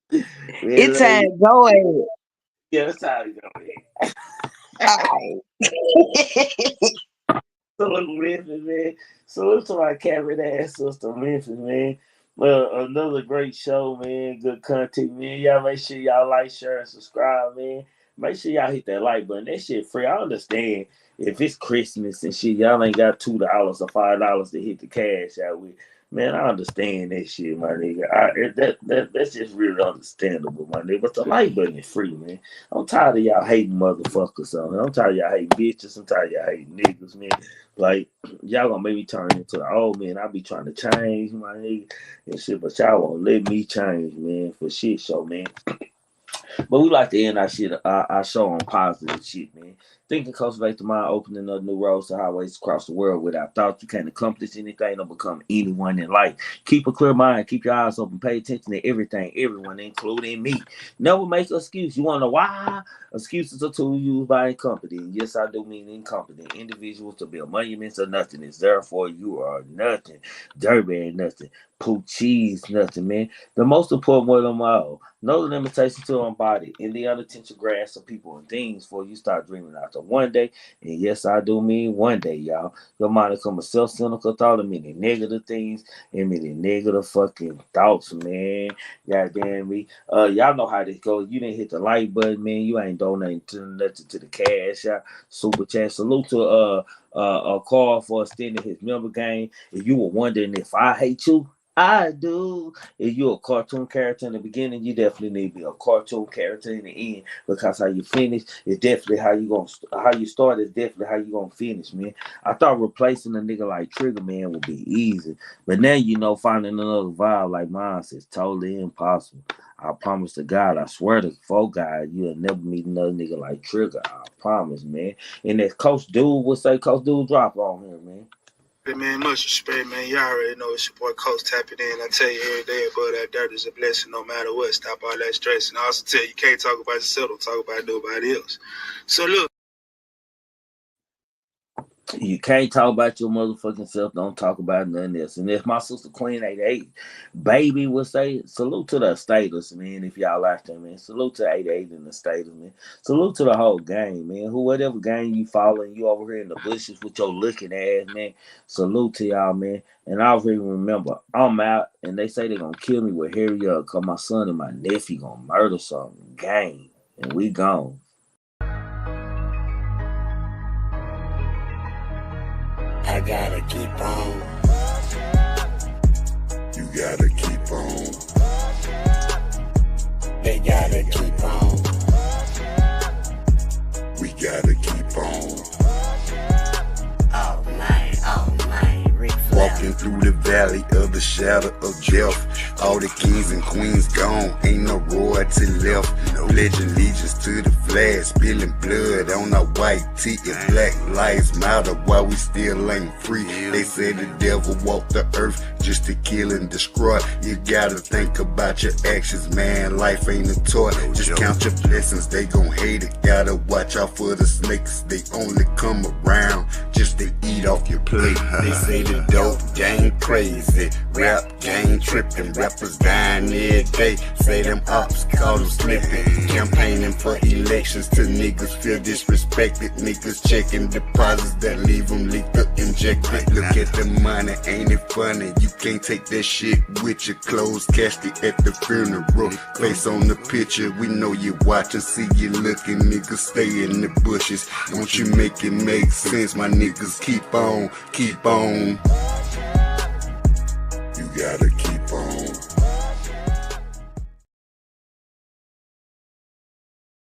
It's time to go ahead. Yeah, that's how you go. Salute Memphis, man. Salute to my Cameron ass sister, Memphis, man. Well, another great show, man. Good content, man. Y'all make sure y'all like, share, and subscribe, man. Make sure y'all hit that like button. That shit free. I understand if it's Christmas and shit, y'all ain't got $2 or $5 to hit the cash out with. Man, I understand that shit, my nigga. That's just really understandable, my nigga. But the like button is free, man. I'm tired of y'all hating motherfuckers on here. I'm tired of y'all hating bitches. I'm tired of y'all hating niggas, man. Like, y'all gonna make me turn into the old man. I be trying to change, my nigga, and shit, but y'all won't let me change, man, for shit show, man. But we like to end our show on positive shit, man. Thinking cultivates the mind, opening up new roads to highways across the world. Without thought, you can't accomplish anything or become anyone in life. Keep a clear mind, keep your eyes open, pay attention to everything, everyone, including me. Never make an excuse. You want to know why? Excuses are tools used by incompetent. Yes, I do mean incompetent individuals to build monuments of nothingness. Therefore, you are nothing. Dirty and nothing. Poo cheese, nothing, man. The most important word of them all. Know the limitations to embody in the unintentional grasp of people and things before you start dreaming out the one day. And yes, I do mean one day, y'all. Your mind become a self-cynical thought of many negative things and many negative fucking thoughts, man. Goddamn me. Y'all know how this goes. You didn't hit the like button, man. You ain't donating nothing to the cash out. Super chat. Salute to Carl for extending his member game. If you were wondering if I hate you, I do. If you're a cartoon character in the beginning, you definitely need to be a cartoon character in the end, because how you finish is definitely how you start is definitely how you gonna finish, man. I thought replacing a nigga like Trigger Man would be easy, but now you know finding another vibe like mine is totally impossible. I promise to God, I swear to God, you'll never meet another nigga like Trigger. I promise, man. And as Coach Dude would say, Coach Dude drop on here, man. Man, much respect, man. Y'all already know it's your boy Coach tapping in. I tell you every day, but that dirt is a blessing no matter what. Stop all that stress. And I also tell you can't talk about yourself, don't talk about nobody else. So look. You can't talk about your motherfucking self. Don't talk about nothing else. And if my sister Queen 88 baby would say, salute to the status, man. If y'all like that, man. Salute to 88 in the status, man. Salute to the whole gang, man. Whatever gang you following, you over here in the bushes with your looking ass, man. Salute to y'all, man. And I already remember, I'm out, and they say they're gonna kill me with Harry up, cause my son and my nephew gonna murder something. Gang. And we gone. I gotta keep on. You gotta keep on. They gotta keep on. We gotta keep on. All night, Rick Flair. Walking through the valley of the shadow of death. All the kings and queens gone, ain't no royalty left. Pledging allegiance to the flag, spilling blood on our white tee. If black lives matter, why we still ain't free? They say the devil walked the earth just to kill and destroy. You gotta think about your actions, man. Life ain't a toy. Just count your blessings, they gon' hate it. Gotta watch out for the snakes, they only come around just to eat off your plate. They say the dope gang crazy, rap gang tripping, rappers dying every day. Say them ops call them slipping, campaigning for elections till niggas feel disrespected. Niggas checking deposits that leave them leaked up, injected. Look at the money, ain't it funny? You can't take that shit with your clothes casket at the funeral. Face on the picture, we know you watching, see you looking. Niggas stay in the bushes. Don't you make it make sense, my niggas? Keep on, keep on.